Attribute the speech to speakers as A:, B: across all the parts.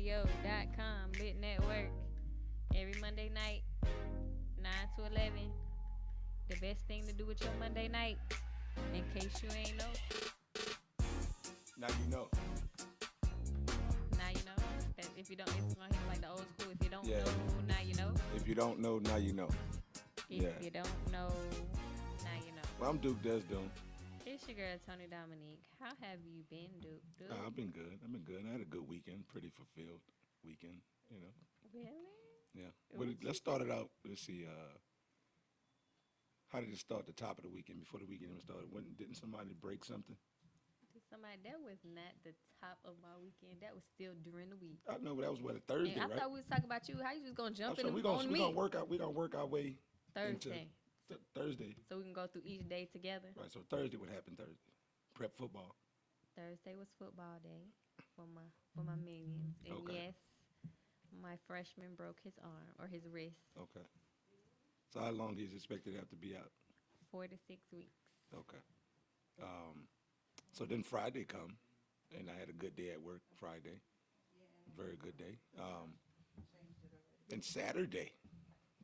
A: litradio.com, Litt Netwrk. Every Monday night, 9 to 11. The best thing to do with your Monday night, in case you ain't know.
B: Now you know.
A: Now you know. That if you don't, it's gonna hit like the old school. If you don't
B: Yeah.
A: know, now you know.
B: If you don't know, now you know.
A: If
B: Yeah.
A: you don't know, now you know.
B: Well, I'm Duke Desdome.
A: It's your girl, Tony Dominique. How have you been, Duke?
B: I've been good. I had a good weekend. Pretty fulfilled weekend, you know.
A: Really?
B: Yeah.
A: What
B: Let's start it out. Let's see. How did it start the top of the weekend before the weekend even started? Didn't somebody break something?
A: Somebody that was not the top of my weekend. That was still during the week.
B: I know, but that was a Thursday,
A: And I
B: right?
A: thought we was talking about you. How you just gonna jump in
B: So we're
A: on me?
B: gonna work our way
A: Thursday.
B: into Thursday.
A: So we can go through each day together.
B: Right. So Thursday, what happened Thursday? Prep football.
A: Thursday was football day for my minions. And
B: Okay.
A: yes, my freshman broke his arm or his wrist.
B: Okay. So how long is expected to have to be out?
A: 4 to 6 weeks.
B: Okay. So then Friday come, and I had a good day at work Friday. Very good day. And Saturday.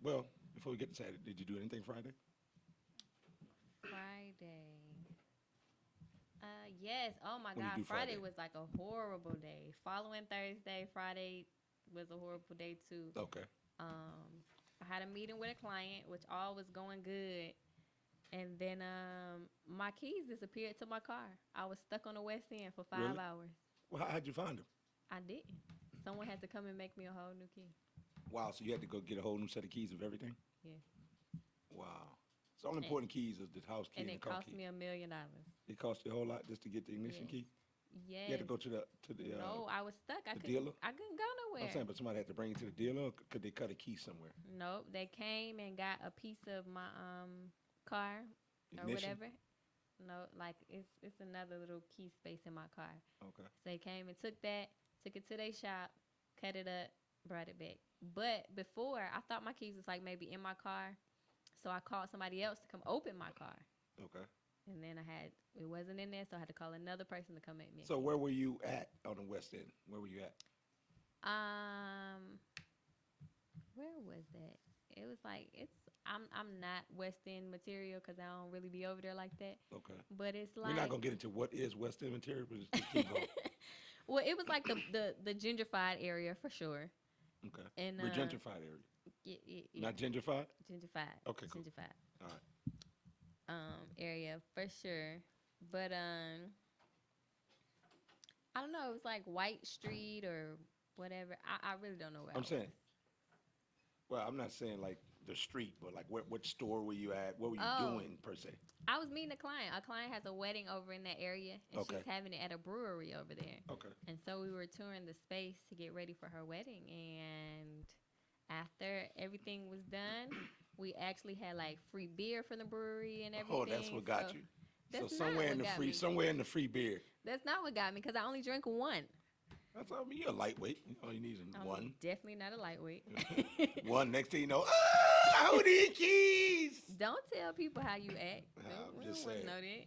B: Well, before we get to Saturday, did you do anything Friday?
A: Friday. Yes. Oh my
B: What did you
A: God.
B: do
A: Friday
B: Friday?
A: was like a horrible day. Following Thursday, Friday was a horrible day too.
B: Okay.
A: I had a meeting with a client, which all was going good. And then my keys disappeared to my car. I was stuck on the West End for 5
B: Really?
A: hours.
B: Well, how'd you find them?
A: I didn't. Someone had to come and make me a whole new key.
B: Wow, so you had to go get a whole new set of keys of everything?
A: Yeah.
B: Wow. So all important keys is the house key
A: And
B: and
A: it
B: the car
A: cost
B: key.
A: me $1 million.
B: It cost you a whole lot just to get the ignition
A: Yes.
B: key?
A: Yes.
B: You had to go to the
A: No, I was stuck. I
B: the
A: couldn't.
B: dealer?
A: I couldn't go nowhere.
B: I'm saying, but somebody had to bring it to the dealer, or could they cut a key somewhere?
A: Nope. They came and got a piece of my car or
B: Ignition?
A: whatever. No, like it's another little key space in my car.
B: Okay.
A: So they came and took it to their shop, cut it up, brought it back. But before, I thought my keys was like maybe in my car. So I called somebody else to come open my car.
B: Okay.
A: And then it wasn't in there, so I had to call another person to come at me.
B: So where were you at on the West End? Where were you at?
A: Where was that? It was like I'm not West End material because I don't really be over there like that.
B: Okay.
A: But it's like
B: We're not gonna get into what is West End material, but just keep going.
A: well, it was like the gentrified area for sure.
B: Okay.
A: And
B: We're gentrified area.
A: Yeah.
B: Not gentrified?
A: Gentrified.
B: Okay, cool.
A: Gentrified.
B: All right.
A: Area for sure. But I don't know. It was like White Street or whatever. I really don't know where
B: I'm saying. Well, I'm not saying like the street, but like what store were you at? What were you doing per se?
A: I was meeting a client. A client has a wedding over in that area, and
B: Okay.
A: she's having it at a brewery over there.
B: Okay.
A: And so we were touring the space to get ready for her wedding. And after everything was done, we actually had like free beer from the brewery and everything.
B: Oh, that's what got you. So
A: That's
B: somewhere
A: not
B: in
A: what
B: the
A: got
B: free,
A: me.
B: somewhere in the free beer.
A: That's not what got me because I only drank one.
B: That's I mean, you're a lightweight. All you need is
A: I'm
B: one.
A: definitely not a lightweight.
B: One. Next thing you know, who need keys?
A: Don't tell people how you act.
B: I'm
A: We
B: just
A: don't wanna
B: saying.
A: know that.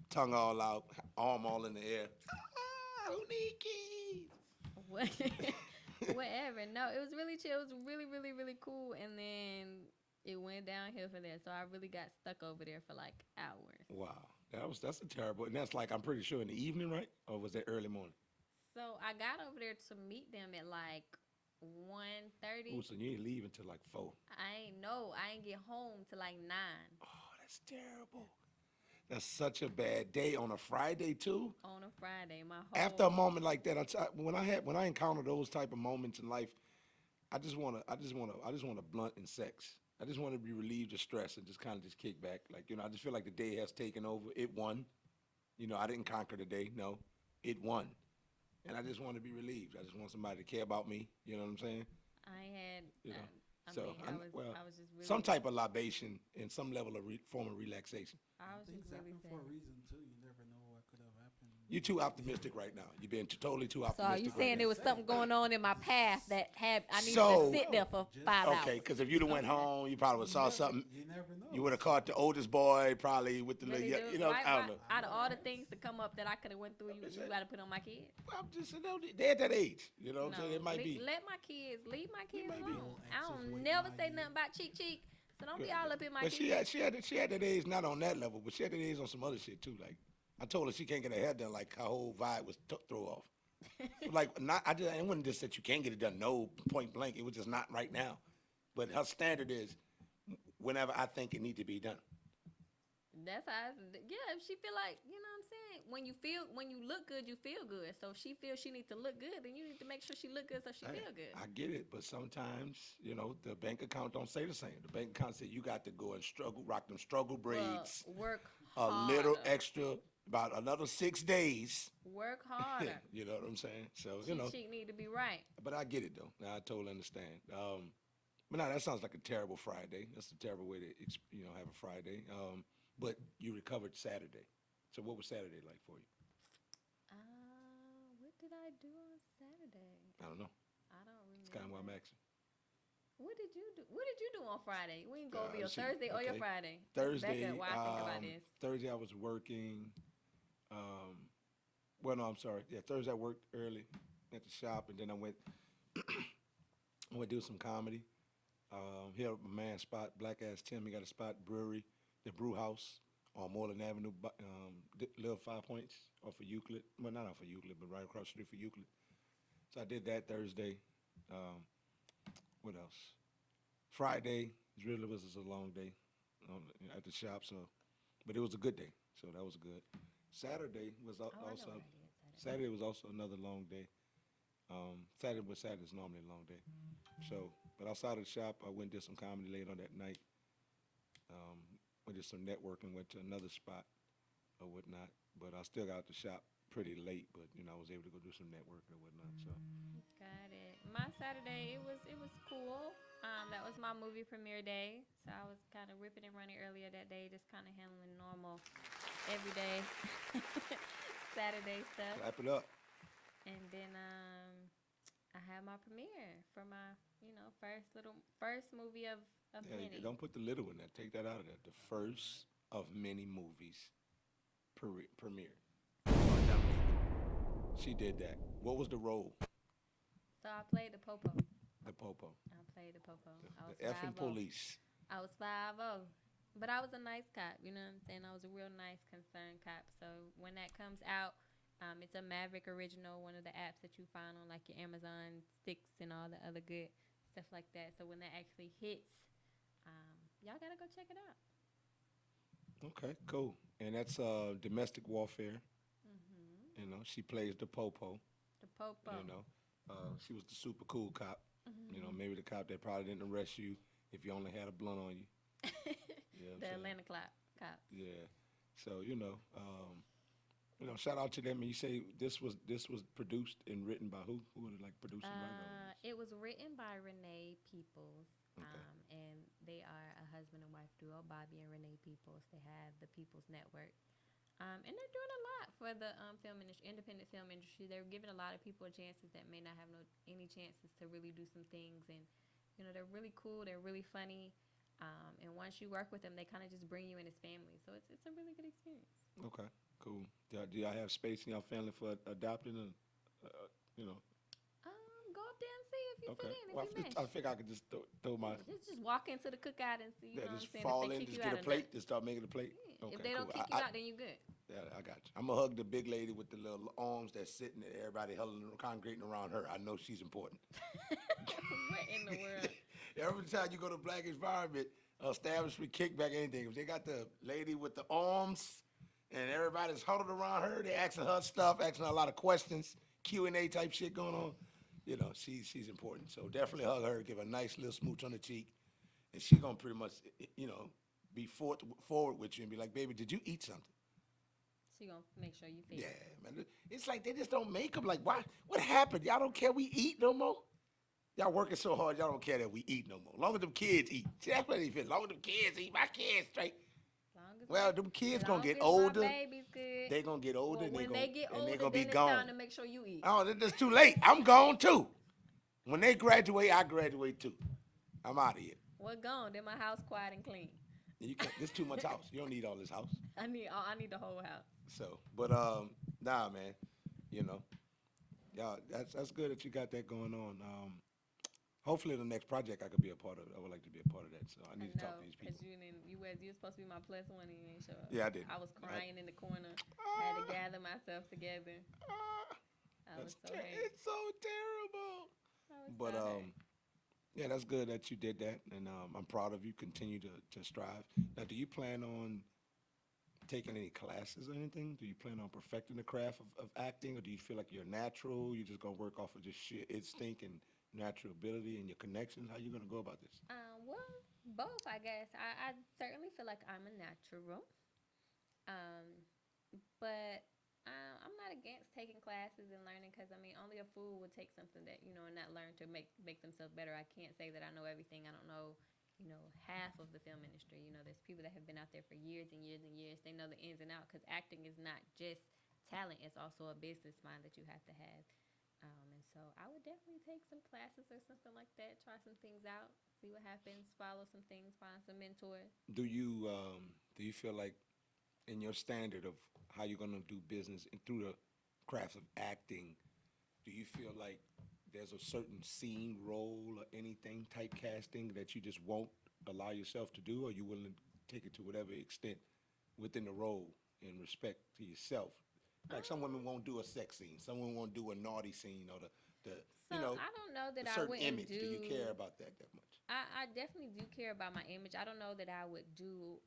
B: Tongue all out, arm all in the air. Who need keys?
A: What? Whatever. No, it was really chill. It was really, really, really cool. And then it went downhill from there. So I really got stuck over there for like hours.
B: Wow, that's a terrible. And that's like I'm pretty sure in the evening, right? Or was that early morning?
A: So I got over there to meet them at like 1:30.
B: Ooh, so you ain't leave until like 4.
A: I ain't get home till like 9.
B: Oh, that's terrible. That's such a bad day on a Friday too.
A: On a Friday, my whole
B: After a moment like that, when I encounter those type of moments in life, I just want to blunt and sex. I just want to be relieved of stress and just kind of just kick back. Like, I just feel like the day has taken over. It won. I didn't conquer the day. No, it won. And I just want to be relieved. I just want somebody to care about me. You know what I'm saying?
A: I had I was just really
B: some type of libation and some level of form of relaxation.
A: I was
C: Things
A: just really
C: happen
A: sad.
C: for a reason too. You never know what could have happened.
B: You're too optimistic right now. You're being totally too
A: So are you
B: optimistic right
A: saying
B: now.
A: there was something going on in my past that had I needed to
B: So,
A: sit there for
C: just
B: okay,
A: 5 hours?
B: because if you'd have went home, you probably would have saw something.
C: you never know.
B: You would have caught the oldest boy probably with the little,
A: Really do?
B: you know,
A: Why?
B: I
A: Why?
B: don't know.
A: Out of all the things to come up that I could have went through, you got to put on my kids?
B: Well, I'm just, you know, they're at that age. You know what I'm
A: No,
B: saying? It might be.
A: let my kids leave my kids
B: might be.
A: alone. I
C: Anxious,
A: don't
C: waiting
A: never say
C: naive.
A: nothing about cheek cheek. So don't be
B: Yeah,
A: all up in my
B: but
A: kids.
B: she had that age, not on that level, but she had that age on some other shit too. Like I told her she can't get her hair done. Like her whole vibe was throw off. Like not, it wasn't just that you can't get it done. No, point blank, it was just not right now. But her standard is whenever I think it need to be done.
A: That's how. Yeah, if she feel like, you know what I'm saying. When you look good, you feel good. So if she feels she needs to look good, then you need to make sure she look good so she feel good.
B: I get it, but sometimes you know the bank account don't say the same. The bank account say you got to go and struggle, rock them struggle braids,
A: Work
B: a
A: harder.
B: little extra, about another 6 days.
A: Work harder.
B: You know what I'm saying? So you
A: Cheek
B: know.
A: cheek need to be right.
B: But I get it though. Now I totally understand. But now that sounds like a terrible Friday. That's a terrible way to have a Friday. But you recovered Saturday. So what was Saturday like for you?
A: What did I do on Saturday?
B: I don't know.
A: I don't remember.
B: It's kind of why I'm asking.
A: What did you do? What did you do on Friday? We can go over your
B: See,
A: Thursday or your
B: okay.
A: Friday.
B: Thursday.
A: Back up while I think about this.
B: Thursday I was working. Well, no, I'm sorry. Yeah, Thursday I worked early at the shop, and then I went. I went do some comedy. Here, my man spot, Black Ass Tim. He got a spot brewery, the Brew House on Moreland Avenue, little 5 Points off of Euclid. Well, not off of Euclid, but right across the street from Euclid. So I did that Thursday. What else? Friday really was just a long day at the shop. So, but it was a good day. So that was good. Saturday was
A: Oh, I know
B: also.
A: what I did
B: Saturday was also another long day. Saturday is normally a long day. So, but outside of the shop, I went and did some comedy later on that night. We did some networking, went to another spot or whatnot. But I still got out the shop pretty late. But I was able to go do some networking or whatnot. So,
A: Got it. My Saturday, it was cool. That was my movie premiere day, so I was kind of ripping and running earlier that day, just kind of handling normal, everyday Saturday stuff.
B: clap it up.
A: And then I had my premiere for my first movie of
B: Yeah,
A: many.
B: don't put the little in there. Take that out of there. The first of many movies premiere. She did that. What was the role?
A: So I played the popo.
B: The popo.
A: I played the popo. I was
B: The effing
A: 5'0".
B: police.
A: I was 5'0". But I was a nice cop, you know what I'm saying? I was a real nice, concerned cop. So when that comes out, it's a Maverick original, one of the apps that you find on like your Amazon sticks and all the other good stuff like that. So when that actually hits, y'all gotta go check it out.
B: Okay, cool. And that's domestic warfare.
A: Mm-hmm.
B: She plays the popo.
A: The popo.
B: She was the super cool cop.
A: Mm-hmm.
B: Maybe the cop that probably didn't arrest you if you only had a blunt on you.
A: The Atlanta cop.
B: Yeah. So shout out to them. And you say this was produced and written by who? Who was like producing right on
A: It was written by Renee Peoples.
B: Okay.
A: And they are a husband and wife duo, Bobby and Renee Peoples. They have the Peoples Network. And they're doing a lot for the film industry, independent film industry. They're giving a lot of people chances that may not have any chances to really do some things. And, they're really cool. They're really funny. And once you work with them, they kind of just bring you in as family. So it's a really good experience.
B: Okay, cool. Do y'all have space in your family for adopting and,
A: Go up there and see if you fit in, if
B: Well,
A: you match.
B: I figure I could just throw my,
A: Just walk into the cookout and see, you know what I'm
B: just
A: saying?
B: fall
A: if they
B: in,
A: kick
B: just
A: you
B: get
A: out
B: a
A: or
B: plate,
A: not.
B: just start making a plate.
A: Yeah.
B: Okay,
A: If they don't
B: cool.
A: kick you out, then you good.
B: Yeah, I got you. I'm gonna hug the big lady with the little arms that's sitting there, everybody congregating around her. I know she's important.
A: What in the world?
B: Every time you go to Black environment, establishment, kickback, anything, if they got the lady with the arms and everybody's huddled around her, they asking her stuff, asking her a lot of questions, Q&A type shit going on. She's important. So definitely hug her, give her a nice little smooch on the cheek, and she's gonna pretty much, be forward with you and be like, baby, did you eat something?
A: She gonna make sure you fit.
B: Yeah, man. It's like they just don't make them. Like, why? What happened? Y'all don't care we eat no more? Y'all working so hard, y'all don't care that we eat no more. Long as them kids eat. See, that's what they feel. Long as them kids eat, my kids straight.
A: Long as
B: Well,
A: my
B: them kids
A: as
B: gonna
A: long
B: get
A: as my
B: older.
A: baby's good.
B: They gonna get older,
A: Well, when they get
B: and they
A: older,
B: gonna be
A: then it's
B: gone.
A: time to make sure you eat.
B: Oh, that's too late. I'm gone too. When they graduate, I graduate too. I'm out of here.
A: Well, gone. Then my house quiet and clean.
B: You can't. There's too much house. You don't need all this house.
A: I need the whole house.
B: So, but nah, man. You know, yeah, that's good that you got that going on. Hopefully, the next project I could be a part of. I would like to be a part of that. So I
A: I
B: need to talk to
A: know,
B: these
A: cause
B: people.
A: you was supposed to be my plus one and you ain't show up.
B: Yeah, I did.
A: I was
B: I,
A: crying in the corner. Had to
B: ah,
A: gather myself together.
B: ah,
A: I was so hurt.
B: it's so terrible.
A: I was so
B: But
A: hurt.
B: yeah, that's good that you did that, and I'm proud of you. Continue to strive. Now, do you plan on taking any classes or anything? Do you plan on perfecting the craft of acting, or do you feel like you're natural? You're just gonna work off of just sheer instinct and natural ability and your connections? How you gonna go about this?
A: Well, both, I guess. I certainly feel like I'm a natural. Um, but I'm not against taking classes and learning because I mean, only a fool would take something that and not learn to make themselves better. I can't say that I know everything. I don't know, half of the film industry. There's people that have been out there for years and years and years. They know the ins and outs because acting is not just talent; it's also a business mind that you have to have. And so I would definitely take some classes or something like that. Try some things out, see what happens. Follow some things, find some mentors.
B: Do you feel like in your standard of how you're gonna do business and through the craft of acting, do you feel like there's a certain scene, role, or anything typecasting that you just won't allow yourself to do, or you willing to take it to whatever extent within the role in respect to yourself? Like some women
A: Um,
B: won't do a sex scene, some women won't do a naughty scene, or the
A: so I don't know
B: the
A: that I
B: certain
A: wouldn't
B: image. Do you care
A: do.
B: about that much?
A: I definitely do care about my image. I don't know that I would do.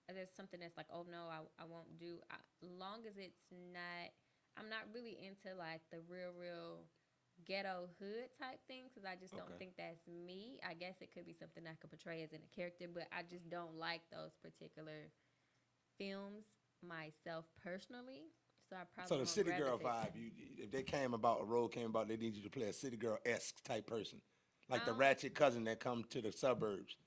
A: There's something that's like, oh no, I won't do. Long as it's not, I'm not really into like the real ghetto hood type things because I just don't
B: Okay.
A: think that's me. I guess it could be something I could portray as in a character, but I just don't like those particular films myself personally. So I
B: So
A: probably
B: the
A: won't
B: city girl
A: gravitate.
B: vibe, if they came about a role came about, they need you to play a city girl esque type person, like the
A: Um,
B: ratchet cousin that come to the suburbs.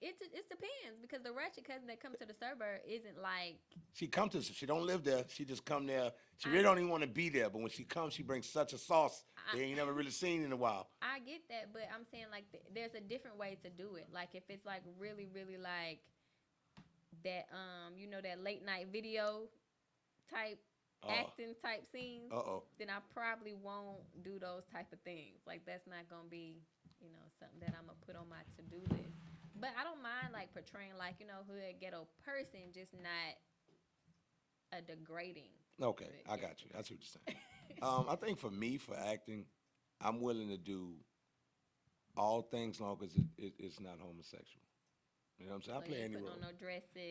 A: it depends because the ratchet cousin that comes to the suburb isn't like
B: She come to, she don't live there. She just come there. She
A: I
B: really don't even want to be there. But when she comes, she brings such a sauce
A: I
B: they ain't never really seen in a while.
A: I get that, but I'm saying like there's a different way to do it. Like if it's like really like that that late night video type
B: Uh,
A: acting type scenes,
B: oh.
A: then I probably won't do those type of things. Like that's not gonna be something that I'm gonna put on my to do list. But I don't mind like portraying like hood ghetto person, just not a degrading.
B: Okay,
A: But
B: I
A: yeah.
B: got you. That's what you're saying. I think for me, for acting, I'm willing to do all things long as it's not homosexual. You know what I'm saying? I
A: So you
B: play
A: ain't
B: any
A: putting on
B: role.
A: no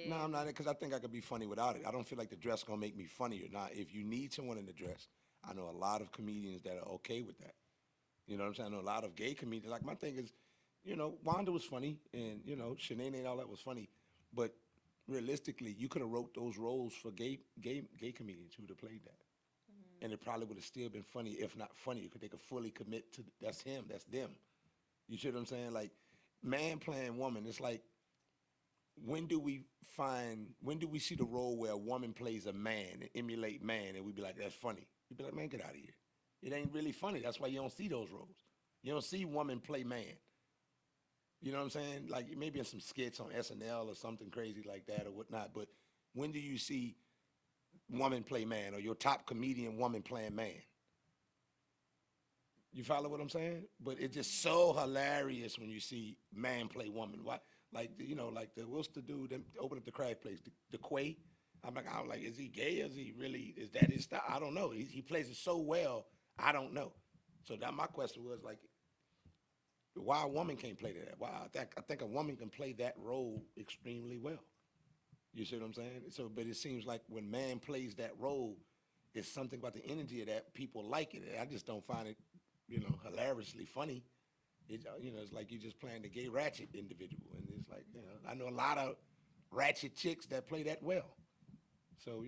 B: No, I'm
A: dresses
B: not
A: and
B: because I think I could be funny without it. I don't feel like the dress gonna make me funnier. Now, if you need someone in the dress, I know a lot of comedians that are okay with that. You know what I'm saying? I know a lot of gay comedians. Like my thing is, Wanda was funny, and Shanae and all that was funny, but realistically, you could have wrote those roles for gay comedians who would have played that,
A: mm-hmm.
B: and it probably would have still been funny, if not funnier, because they could fully commit to that's him, that's them. You see what I'm saying? Like man playing woman. It's like when do we see the role where a woman plays a man and emulate man and we be like, that's funny? You'd be like, man, get out of here. It ain't really funny. That's why you don't see those roles. You don't see woman play man. You know what I'm saying? Like maybe in some skits on SNL or something crazy like that or whatnot. But when do you see woman play man or your top comedian woman playing man? You follow what I'm saying? But it's just
A: Mm-hmm.
B: so hilarious when you see man play woman. Why? Like like the what's the dude that opened up the crack place, the Quay. I'm like, is he gay? Is he really? Is that his style? I don't know. He plays it so well. I don't know. So that my question was like, why a woman can't play that? Why I think a woman can play that role extremely well. You see what I'm saying? So, but it seems like when man plays that role, it's something about the energy of that people like it. I just don't find it, hilariously funny. It's like you're just playing the gay ratchet individual, and it's like, I know a lot of ratchet chicks that play that well. So,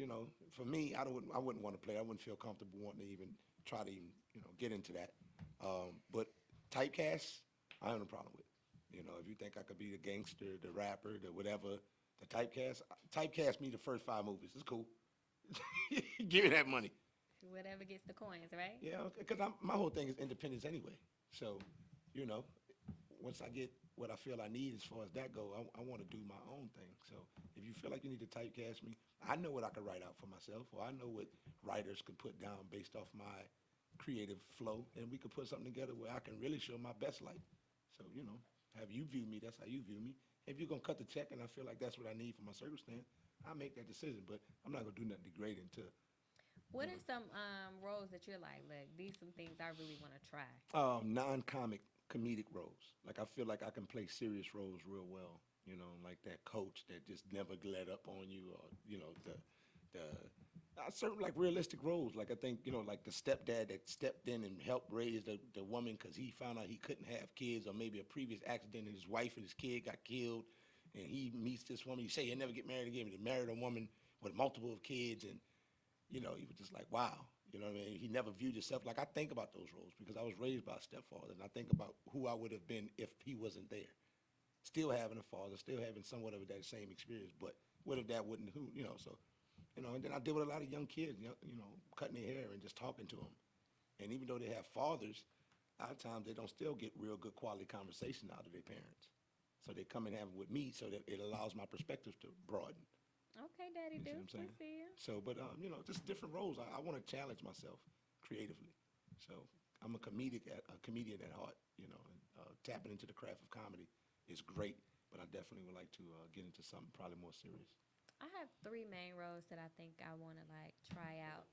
B: for me, I wouldn't want to play. I wouldn't feel comfortable wanting to even try to even, get into that. But typecast, I have no problem with. If you think I could be the gangster, the rapper, the whatever, The typecast me the first 5 movies. It's cool. Give me that money.
A: Whatever gets the coins, right?
B: Yeah, because my whole thing is independence anyway. So, you know, once I get what I feel I need as far as that go, I want to do my own thing. So if you feel like you need to typecast me, I know what I could write out for myself, or I know what writers could put down based off my creative flow, and we could put something together where I can really show my best light. So, have you view me, that's how you view me. If you're going to cut the check and I feel like that's what I need for my circumstance, I'll make that decision, but I'm not going to do nothing degrading to,
A: What are some roles that you're like, look, these some things I really want to try?
B: non-comic comedic roles. Like I feel like I can play serious roles real well. Like that coach that just never let up on you, or the certain like realistic roles. Like I think like the stepdad that stepped in and helped raise the woman because he found out he couldn't have kids, or maybe a previous accident and his wife and his kid got killed, and he meets this woman. You say he'll never get married again. He married a woman with multiple kids, and he was just like, wow. You know what I mean? He never viewed himself. Like, I think about those roles because I was raised by a stepfather, and I think about who I would have been if he wasn't there. Still having a father, still having somewhat of that same experience, but what if that wouldn't, so, and then I deal with a lot of young kids, cutting their hair and just talking to them. And even though they have fathers, a lot of times they don't still get real good quality conversation out of their parents. So they come and have it with me so that it allows my perspective to broaden.
A: Okay, Daddy
B: You see
A: do.
B: what I'm saying?
A: I see you.
B: So, but just different roles. I want to challenge myself creatively. So I'm a comedian at heart. And tapping into the craft of comedy is great. But I definitely would like to get into something probably more serious.
A: I have three main roles that I think I want to like try out.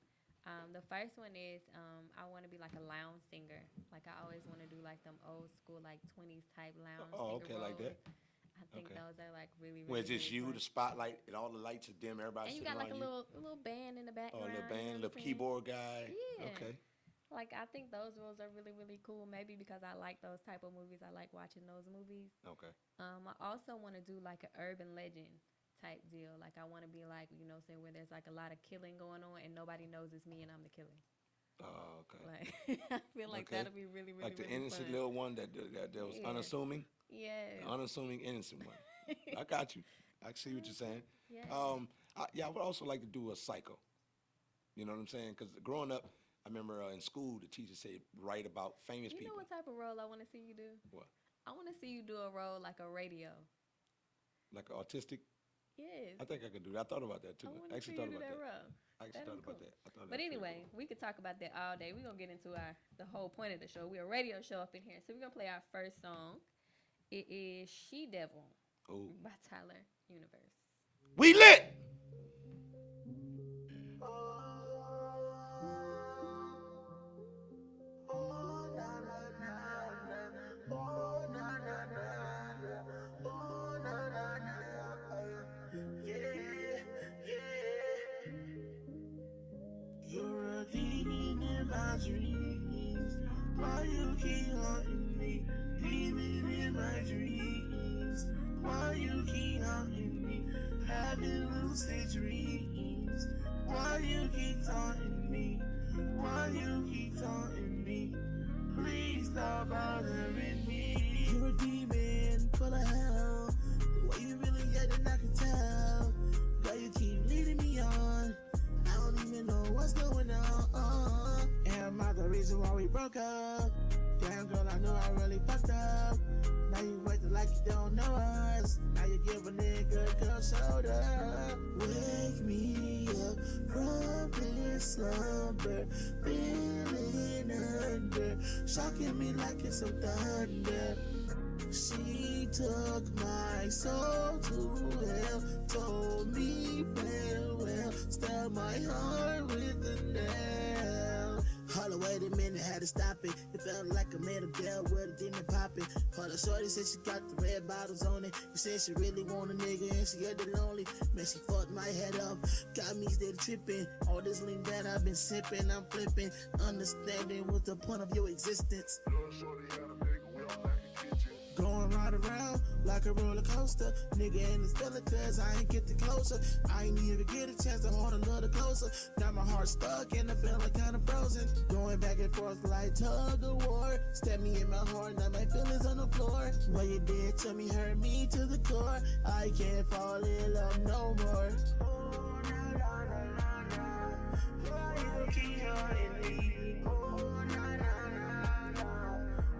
A: The first one is I want to be like a lounge singer. Like I always want to do like them old school like 20s type lounge
B: Oh,
A: singer
B: okay, like
A: roles.
B: that.
A: I think
B: Okay.
A: those are like really,
B: When
A: really,
B: it's just
A: really
B: you,
A: fun.
B: the spotlight, and all the lights are dim, everybody
A: And you
B: sitting
A: got like
B: around
A: a
B: you.
A: little band in the
B: Oh, a
A: background.
B: little band,
A: You know
B: little
A: what I'm saying?
B: keyboard guy.
A: Yeah.
B: Okay.
A: Like I think those roles are really, really cool. Maybe because I like those type of movies. I like watching those movies.
B: Okay.
A: I also want to do like an urban legend type deal. Like I want to be like, say where there's like a lot of killing going on and nobody knows it's me and I'm the killer.
B: Oh, okay.
A: Like I feel like
B: Okay.
A: that'll be really, really,
B: Like the
A: really
B: innocent
A: fun.
B: little one that was
A: Yeah.
B: unassuming.
A: Yes.
B: The unassuming innocent one. I got you. I see what you're saying.
A: Yes.
B: I would also like to do a psycho. You know what I'm saying? Because growing up, I remember in school the teacher said write about famous
A: You know
B: people.
A: what type of role I want to see you do?
B: What?
A: I want to see you do a role like a radio.
B: Like autistic?
A: Yes.
B: I think I could do that. I thought about that too.
A: I want
B: I
A: to
B: actually
A: see you
B: thought
A: do
B: about
A: that
B: that.
A: role.
B: I actually
A: That'd
B: thought
A: be
B: about
A: cool.
B: that. I thought
A: But
B: that was pretty
A: anyway,
B: cool.
A: we could talk about that all day. We're gonna get into the whole point of the show. We're a radio show up in here. So we're gonna play our first song. It is She Devil
B: Oh.
A: by Tyler Universe.
B: We lit!
C: You're a demon in my dreams. Why you keep haunting me? Demon in my dreams. Why you keep haunting me? Having lucid dreams. Why you keep taunting me? Why you keep taunting me? Please stop bothering me. You're a demon full of hell. The way you really acting, I can tell. Why you keep leading me on? I don't even know what's going on. Am I the reason why we broke up? Damn girl, I know I really fucked up. Now you acting like you don't know us. Now you give a nigga a cold shoulder. Wake me up from this slumber. Feeling under, shocking me like it's some thunder. She took my soul to hell, told me farewell, stabbed my heart with a nail. Hold on, wait a minute, had to stop it. It felt like I made a deal with a demon popping. Hold on, shorty said she got the red bottles on it. You said she really want a nigga and she get the lonely. Man, she fucked my head up, got me steady tripping. All this lean that I've been sipping, I'm flipping. Understanding what's the point of your existence. Going right ride around like a roller coaster. Nigga, and it's still cause I ain't get the closer. I ain't even get a chance to hold a little closer. Now my heart stuck and I feeling kinda frozen. Going back and forth like tug of war. Stab me in my heart, now my feelings on the floor. What you did to me hurt me to the core. I can't fall in love no more. Oh, na, na, na, na, na. Why you keep hurting me? Oh, na, na, na, na.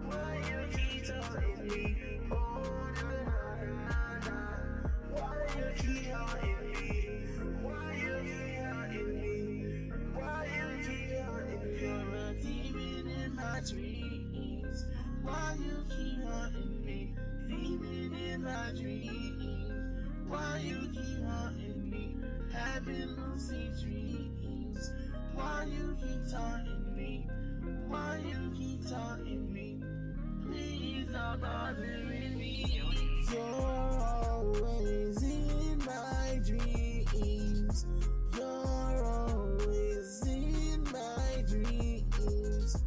C: Why you keep hurting me? Oh, na, na, na, na. Why you keep hurting me? Why you keep hurting me? Why you keep hurting me? You're a demon in my dreams. Why you keep hurting me? Demon in my dreams. Why you keep hurting me? Having lucid dreams. Why you keep taunting me? Why you keep taunting me? Please stop bothering me. You're always in my dreams. You're always in my dreams.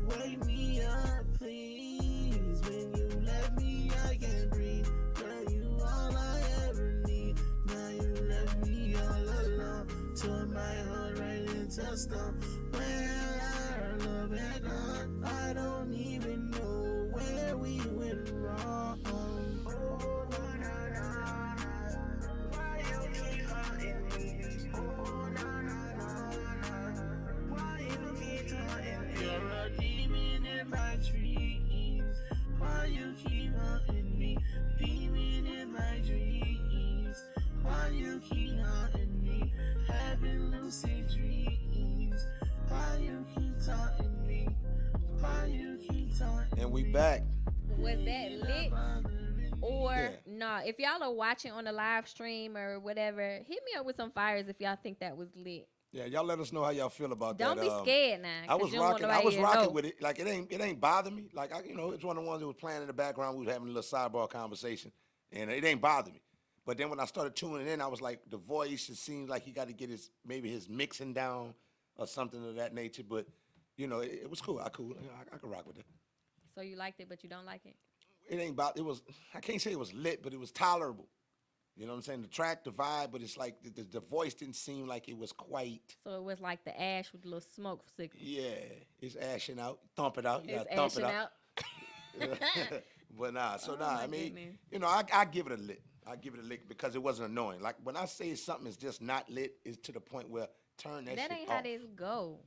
C: Wake me up, please. When you left me, I can't breathe. Girl, you all I ever need. Now you left me all alone. Tore my heart right into stone. Where our love had gone, I don't even know where we went wrong. Oh, na, na, na, na. Why you keep hurting me? Oh, na, na, na, na. Why you keep hurting me? You're a demon in my dreams. Why you keep hurting me? Demon in my dreams. Why you keep hurting me? Having lucid dreams. Why you keep taunting me? Why you keep taunting me?
B: And we back.
A: Was that lit? Or
B: Yeah.
A: nah, if y'all are watching on the live stream or whatever, hit me up with some fires if y'all think that was lit.
B: Yeah, y'all let us know how y'all feel about
A: Don't
B: that.
A: be scared now.
B: I
A: 'cause
B: was
A: you don't want
B: rocking. I
A: nobody
B: was
A: to
B: rocking
A: know.
B: with it. Like it ain't bother me. Like it's one of the ones that was playing in the background. We was having a little sidebar conversation, and it ain't bother me. But then when I started tuning in, I was like, the voice. It seems like he got to get his mixing down or something of that nature. But it was cool. I could rock with it.
A: So you liked it, but you don't like it?
B: It ain't about. It was. I can't say it was lit, but it was tolerable. You know what I'm saying? The track, the vibe, but it's like the voice didn't seem like it was quite.
A: So it was like the ash with a little smoke signal.
B: Yeah, it's ashing out. Thump it out. You
A: It's
B: gotta thump it
A: ashing
B: out.
A: out.
B: But nah,
A: Oh
B: I
A: my
B: mean,
A: goodness.
B: I give it a lit. I give it a lick because it wasn't annoying. Like when I say something is just not lit, it's to the point where turn that
A: That
B: shit
A: ain't
B: off.
A: how this go.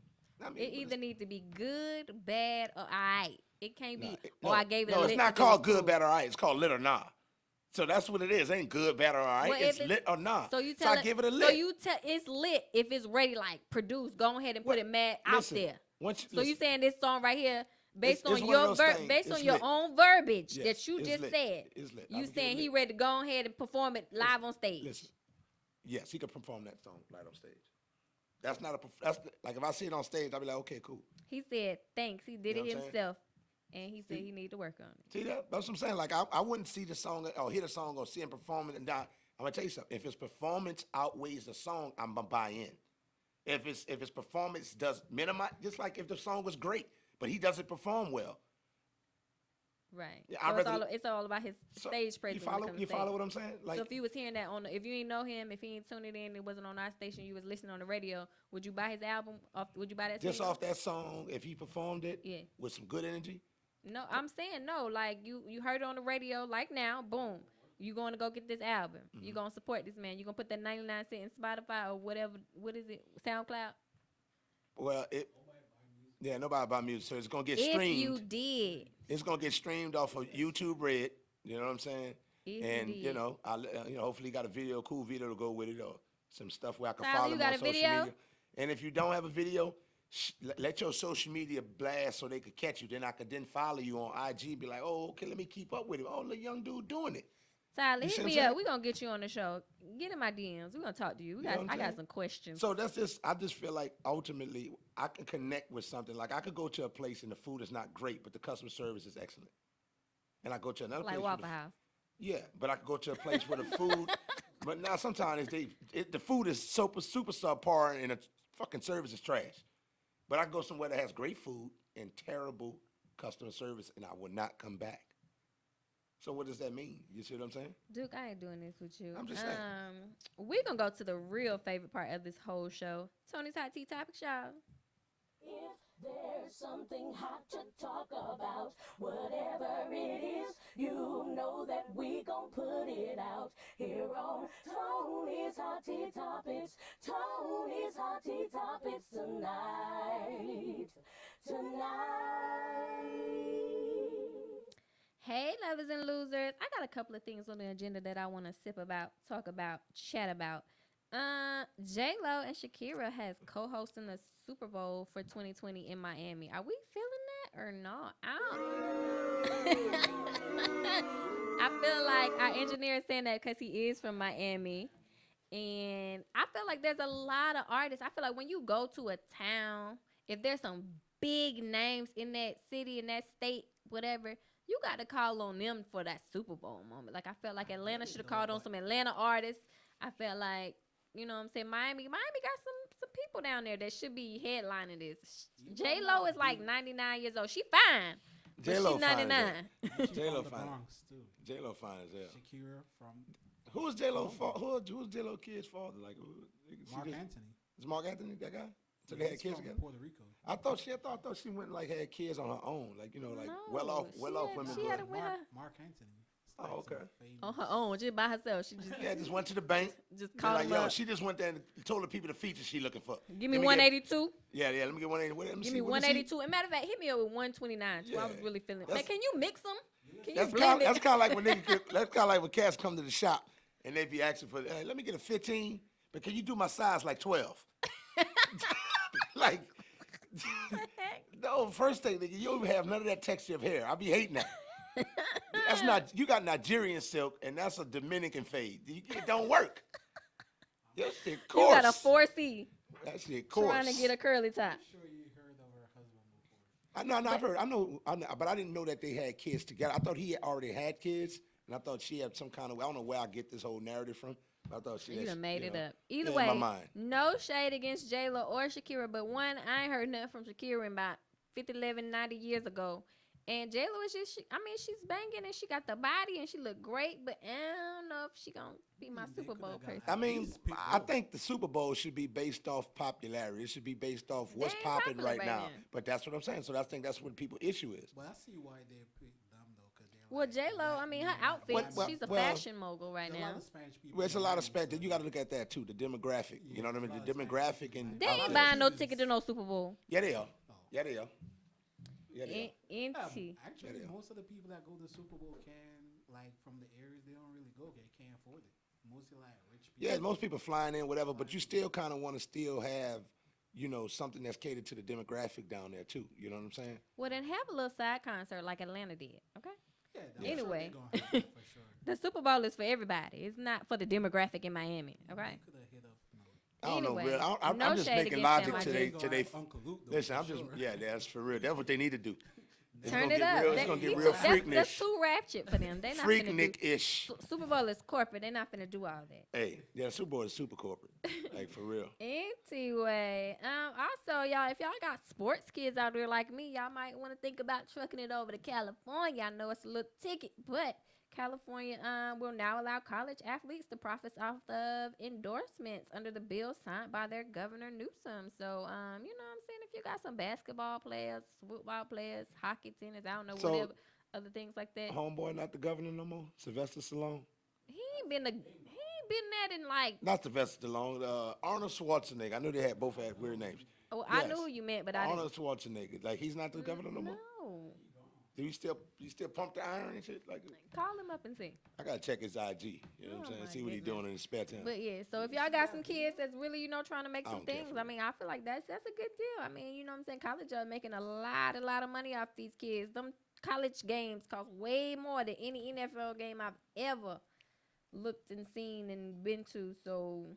B: I mean,
A: It either need to be good, bad, or alright. It can't be.
B: no,
A: I gave it a
B: no,
A: lit.
B: it's not
A: 'cause it was
B: called good,
A: cool.
B: bad, or alright. It's called lit or nah. So that's what it is. It ain't good, bad, or alright.
A: Well,
B: It's
A: if
B: lit or nah.
A: So you
B: So
A: tell
B: I give it a lit.
A: So you tell it's lit if it's ready, like produced. Go ahead and put
B: Well,
A: it mad out
B: listen,
A: there.
B: once you-
A: So you
B: listen.
A: saying this song right here, based
B: It's
A: on
B: one of
A: your
B: those things.
A: based
B: It's
A: on your
B: lit.
A: own verbiage
B: Yes,
A: that you
B: it's
A: just
B: lit.
A: said,
B: It's lit.
A: you
B: I'ma give
A: saying
B: it
A: he
B: lit.
A: ready to go ahead and perform it live on stage.
B: Listen, yes, he could perform that song right on stage. That's not a. That's like if I see it on stage, I'll be like, okay, cool.
A: He said thanks. He did
B: You know
A: it
B: what I'm saying?
A: himself, and he said
B: See?
A: he need to work on it.
B: See that? That's what I'm saying. Like I wouldn't see the song or hear the song or see him perform it and die. I'm gonna tell you something. If his performance outweighs the song, I'm gonna buy in. If his performance does minimize, just like if the song was great, but he doesn't perform well.
A: Right.
B: Yeah,
A: So
B: I'd rather.
A: it's all about his
B: So,
A: stage presence.
B: You follow?
A: When it
B: You
A: comes to
B: follow
A: stage.
B: what I'm saying? Like
A: So if you was hearing that if you didn't know him, if he ain't tuned it in, it wasn't on our station, you was listening on the radio, would you buy his album? Would you buy that?
B: just
A: single?
B: off that song, if he performed it
A: Yeah.
B: with some good energy,
A: No, I'm saying no. Like you heard it on the radio, like now, boom. You going to go get this album. You gonna support this man. You gonna put that 99 cent in Spotify or whatever. What is it? SoundCloud.
B: well, nobody buy music, so it's gonna get
A: If
B: streamed.
A: you did,
B: It's gonna get streamed off of YouTube Red. You know what I'm saying?
A: If
B: And
A: you did.
B: hopefully he got a cool video to go with it, or some stuff where I can
A: Tyler,
B: follow
A: you
B: him
A: got
B: on
A: a
B: social
A: video?
B: media. And if you don't have a video, let your social media blast so they could catch you. Then I could then follow you on IG. Be like, oh, okay, let me keep up with him. Oh, the young dude doing it.
A: Tyler,
B: You see
A: hit
B: what I'm
A: me
B: saying?
A: up. We gonna get you on the show. Get in my DMs. We gonna talk to you.
B: You know what I'm
A: I got
B: saying?
A: some questions.
B: So I just feel like ultimately I can connect with something. Like I could go to a place and the food is not great, but the customer service is excellent. And I go to another
A: Like
B: place.
A: Waffle House.
B: Yeah, but I could go to a place where the food, but now sometimes the food is super subpar and the fucking service is trash. But I can go somewhere that has great food and terrible customer service, and I will not come back. So what does that mean? You see what I'm saying?
A: Duke, I ain't doing this with you.
B: I'm just saying.
A: We gonna go to the real favorite part of this whole show. Tony's Hot Tea Topics, y'all.
D: If there's something hot to talk about, whatever it is, you know that we gon' put it out here on Tony's Hot Tea Topics. Tony's Hot Tea Topics tonight.
A: Hey, lovers and losers. I got a couple of things on the agenda that I want to sip about, talk about, chat about. J-Lo and Shakira has co-hosting the Super Bowl for 2020 in Miami. Are we feeling that or not? I feel like our engineer is saying that because he is from Miami. And I feel like there's a lot of artists. I feel like when you go to a town, if there's some big names in that city, in that state, whatever, you got to call on them for that Super Bowl moment. Like, I felt like Atlanta should have called on some Atlanta artists. I felt like, you know what I'm saying, Miami got some people down there that should be headlining this. J-Lo is like 99 years old. She fine.
B: J-Lo
A: she's
B: fine.
A: 99.
B: J-Lo
E: the
B: fine.
E: Bronx too.
B: J-Lo fine as hell.
E: Shakira from
B: Who's J-Lo? Who's J-Lo kid's father? Like,
E: Mark Anthony.
B: Is Mark Anthony that guy? So
E: Yeah,
B: they had
E: he's
B: kids
E: from
B: together.
E: Puerto Rico.
B: I thought she went like had kids on her own, like like
A: No,
B: well off
A: she
B: women.
A: had
B: doing-
A: a- with her.
E: Mark Anthony. It's
B: Oh,
E: some
B: okay.
E: famous-
A: On her own, just by herself. She just
B: Yeah, just went to the bank.
A: just
B: They're
A: called
B: like,
A: him
B: yo,
A: up.
B: she just went there and told the people the features she looking for.
A: Give me
B: Let
A: 182.
B: Yeah, let me get 180. Let me
A: Give
B: see,
A: me
B: what is
A: 182. And matter of fact, hit me up with 129 too. I was
B: Yeah.
A: really feeling. Man,
B: That's-
A: can you mix them? Can you
B: That's
A: blend
B: kind
A: it?
B: of like when that's kind of like when cats come to the shop and they be asking for, hey, let me get a 15, but can you do my size like 12? Like, no, first thing, nigga, you don't have none of that texture of hair. I be hating that. That's not, you got Nigerian silk and that's a Dominican fade. It don't work. That shit coarse.
A: You got a 4C
B: That shit coarse.
A: trying to get a curly top.
E: I'm sure you heard of her husband before.
B: I've heard. I know, but I didn't know that they had kids together. I thought he already had kids, and I thought she had some kind of. I don't know where I get this whole narrative from. But I thought she.
A: You
B: had,
A: done made it
B: know,
A: up. Either
B: in
A: way,
B: my mind.
A: no shade against J-Lo or Shakira, but one, I ain't heard nothing from Shakira in about 50, 11, 90 years ago. And J-Lo is just, she's banging and she got the body and she look great, but I don't know if she gonna be my
E: They
A: Super
E: coulda
A: Bowl
E: got
A: person.
B: I mean,
E: These people-
B: I think the Super Bowl should be based off popularity. It should be based off what's
A: ain't
B: popping
A: popular
B: right
A: right
B: now.
A: now.
B: But that's what I'm saying. So I think that's what people issue is.
E: But I see why they picked them though, because they're
A: Well,
E: like
A: J-Lo, I mean, her outfit, she's a fashion mogul right
E: There's a lot
A: now.
E: of Spanish people.
B: Well, it's a
E: in
B: lot of
E: Miami,
B: spec. You got to look at that too. The demographic. You know what I mean?
E: a lot
B: The
E: of Spanish
B: demographic
E: people.
B: and
A: They
B: out
A: ain't
B: there.
A: buying no ticket to no Super Bowl.
B: Yeah, they are. Yeah, they are. Yeah, they are.
A: NT.
E: Actually,
B: Yeah, they are.
E: most of the people that go to Super Bowl like from the areas they don't really go, they can't afford it. Mostly like rich people.
B: Yeah, most people flying in, whatever, but you still kind of want to still have, something that's catered to the demographic down there too. You know what I'm saying?
A: Well, then have a little side concert like Atlanta did, okay?
E: Yeah,
A: Anyway.
E: sure they gonna have that for sure.
A: The Super Bowl is for everybody. It's not for the demographic in Miami, okay?
E: They could have hit up.
B: I don't
A: Anyway,
B: know, real. I'm
A: no
B: just
A: shade
B: making
A: against
B: logic
A: them, I
B: today.
A: just-
B: Today,
E: Uncle Luke, though,
B: listen,
E: for
B: I'm just
E: sure.
B: that's for real. That's what they need to do. It's
A: Turn
B: gonna
A: it
B: get
A: up.
B: real- it's
A: That-
B: gonna get
A: people-
B: real
A: that's
B: freaknish.
A: too ratchet for them. They not finna do.
B: Freaknik-ish.
A: Super Bowl is corporate. They're not finna do all that.
B: Hey, yeah, Super Bowl is super corporate, like for real.
A: Anyway, also y'all, if y'all got sports kids out there like me, y'all might want to think about trucking it over to California. I know it's a little ticket, but California will now allow college athletes to profit off of endorsements under the bill signed by their governor Newsom. So, you know what I'm saying? If you got some basketball players, football players, hockey tennis, I don't know,
B: So-
A: whatever, other things like that.
B: Homeboy, not the governor no more. Sylvester Stallone,
A: He ain't been that in like.
B: not Sylvester Stallone. Arnold Schwarzenegger. I knew they both had weird names.
A: Oh, I
B: Yes.
A: knew who you meant, but I
B: Arnold Schwarzenegger. Like he's not the governor no more.
A: didn't. No.
B: Do you still pump the iron and shit? Like
A: Call him up and see.
B: I gotta check his IG. You know what I'm
A: Oh,
B: saying?
A: my
B: See what he's
A: goodness.
B: doing in his spare time.
A: But yeah, so if y'all got some kids that's really, trying to make
B: I
A: some
B: don't care
A: things,
B: for
A: I
B: that.
A: mean, I feel like that's a good deal. I mean, you know what I'm saying? College are making a lot of money off these kids. Them college games cost way more than any NFL game I've ever looked and seen and been to. So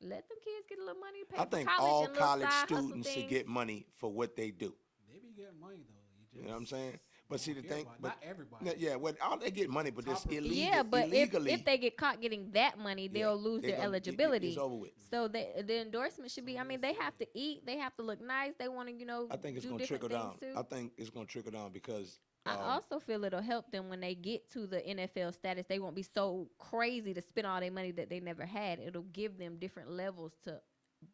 A: let them kids get a little money. Pay
B: I
A: for
B: think
A: college
B: all
A: and little
B: college
A: side hustle
B: students should
A: things.
B: get money for what they do.
E: They be getting money though.
B: You know what I'm saying? But see the
E: don't care
B: thing,
E: about it.
B: but
E: Not everybody.
B: yeah, well, all they get money, but it's
E: Top of-
B: illegal.
A: Yeah, but
B: illegally.
A: if they get caught getting that money,
B: yeah,
A: they'll lose
B: they
A: their
B: gonna-
A: eligibility.
B: It's over with.
A: So the endorsement should be. I mean, they have to eat. They have to look nice. They want to,
B: I think it's
A: do
B: gonna
A: different
B: trickle down.
A: things too.
B: I think it's gonna trickle down because
A: I also feel it'll help them when they get to the NFL status. They won't be so crazy to spend all their money that they never had. It'll give them different levels to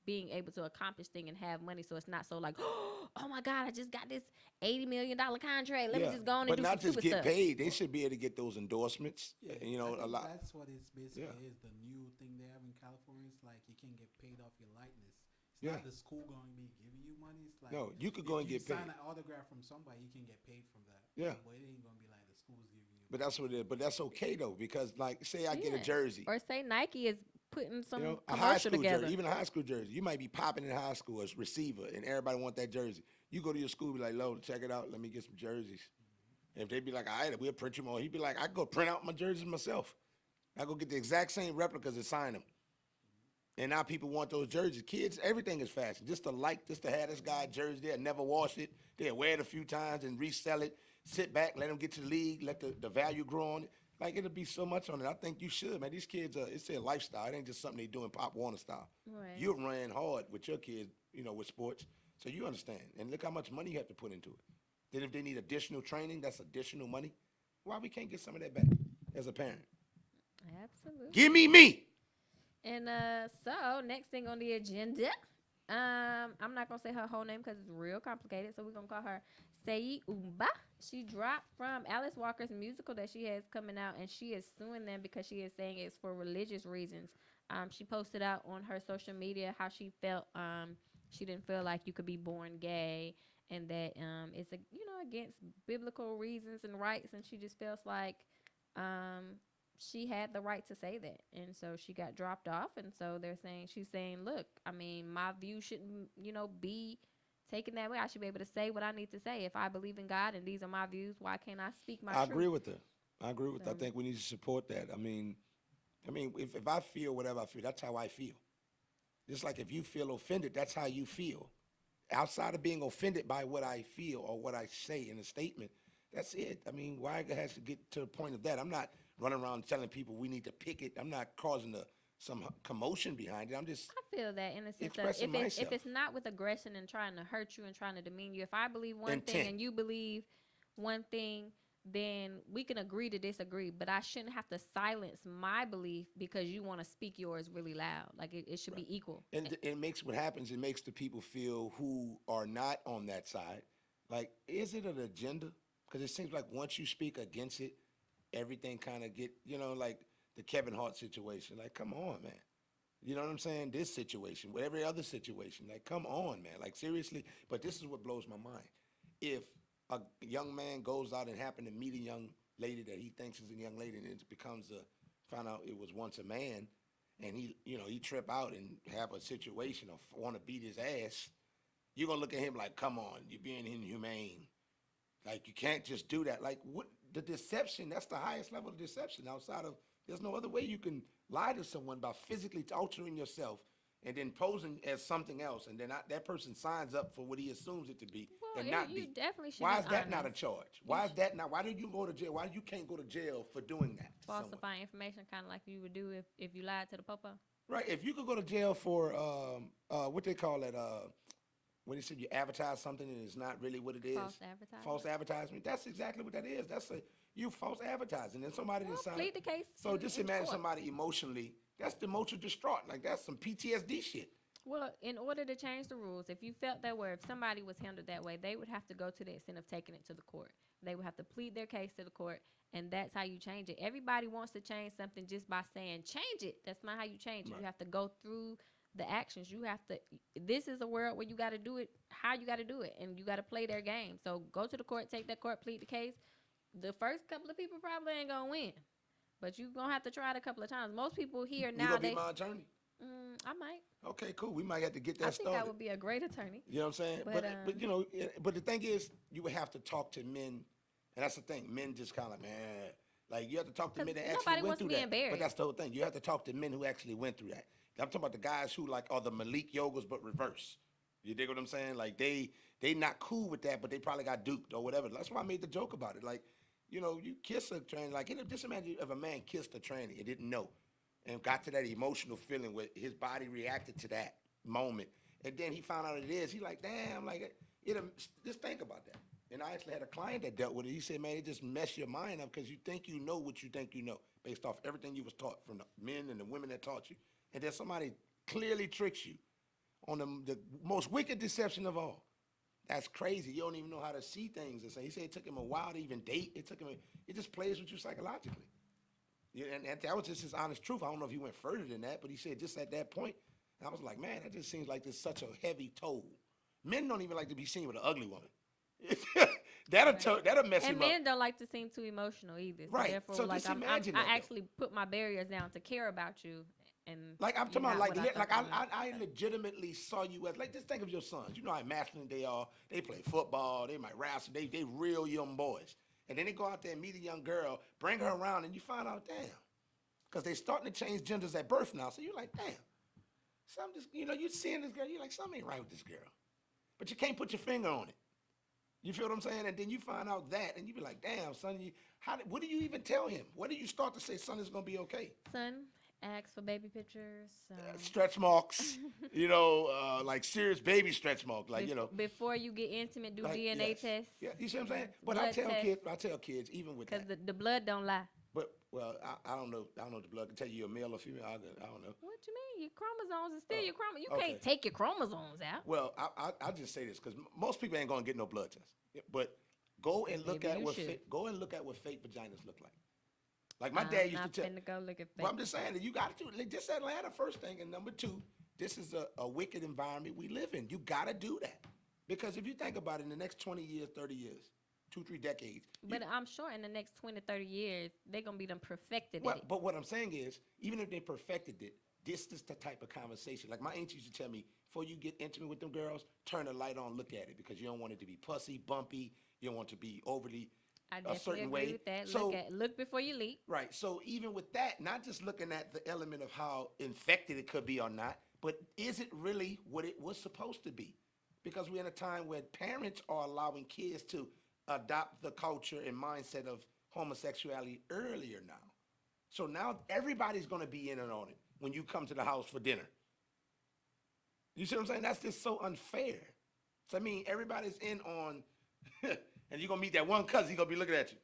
A: being able to accomplish things and have money. So it's not so like, oh my God, I just got this $80 million contract. Let me
B: Yeah,
A: just go on and
B: but
A: do some
B: not just
A: stupid
B: get
A: stuff.
B: paid. They should be able to get those endorsements.
E: Yeah,
B: You
E: I
B: know, a
E: think
B: lot.
E: that's what it's
B: Yeah,
E: basically is. The new thing they have in California is like you can get paid off your likeness. It's
B: yeah.
E: not the school going to be giving you money. It's like
B: No, you could
E: if
B: go and
E: you
B: get paid.
E: sign an autograph from somebody, you can get paid from that.
B: Yeah,
E: But it ain't going to be like the school's giving you
B: but
E: money.
B: that's what it is. But that's okay though, because like, say I get a
A: Yeah.
B: jersey.
A: Or say Nike is putting
B: You
A: some
B: know, a high
A: commercial
B: school jersey,
A: together.
B: even a high school jersey. You might be popping in high school as receiver, and everybody want that jersey. You go to your school, be like, "Lo, check it out. Let me get some jerseys." If they be like, "All right, we'll print you more," he'd be like, "I go print out my jerseys myself. I go get the exact same replicas and sign them." And now people want those jerseys. Kids, everything is fashion. Just to like, just to have this guy jersey, they'll never wash it. They'll wear it a few times and resell it. Sit back, let them get to the league, let the value grow on it. Like it'll be so much on it. I think you should, man. These kids, it's their lifestyle. It ain't just something they do in Pop Warner style.
A: Right.
B: You ran hard with your kids, with sports, so you understand. And look how much money you have to put into it. Then if they need additional training, that's additional money. Why we can't get some of that back as a parent?
A: Absolutely.
B: Give me.
A: And so next thing on the agenda, I'm not gonna say her whole name because it's real complicated, so we're gonna call her Sei Umba. She dropped from Alice Walker's musical that she has coming out, and she is suing them because she is saying it's for religious reasons. She posted out on her social media how she felt. She didn't feel like you could be born gay, and that it's against biblical reasons and rights, and she just feels like um, she had the right to say that, and so she got dropped off. And so she's saying, look, I mean, my view shouldn't be taken that way. I should be able to say what I need to say. If I believe in God and these are my views, why can't I speak my
B: I
A: truth?
B: agree with her. I agree with her. I
A: So
B: think we need to support that. I mean, if I feel whatever I feel, that's how I feel. Just like if you feel offended, that's how you feel. Outside of being offended by what I feel or what I say in a statement, that's it. I mean, why it has to get to the point of that? I'm not running around telling people we need to pick it. I'm not causing some commotion behind it. I'm just
A: I feel that in the sense of
B: expressing
A: if
B: myself.
A: it's not with aggression and trying to hurt you and trying to demean you. If I believe one thing
B: Intent.
A: and you believe one thing, then we can agree to disagree. But I shouldn't have to silence my belief because you want to speak yours really loud. Like it should
B: Right.
A: be equal.
B: And it makes what happens, it makes the people feel who are not on that side, like, is it an agenda? Because it seems like once you speak against it, everything kind of like the Kevin Hart situation. Like, come on, man. You know what I'm saying? This situation, with every other situation. Like, come on, man. Like, seriously. But this is what blows my mind. If a young man goes out and happen to meet a young lady that he thinks is a young lady, and it becomes found out it was once a man, and he trip out and have a situation or want to beat his ass, you're gonna look at him like, come on, you're being inhumane. Like you can't just do that. Like what the deception, that's the highest level of deception outside of there's no other way you can lie to someone by physically altering yourself and then posing as something else, and then that person signs up for what he assumes it to be
A: Well,
B: and not
A: you
B: be.
A: definitely should
B: Why
A: be
B: is that not a
A: honest.
B: charge?
A: You
B: Why is that not? Why did you go to jail? Why you can't go to jail for doing that to someone?
A: falsify information, kind of like you would do if you lied to the popo.
B: Right. If you could go to jail for what they call it, when they said you advertise something and it's not really what it
A: False
B: is,
A: advertisement.
B: false advertisement. That's exactly what that is. That's you false advertising. And somebody
A: Well,
B: didn't sign
A: plead
B: it.
A: the case
B: So just
A: in the
B: imagine
A: courts.
B: somebody emotionally. That's the emotional distraught. Like that's some PTSD shit.
A: Well, in order to change the rules, if you felt that way, if somebody was handled that way, they would have to go to the extent of taking it to the court. They would have to plead their case to the court, and that's how you change it. Everybody wants to change something just by saying, change it. That's not how you change it.
B: Right.
A: You have to go through the actions. You have to, this is a world where you got to do it how you got to do it, and you got to play their game. So go to the court, take that court, plead the case. The first couple of people probably ain't going to win, but you're going to have to try it a couple of times. Most people here
B: You
A: now,
B: gonna be my attorney?
A: I might.
B: Okay, cool. We might have to get
A: I
B: that
A: think I
B: started.
A: would be a great attorney.
B: You know what I'm saying?
A: But
B: But the thing is, you would have to talk to men, and that's the thing. Men just kind of man, like you have to talk to
A: because
B: men that actually
A: nobody
B: went
A: wants to
B: through
A: be
B: that. But
A: embarrassed.
B: that's the whole thing. You have to talk to men who actually went through that. I'm talking about the guys who like are the Malik Yogas but reverse. You dig what I'm saying? Like they not cool with that, but they probably got duped or whatever. That's why I made the joke about it. Like, you kiss a tranny. Like, just imagine if a man kissed a tranny and didn't know, and got to that emotional feeling where his body reacted to that moment, and then he found out it is. He like, damn, like, just think about that. And I actually had a client that dealt with it. He said, man, it just mess your mind up because you think you know what you think you know based off everything you was taught from the men and the women that taught you. And then somebody clearly tricks you on the most wicked deception of all. That's crazy. You don't even know how to see things. And so he said it took him a while to even date. It just plays with you psychologically. Yeah, and that was just his honest truth. I don't know if he went further than that, but he said just at that point, and I was like, man, that just seems like there's such a heavy toll. Men don't even like to be seen with an ugly woman. That'll mess
A: And
B: him up.
A: men don't like to seem too emotional either. So
B: Right.
A: therefore,
B: So
A: like
B: just imagine that,
A: I actually put my barriers down to care about you. And
B: like I'm talking
A: you're
B: about,
A: not what
B: I legitimately saw you as like just think of your sons. You know how masculine they are. They play football. They might wrestle. They real young boys. And then they go out there and meet a young girl, bring her around, and you find out, damn, because they're starting to change genders at birth now. So you're like, damn. So I'm just, you're seeing this girl. You're like, something ain't right with this girl, but you can't put your finger on it. You feel what I'm saying? And then you find out that, and you be like, damn, son, what do you even tell him? What do you start to say, son, it's going to be okay?
A: Son, ask for baby pictures.
B: Stretch marks, like serious baby stretch marks. Like,
A: Before you get intimate, do
B: like,
A: DNA
B: yes.
A: tests.
B: Yeah, you see what I'm saying? But
A: Blood
B: I tell kids, even with that.
A: Because the blood don't lie.
B: But, well, I don't know. I don't know if the blood can tell you you're a male or female. I don't know.
A: What you mean? Your chromosomes is still your chromosomes. You
B: okay.
A: can't take your chromosomes out.
B: Well, I'll just say this because most people ain't going to get no blood test. But go and look at what fake vaginas look like. Like my dad used to tell.
A: I'm not finna go look at fake.
B: Well, I'm just saying that you got to do just Atlanta first thing, and number two, this is a wicked environment we live in. You got to do that because if you think about it, in the next 20 years, 30 years, 2-3 decades.
A: But I'm sure in the next 20, 30 years, they're gonna be done perfected at it.
B: But what I'm saying is, even if they perfected it, this is the type of conversation. Like my auntie used to tell me, before you get intimate with them girls, turn the light on, look at it because you don't want it to be pussy, bumpy. You don't want it to be overly.
A: I
B: A
A: definitely
B: certain
A: agree
B: way.
A: with that.
B: So,
A: Look before you leap.
B: Right. So even with that, not just looking at the element of how infected it could be or not, but is it really what it was supposed to be? Because we're in a time where parents are allowing kids to adopt the culture and mindset of homosexuality earlier now. So now everybody's going to be in and on it when you come to the house for dinner. You see what I'm saying? That's just so unfair. So, I mean, everybody's in on, and you're going to meet that one cousin, he's going to be looking at you.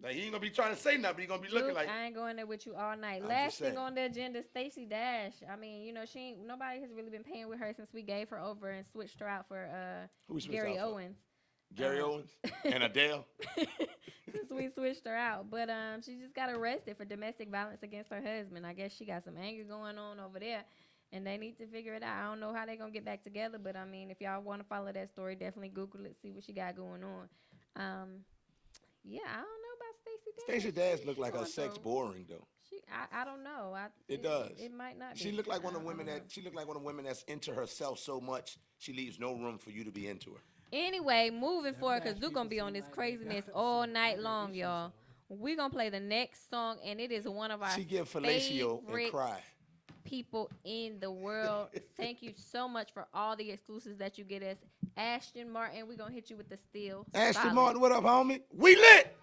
B: Like, he ain't going to be trying to say nothing, but he's going to be looking like.
A: I ain't going there with you all night.
B: I'm
A: Last
B: just saying.
A: thing on the agenda, Stacey Dash. I mean, nobody has really been paying with her since we gave her over and switched her out for Gary Owens.
B: Gary Owens and Adele.
A: Since we switched her out. But she just got arrested for domestic violence against her husband. I guess she got some anger going on over there. And they need to figure it out. I don't know how they're going to get back together. But, I mean, if y'all want to follow that story, definitely Google it, see what she got going on. Yeah, I don't know about Stacey Dash.
B: Stacey Dash look like her sex boring, though.
A: I don't know.
B: It does.
A: It might not be.
B: She looked like one of the women that's into herself so much, she leaves no room for you to be into her.
A: Anyway, moving forward, because we're going to be on this craziness all night long, y'all. We're going to play the next song, and it is one of our
B: She give fellatio and cry.
A: People in the world. Thank you so much for all the exclusives that you get us. Ashton Martin, we're going to hit you with the steel.
B: Ashton Martin, what up, homie? We lit!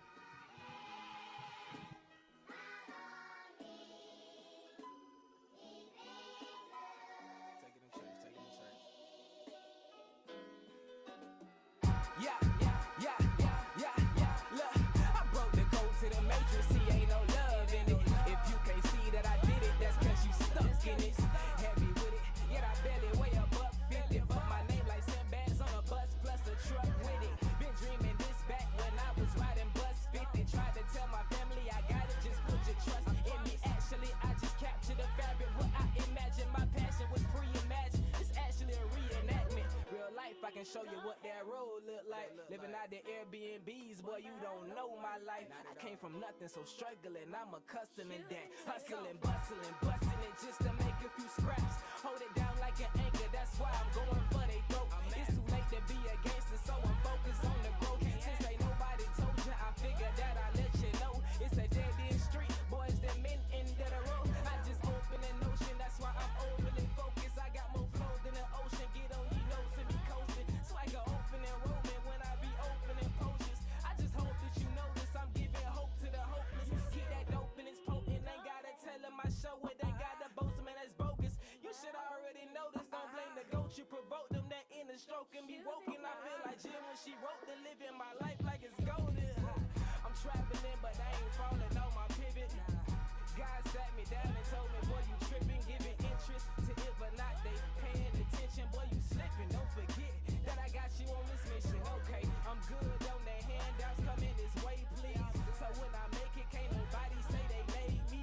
F: I can show you what that road look like. Living out the Airbnbs, boy, you don't know my life. I came from nothing, so struggling, I'm accustomed to that. Hustling, bustling, busting it just to make a few scraps. Hold it down like an anchor, that's why I'm going for they throat. It's too late to be a gangster, so I'm focused on the growth. Since ain't nobody told you, I figured that I'll let you know. It's a dead end street, boys, the men end of the road. I just open an ocean, that's why I'm overly focused. I got more flow than the ocean, get on your notes and be coasting. Swagger open and roaming when I be opening potions. I just hope that you know this, I'm giving hope to the hopeless. Keep that dope and it's potent, ain't gotta tell them I show it, ain't gotta boast, man, that's bogus. You should already know this, don't blame the goat, you provoke them, that inner stroking me woken. I feel like Jim when she wrote to living my life like it's golden. I'm traveling, but I ain't falling on my pivot. God sat me down and told me, boy, you tripping, giving interest to it, but not they paying attention. Boy, you slipping. Don't forget that I got you on this mission. Okay, I'm good on the handouts, coming this way, please. So when I make it, can't nobody say they made me.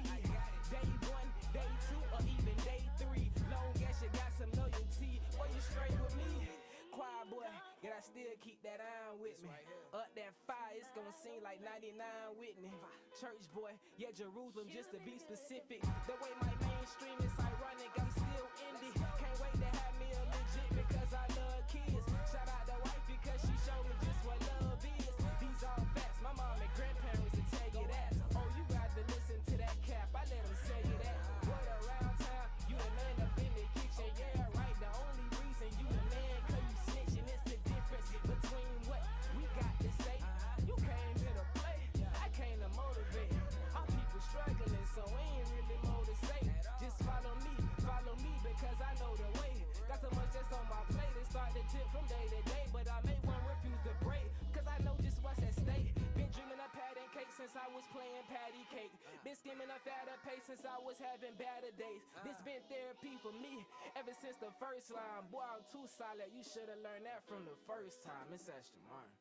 F: Day 1, day 2, or even day 3. Long as you got some loyalty, boy, you straight with me. Quiet boy, yet I still keep that iron with me. Up that fire, it's gonna seem like 99 Whitney. Church boy, yeah, Jerusalem, just to be specific. The way my mainstream is ironic, I'm still indie. Can't wait to have me a legit because I love kids. Shout out to wife because she showed me just what love is. These all facts, my mom and grandparents will tell you that. Oh, you got to listen to that cap, I let them say you that. Word around town, you a man up in the kitchen, yeah, right. The only reason you a man, cause you snitching, it's the difference between what we got to say. You came here to play, I came to motivate. My people struggling, so ain't really more to say. Just follow me because I know the way. Got so much that's on my plate, it start to tip from day to day. But I may one refuse to break, cause I know just what's at stake. Been dreaming of patty cake since I was playing patty cake. Been skimming up at a pace since I was having better days. This been therapy for me ever since the first line. Boy, I'm too solid, you should've learned that from the first time. It's Ashton Martin.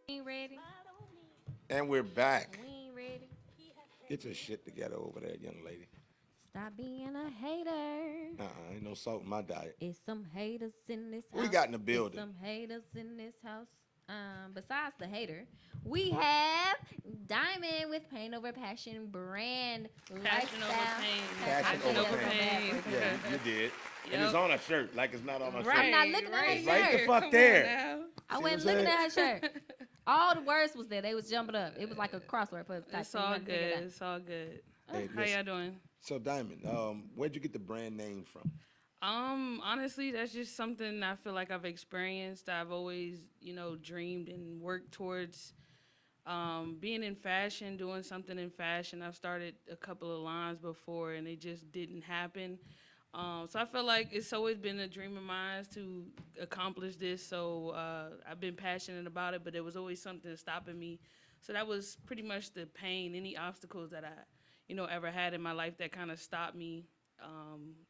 A: We ain't ready.
B: And we're back.
A: We ain't ready.
B: Get your shit together over there, young lady.
A: Stop being a hater.
B: Ain't no salt in my diet.
A: It's some haters in this house.
B: We got in the building.
A: It's some haters in this house. Besides the hater, we have Diamond with Pain Over Passion brand
G: Passion over
A: lifestyle.
G: pain.
B: Passion over pain.
G: pain.
B: Yeah, you did. And it's
G: Yep.
B: on a shirt, like it's not on a
A: I'm
B: shirt.
A: not looking at her
B: It's right the
A: shirt.
B: fuck
G: Come
B: there.
G: on now.
A: I
B: See
A: wasn't
B: what I'm
A: looking
B: saying?
A: at her shirt. All the words was there. They was jumping up. It was like a crossword puzzle. type
G: It's
A: thing. You
G: all
A: had to figure it
G: good.
A: out.
G: It's all good.
B: Hey,
G: How
B: listen.
G: y'all doing?
B: So Diamond, where'd you get the brand name from?
G: Honestly, that's just something I feel like I've experienced. I've always, dreamed and worked towards being in fashion, doing something in fashion. I've started a couple of lines before, and it just didn't happen. So I feel like it's always been a dream of mine to accomplish this. So I've been passionate about it, but there was always something stopping me. So that was pretty much the pain, any obstacles that I, ever had in my life that kind of stopped me.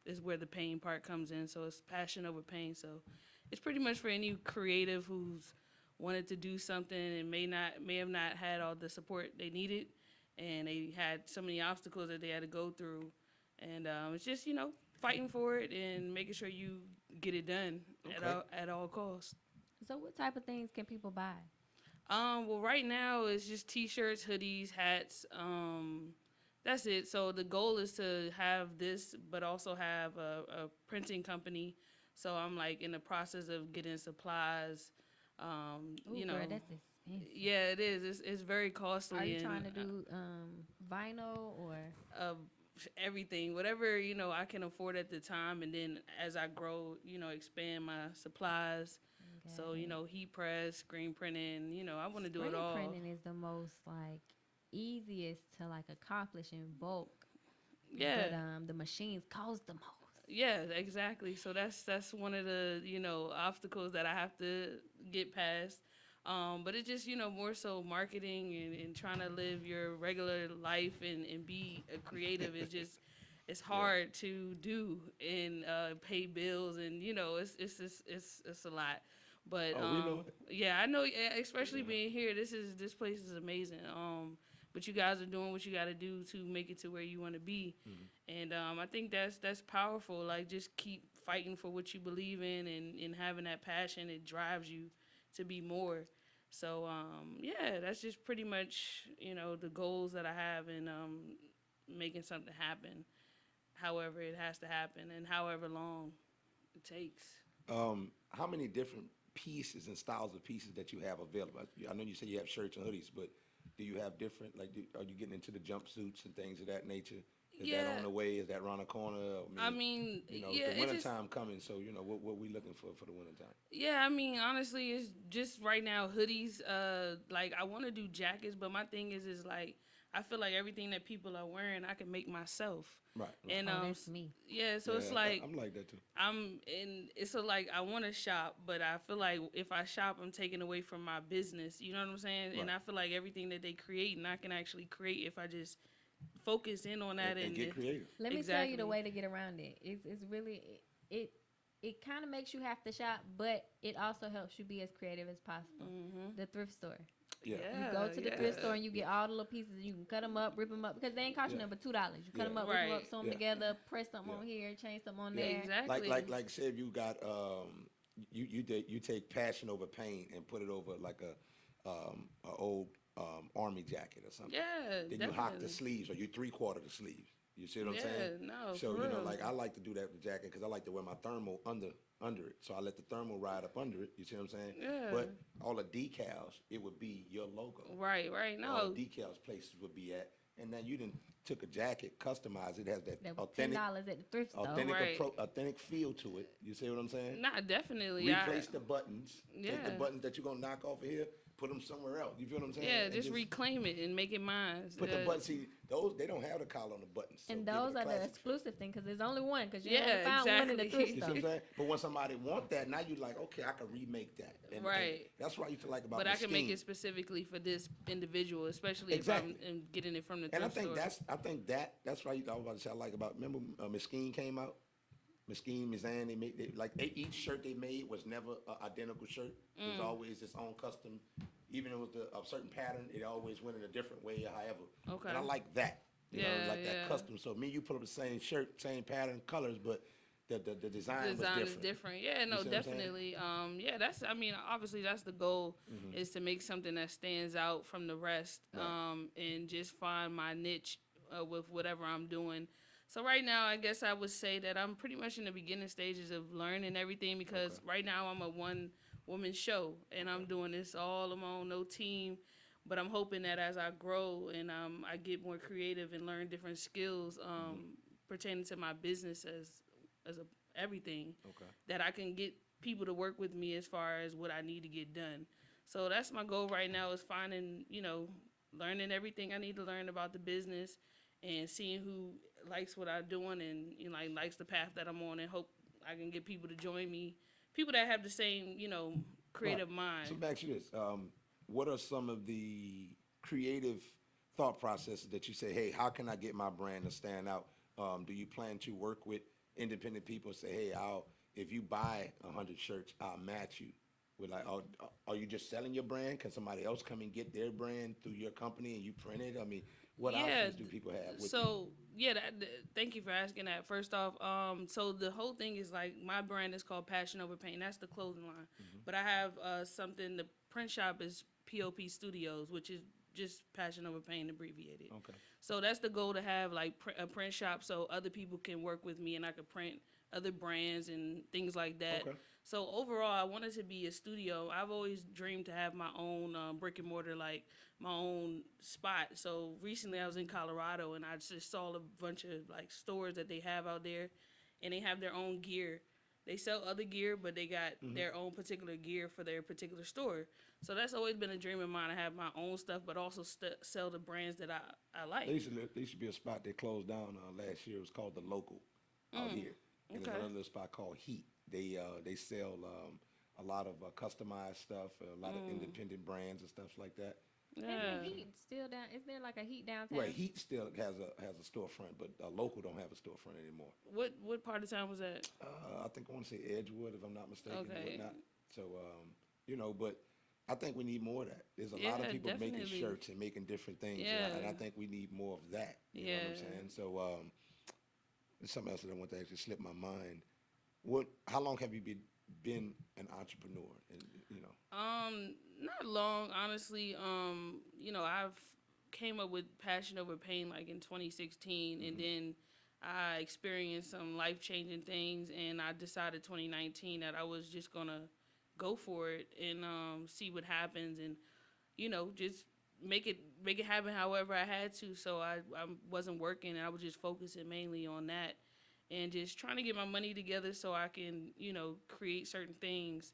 G: Is where the pain part comes in. So it's passion over pain. So it's pretty much for any creative who's wanted to do something and may have not had all the support they needed, and they had so many obstacles that they had to go through, and it's just fighting for it and making sure you get it done at all costs.
A: So what type of things can people buy?
G: Well, right now it's just t-shirts, hoodies, hats. That's it. So the goal is to have this, but also have a printing company. So I'm like in the process of getting supplies.
A: Ooh, girl, that's expensive.
G: Yeah, it is. It's very costly.
A: Are you
G: and,
A: trying to do vinyl or?
G: Everything, whatever I can afford at the time, and then as I grow, expand my supplies. So heat press, screen printing. I want to do it all.
A: Screen printing is the most like easiest to like accomplish in bulk.
G: Yeah.
A: But the machines cost the most.
G: Yeah, exactly. So that's one of the obstacles that I have to get past. But it's just more so marketing and trying to live your regular life and be a creative is just it's hard to do and pay bills, and it's a lot. But yeah, I know, especially being here, this place is amazing. But you guys are doing what you got to do to make it to where you want to be. And I think that's powerful. Like, just keep fighting for what you believe in, and having that passion. It drives you to be more. So yeah, that's just pretty much the goals that I have in making something happen. However it has to happen, and however long it takes.
B: How many different pieces and styles of pieces that you have available? I know you say you have shirts and hoodies, but do you have different, are you getting into the jumpsuits and things of that nature? Is that on the way? Is that around the corner?
G: I mean,
B: It's
G: yeah,
B: the winter time coming, so what we looking for the winter time.
G: Yeah, I mean, honestly, it's just right now hoodies. Like I want to do jackets, but my thing is like I feel like everything that people are wearing, I can make myself.
B: Right.
G: And
A: that's me.
G: yeah, so
B: Yeah,
G: it's like
B: I'm like that too.
G: I'm in. It's so like I want to shop, but I feel like if I shop, I'm taking away from my business. You know what I'm saying?
B: Right.
G: And I feel like everything that they create, and I can actually create if I just focus in on that
B: And get creative.
A: Let me tell
G: Exactly.
A: you the way to get around it. It's really it it kind of makes you have to shop, but it also helps you be as creative as possible. The thrift store.
B: Yeah.
A: You go to the thrift store and you get all the little pieces. You can cut them up, rip them up because they ain't cost you nothing but $2. You cut them up, rip them up, sew them together, press something on here, change something on there.
G: Exactly.
B: Like say if you got you take passion over pain and put it over like a old army jacket or something.
G: Yeah,
B: Then
G: definitely.
B: you hock the sleeves or you 3/4 the sleeves. You see what I'm saying?
G: No,
B: So
G: for real.
B: like I like to do that with jacket because I like to wear my thermal under it. So I let the thermal ride up under it. You see what I'm saying?
G: Yeah.
B: But all the decals, it would be your logo.
G: Right. No.
B: All the decals places would be at, and then you didn't took a jacket, customized it, has that
A: That was
B: authentic,
A: $10 at the thrift store.
B: authentic feel to it. You see what I'm saying?
G: Nah, definitely.
B: Replace the buttons. Take the buttons that you're gonna knock off of here, put them somewhere else. You feel what I'm saying?
G: Yeah,
B: And
G: just reclaim it and make it mine.
B: Put the buttons. See, those they don't have the collar on the buttons. So
A: And
B: give it
A: those
B: a
A: are the
B: classic feel.
A: exclusive thing because there's only one because you
G: Yeah,
A: only found one in the
G: exactly.
A: thrift
B: You see
A: store.
B: what I'm saying? But when somebody want that, now you like, okay, I can remake that. And that's what I used to like about.
G: But
B: the
G: I can make
B: scheme.
G: it specifically for this individual, especially
B: Exactly.
G: if I'm getting it from the
B: And
G: thrift store.
B: I think that's what I was about to say. I like about. Remember, Mesquite came out. Mesquite, Mizan, each shirt they made was never an identical shirt. It was always its own custom. Even if it was a certain pattern, it always went in a different way or however.
G: Okay.
B: And I like that. You know, like that
G: Yeah.
B: custom. So me, you put up the same shirt, same pattern, colors, but the design was
G: Design
B: different.
G: is different. Yeah, no,
B: see what I'm saying?
G: definitely. Yeah, that's. I mean, obviously, that's the goal is to make something that stands out from the rest, and just find my niche with whatever I'm doing. So right now, I guess I would say that I'm pretty much in the beginning stages of learning everything because right now I'm a one-woman show and I'm doing this all alone, no team. But I'm hoping that as I grow and I get more creative and learn different skills pertaining to my business as everything, that I can get people to work with me as far as what I need to get done. So that's my goal right now is finding, learning everything I need to learn about the business and seeing who likes what I'm doing and likes the path that I'm on and hope I can get people to join me, people that have the same, creative mind.
B: So back to this. What are some of the creative thought processes that you say, hey, how can I get my brand to stand out? Do you plan to work with independent people and say, hey, if you buy 100 shirts, I'll match you? With are you just selling your brand? Can somebody else come and get their brand through your company and you print it? I mean, what options do people have?
G: Thank you for asking that. First off, so the whole thing is like my brand is called Passion Over Pain. That's the clothing line. But I have something. The print shop is POP Studios, which is just Passion Over Pain abbreviated.
B: Okay.
G: So that's the goal to have like a print shop so other people can work with me and I can print other brands and things like that.
B: Okay.
G: So overall, I wanted to be a studio. I've always dreamed to have my own brick and mortar, like my own spot. So recently I was in Colorado and I just saw a bunch of like stores that they have out there and they have their own gear. They sell other gear, but they got their own particular gear for their particular store. So that's always been a dream of mine to have my own stuff, but also sell the brands that I like.
B: There used to be a spot they closed down last year. It was called The Local out here. And there's another spot called Heat. They sell a lot of customized stuff, a lot of independent brands and stuff like that.
A: Isn't Heat still down? Is there like a Heat downtown?
B: Right, Heat still has a storefront, but Local don't have a storefront anymore.
G: What part of town was that?
B: I think I want to say Edgewood, if I'm not mistaken,
G: Okay.
B: or whatnot. So, but I think we need more of that. There's a lot of people making
G: definitely.
B: shirts and making different things, and I think we need more of that. You know what I'm saying? So, there's something else that I want to actually slip my mind. How long have you been an entrepreneur? And
G: Not long, honestly. I've came up with Passion Over Pain like in 2016, and then I experienced some life-changing things, and I decided 2019 that I was just gonna go for it and see what happens, and just make it happen however I had to. So I wasn't working, and I was just focusing mainly on that, and just trying to get my money together so I can create certain things.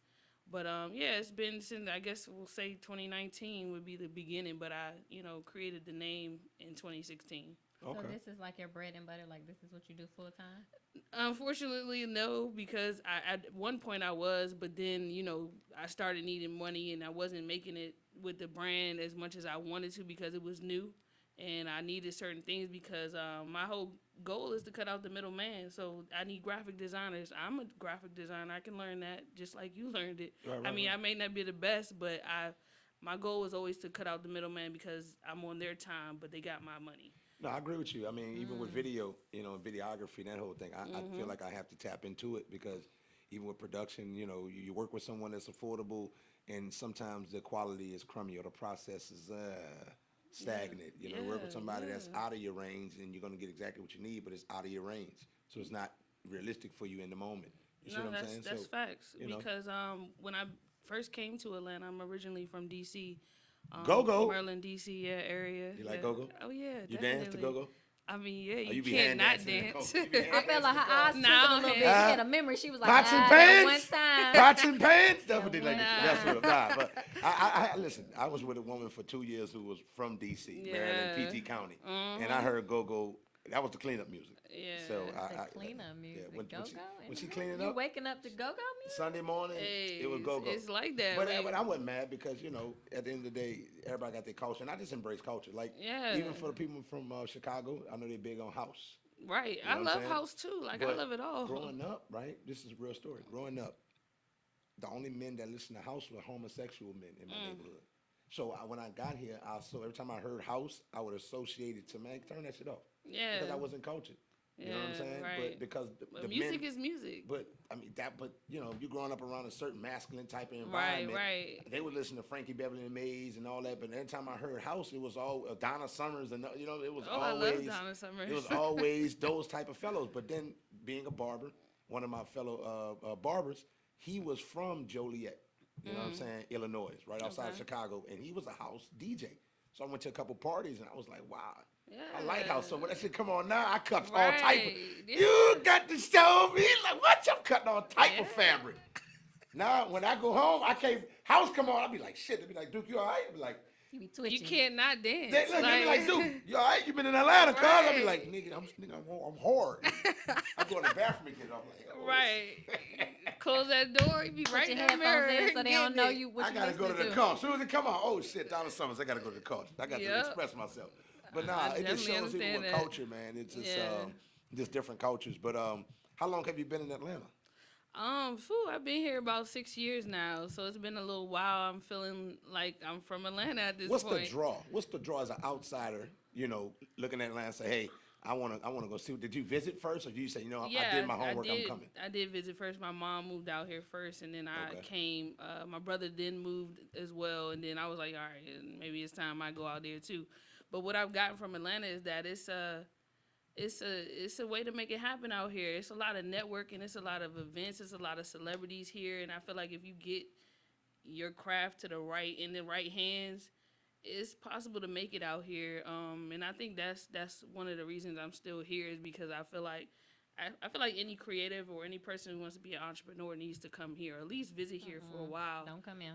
G: But yeah, it's been since, I guess we'll say 2019 would be the beginning, but I created the name in 2016.
A: So
B: Okay.
A: this is like your bread and butter. Like this is what you do full time.
G: Unfortunately, no, because at one point I was, but then I started needing money and I wasn't making it with the brand as much as I wanted to because it was new, and I needed certain things because my whole goal is to cut out the middleman. So I need graphic designers. I'm a graphic designer. I can learn that just like you learned it.
B: Right,
G: I
B: right,
G: mean,
B: right.
G: I may not be the best, but my goal is always to cut out the middleman because I'm on their time, but they got my money.
B: No, I agree with you. I mean, even with video, videography, that whole thing, I feel like I have to tap into it because even with production, you work with someone that's affordable, and sometimes the quality is crummy or the process is stagnant. You work with somebody that's out of your range, and you're going to get exactly what you need, but it's out of your range, so it's not realistic for you in the moment. You see
G: No,
B: what I'm saying?
G: that's
B: So,
G: facts.
B: you know.
G: Because when I first came to Atlanta, I'm originally from DC,
B: Go-go.
G: Maryland, DC, yeah, area.
B: You
G: yeah.
B: like go-go?
G: Oh yeah,
B: You
G: definitely.
B: dance to go-go?
G: I mean, yeah,
B: Oh,
G: you
B: you be
G: can't
B: hand
G: not
B: dancing in the
G: dance.
B: car. You be hand
A: I felt like her eyes
G: No,
A: twinkled a little bit. She
G: hand-
A: had a memory. She was like,
B: Pots and
A: that one
B: pans,
A: time.
B: pots and pans. That's what they
A: That
B: like.
A: one
B: That's
A: time.
B: what. Nah, but I listen. I was with a woman for 2 years who was from D.C., Maryland,
G: Yeah.
B: PT County, and I heard go-go. That was the cleanup music.
G: Yeah.
B: So
A: The cleanup music.
B: when
A: Go-go.
B: she cleaning
A: You
B: up
A: waking up to go-go music?
B: Sunday morning,
G: Hey,
B: it was go-go.
G: It's like that.
B: But
G: like-
B: I wasn't mad because at the end of the day, everybody got their culture, and I just embrace culture. Like
G: Yeah.
B: even for the people from Chicago, I know they're big on house.
G: right.
B: know
G: I
B: what I'm
G: love
B: saying?
G: house too. Like I
B: But
G: love it all.
B: Growing up, right? This is a real story. Growing up, the only men that listened to house were homosexual men in my neighborhood. So when I got here, so every time I heard house, I would associate it to, man, turn that shit off.
G: Yeah.
B: Because I wasn't cultured. You know what I'm
G: Yeah,
B: saying?
G: right.
B: But because the
G: music
B: men,
G: is music.
B: But I mean but you growing up around a certain masculine type of
G: Right,
B: environment.
G: right.
B: They would listen to Frankie Beverly and Mays and all that. But every time I heard house, it was all Donna Summers and it was
G: Oh, I
B: always
G: love Donna Summers.
B: it was always those type of fellows. But then being a barber, one of my fellow barbers, he was from Joliet. You know what I'm saying? Illinois, right outside of Chicago, and he was a house DJ. So I went to a couple parties, and I was like, wow.
G: Yeah.
B: I like house. So when that shit come on now, I cut all
G: Right,
B: type of.
G: yeah.
B: You got to show me like what? I'm cutting all type of fabric. Now when I go home, I can't. House come on, I'll be like shit. They'll be like, Duke, you all right? I'll be like,
A: You be twitching.
G: You can't not dance.
B: they be like, Duke, you all right? You been in Atlanta, cuz? I'll be like, nigga, I'm hard. I go in the bathroom and get up like, oh,
G: Right. Close that door. You be
A: Put
G: right
A: your
G: in the mirror.
A: headphones in so they don't
G: getting
A: know
G: it.
A: you what
B: I
A: you
B: gotta go to
A: listening
B: the car. As soon as it come on, oh shit, Donna Summers, I gotta go to the car. I got to
G: Yep.
B: express myself. But
G: I
B: nah, it just
G: definitely
B: shows people
G: understand
B: with
G: that.
B: culture, man. It's just
G: Yeah.
B: just different cultures. But how long have you been in Atlanta?
G: I've been here about 6 years now, so it's been a little while. I'm feeling like I'm from Atlanta at this
B: What's
G: point.
B: the draw? What's the draw as an outsider? Looking at Atlanta, and say, hey, I wanna go see. Did you visit first, or did you say, I did my homework, I'm coming?
G: I did visit first. My mom moved out here first, and then I
B: Okay.
G: came. My brother then moved as well, and then I was like, all right, maybe it's time I go out there too. But what I've gotten from Atlanta is that it's a way to make it happen out here. It's a lot of networking. It's a lot of events. It's a lot of celebrities here, and I feel like if you get your craft in the right hands, it's possible to make it out here. And I think that's one of the reasons I'm still here is because I feel like any creative or any person who wants to be an entrepreneur needs to come here, or at least visit here for a while.
A: Don't come in.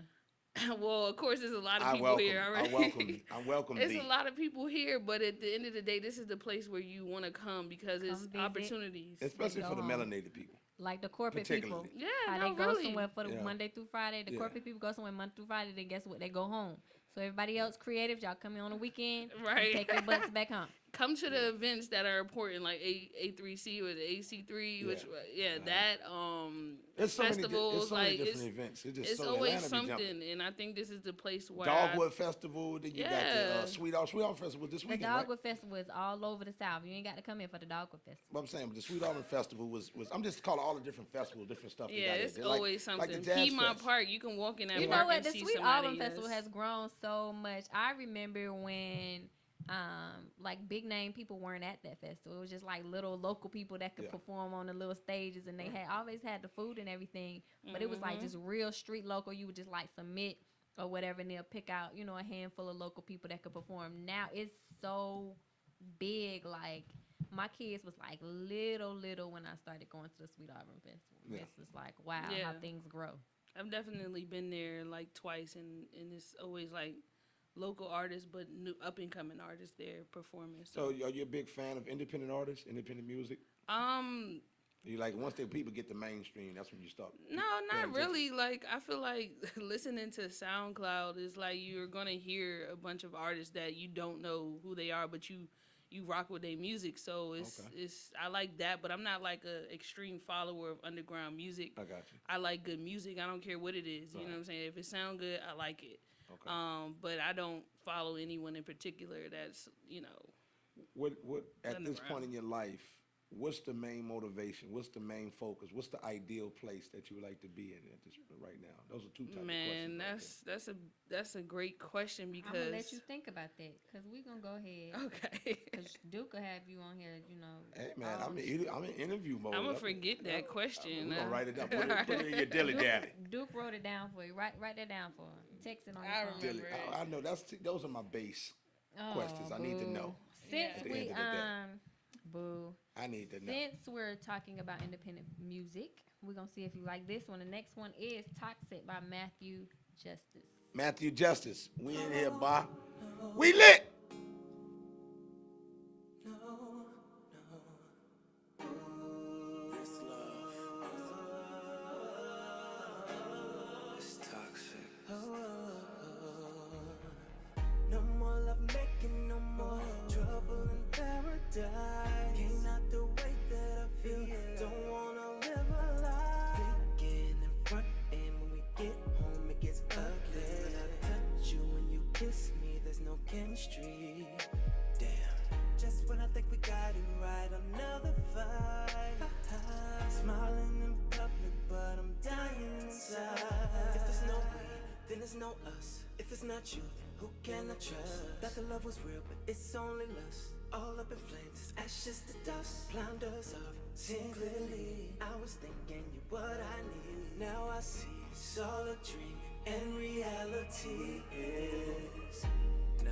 G: Well, of course, there's a lot of people here already.
B: I welcome
G: There's
B: thee.
G: a lot of people here, but at the end of the day, this is the place where you want to come because it's
A: visit.
G: opportunities.
B: Especially
A: Go
B: for the
A: home.
B: melanated people.
A: Like the corporate people.
B: Particularly.
G: Yeah,
A: How
G: no,
A: they go
G: really.
A: somewhere for the
B: Yeah.
A: Monday through Friday. The
B: Yeah.
A: corporate people go somewhere Monday through Friday. Then guess what? They go home. So everybody else creative, y'all come in on the weekend.
G: Right.
A: Take your butts back home.
G: Come to the events that are important, like A3C or the AC3, which that
B: There's so
G: festivals,
B: many
G: like
B: different events.
G: it's
B: so
G: always
B: Atlanta be jumping.
G: something, and I think this is the place where
B: Dogwood Festival. Then you got
G: Yeah.
B: the Sweet Auburn Festival this
A: The
B: weekend, right?
A: Dogwood Festival is all over the South. You ain't got to come in for the Dogwood Festival.
B: But I'm saying, but the Sweet Auburn Festival was I'm just calling all the different festivals, different stuff. they
G: yeah,
B: got
G: it's
B: there. Like-
G: always
B: like
G: something.
B: the Jazz
G: Piedmont
B: Fest.
G: Park, you can walk in that
A: You
G: park
A: know what?
G: and
A: The
G: see
A: Sweet
G: somebody.
A: Auburn Festival
G: that's-
A: has grown so much. I remember when like big name people weren't at that festival. It was just like little local people that could
B: Yeah.
A: perform on the little stages, and they had always had the food and everything. But it was like just real street local. You would just like submit or whatever, and they'll pick out, a handful of local people that could perform. Now it's so big. Like my kids was like little when I started going to the Sweet Auburn Festival.
B: Yeah.
A: It's just like wow how
G: Yeah.
A: things grow.
G: I've definitely been there like twice, and it's always like local artists, but new up and coming artists there performing.
B: So are you a big fan of independent artists, independent music?
G: Um,
B: You like once the people get the mainstream, that's when you start.
G: no, not really. Like I feel like listening to SoundCloud is like you're gonna hear a bunch of artists that you don't know who they are, but you rock with their music. So it's I like that, but I'm not like a extreme follower of underground music.
B: I got you.
G: I like good music. I don't care what it is. You
B: Right.
G: know what I'm saying? If it sounds good, I like it.
B: Okay.
G: But I don't follow anyone in particular that's,
B: What at this
G: Underground.
B: point in your life, what's the main motivation? What's the main focus? What's the ideal place that you would like to be in at this right now? Those are two types of questions.
G: man,
B: right
G: that's a great question
A: I'm gonna let
G: because
A: you think about that because we gonna go ahead.
G: okay.
A: Cause Duke will have you on here,
B: there. Hey man,
A: all
B: I'm in interview mode.
G: I'm gonna forget that question.
B: We're gonna write it down. Put it in your dilly dally.
A: Duke wrote it down for you. Write that down for him. Text it on your
G: I
A: phone.
G: remember.
B: Dilly. I know those are my base questions. I need to
A: boo.
B: know.
A: Since
B: At the
A: we
B: end of the day.
A: boo.
B: I need to know.
A: Since we're talking about independent music, we're gonna see if you like this one. The next one is "Toxic" by Matthew Justice.
B: Matthew Justice, we in here, boy. We lit.
F: This love is toxic. No more love making, no more trouble in paradise. Can't not the way that I feel. Don't wanna live a lie. Thinking in front, and when we get home, it gets ugly. When I touch you and you kiss me, there's no chemistry. Damn. Just when I think we got it right, another fight. Smiling in public, but I'm dying inside. If there's no we, then there's no us. If it's not you, then who can I trust? That the love was real, but it's only lust. All up in flames, it's ashes to dust. Blinders of seeing clearly. I was thinking you're what I need. Now I see it's all a dream, and reality is now.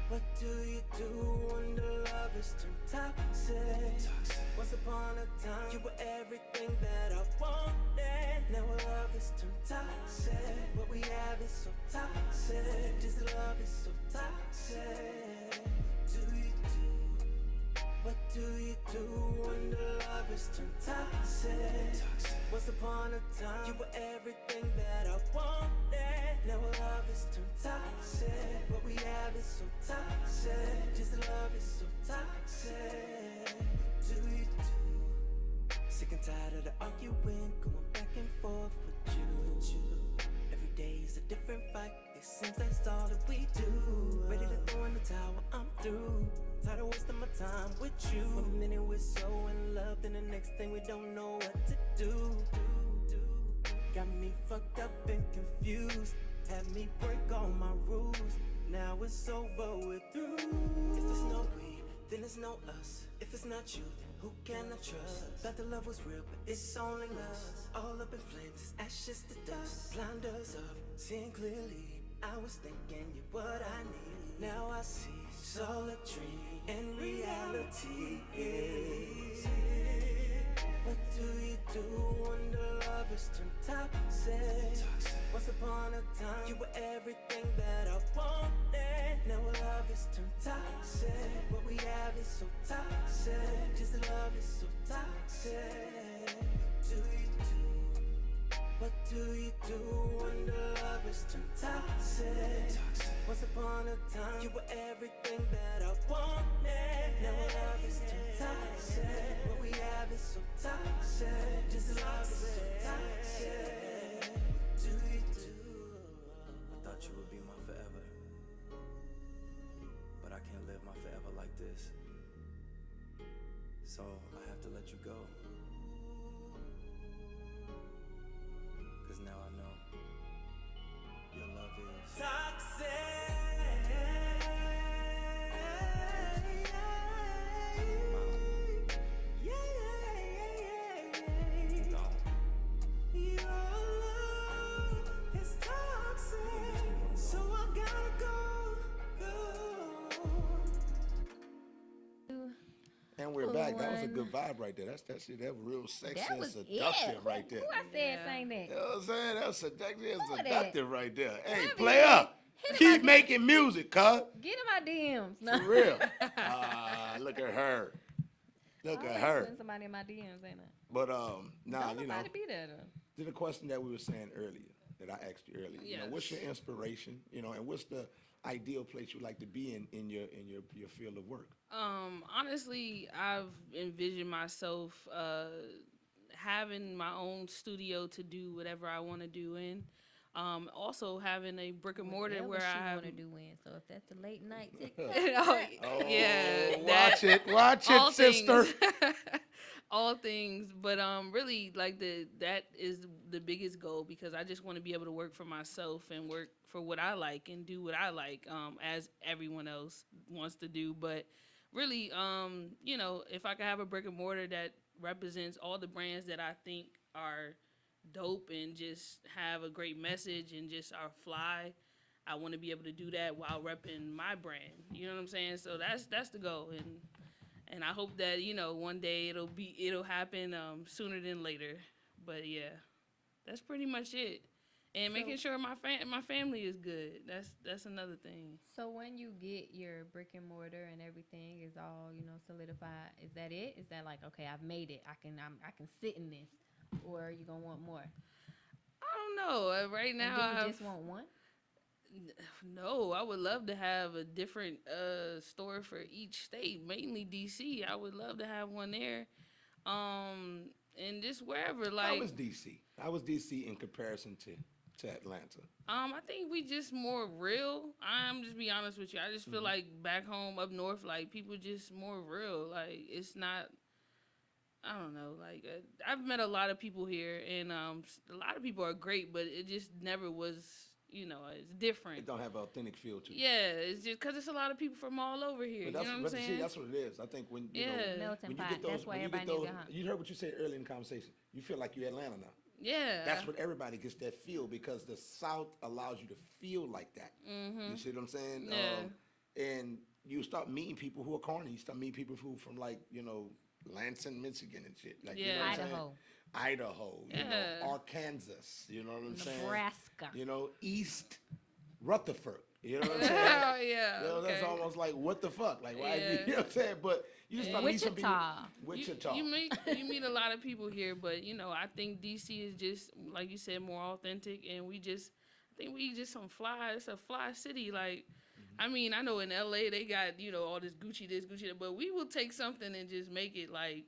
F: What do you do when the love is turned toxic? Once upon a time, you were everything that I wanted. Now our love is turned toxic. What we have is so toxic. This love is so toxic. What do you do when the love is turned toxic? Once upon a time, you were everything that I wanted. Now our love is turned toxic. What we have is so toxic. This love is so toxic. What do you do? Sick and tired of the arguing, going back and forth with you. Every day is a different fight. It seems that's all that we do. Ready to throw in the towel, I'm through. Tired of wasting my time with you. 1 minute we're so in love, then the next thing we don't know what to do. Got me fucked up and confused. Had me break all my rules. Now it's over, we're through. If there's no we, then there's no us. If it's not you, then who can I trust? Thought the love was real, but it's only lust. All up in flames, it's ashes to dust. Blinders of seeing clearly. I was thinking you're what I need. Now I see it's all a dream, and reality is. What do you do when the love is turned toxic? Once upon a time, you were everything that I wanted. Now our love is turned toxic. What we have is so toxic. This love is so toxic. What do you do? What do you do when the love is turned toxic? Once upon a time, you were everything that I wanted. Now our love is turned toxic. What we have is so toxic. This love is so toxic. What do you do? I thought you would be my forever, but I can't live my forever like this. So I have to let you go. 'Cause now I know your love is toxic. Your love is toxic.
B: And we're back. That was a good vibe right there. That shit. That was real sexy and seductive right there.
A: Who I said sang that?
B: You know what I'm saying? That was seductive and
A: Who that?
B: seductive right there. Hey,
A: Whoever
B: play
A: it
B: up.
A: is,
B: Keep making music, cuz.
A: Get in my DMs. No.
B: For real. Look at her. Look
A: I
B: at
A: always
B: her.
A: putting somebody in my DMs, ain't I?
B: But nah,
A: Don't
B: you know.
A: nobody be there though.
B: To the question that we were saying earlier, that I asked you earlier, you know, what's your inspiration? You know, and what's the ideal place you like to be in your field of work?
G: Honestly, I've envisioned myself having my own studio to do whatever I want to do in. Also having a brick and mortar where I have.
A: Want to do in. So if that's the late night TikTok,
B: Watch it, sister.
G: All things, but really like that is the biggest goal, because I just want to be able to work for myself and work for what I like and do what I like, as everyone else wants to do. But really, you know, if I could have a brick and mortar that represents all the brands that I think are dope and just have a great message and just are fly, I want to be able to do that while repping my brand. You know what I'm saying? So that's the goal, and I hope that, you know, one day it'll happen sooner than later. But yeah, that's pretty much it. And making sure my family is good. That's another thing.
A: So when you get your brick and mortar and everything is all, you know, solidified, is that it? Is that like, okay, I've made it. I can sit in this, or are you gonna want more?
G: I don't know. Right now,
A: And do you just want one?
G: No, I would love to have a different store for each state, mainly DC. I would love to have one there, and just wherever. Like,
B: How was DC? How was DC in comparison to Atlanta?
G: I think we just more real. I'm just be honest with you. I just feel like back home up north, like people just more real. Like it's not. I don't know. Like I've met a lot of people here, and a lot of people are great, but it just never was. You know, it's different.
B: It don't have an authentic feel to it.
G: Yeah, it's just because it's a lot of people from all over here. You know what I'm saying?
B: See, that's what it is. I think when you know,
A: Melting
B: when you
A: pot.
B: get those,
A: That's why
B: when you
A: everybody
B: get those,
A: needs a home.
B: you heard what you said earlier in the conversation. You feel like you're Atlanta now.
G: Yeah.
B: That's what everybody gets that feel, because the South allows you to feel like that.
A: Mm-hmm.
B: You see what I'm saying?
G: Yeah.
B: And you start meeting people who are corny. You start meeting people who from, like, you know, Lansing, Michigan and shit. Like, you know what I'm saying? Idaho. You know, Arkansas. You know what I'm saying?
A: Nebraska.
B: You know, East Rutherford. You know what I'm saying?
G: Yeah.
B: You know,
G: Okay.
B: that's almost like, what the fuck? Like, why? You know what I'm saying? But you just start meeting some people. Wichita.
G: You meet a lot of people here, but you know, I think DC is just, like you said, more authentic, and I think we just some fly. It's a fly city. Like, I mean, I know in LA they got, you know, all this Gucci that, but we will take something and just make it like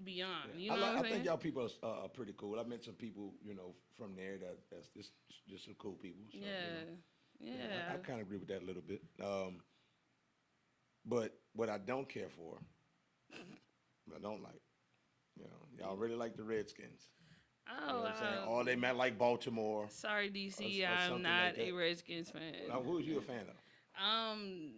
G: beyond. You know what I'm saying?
B: I think y'all people are pretty cool. I met some people, you know, from there that's just some cool people. So,
G: Yeah.
B: I kind of agree with that a little bit. But what I don't care for, I don't like, you know, y'all really like the Redskins.
G: Oh,
B: You know what I'm saying? Or they might like Baltimore.
G: Sorry, DC.
B: Or
G: I'm
B: something
G: not
B: like that.
G: a Redskins fan.
B: Now, who is you a fan of?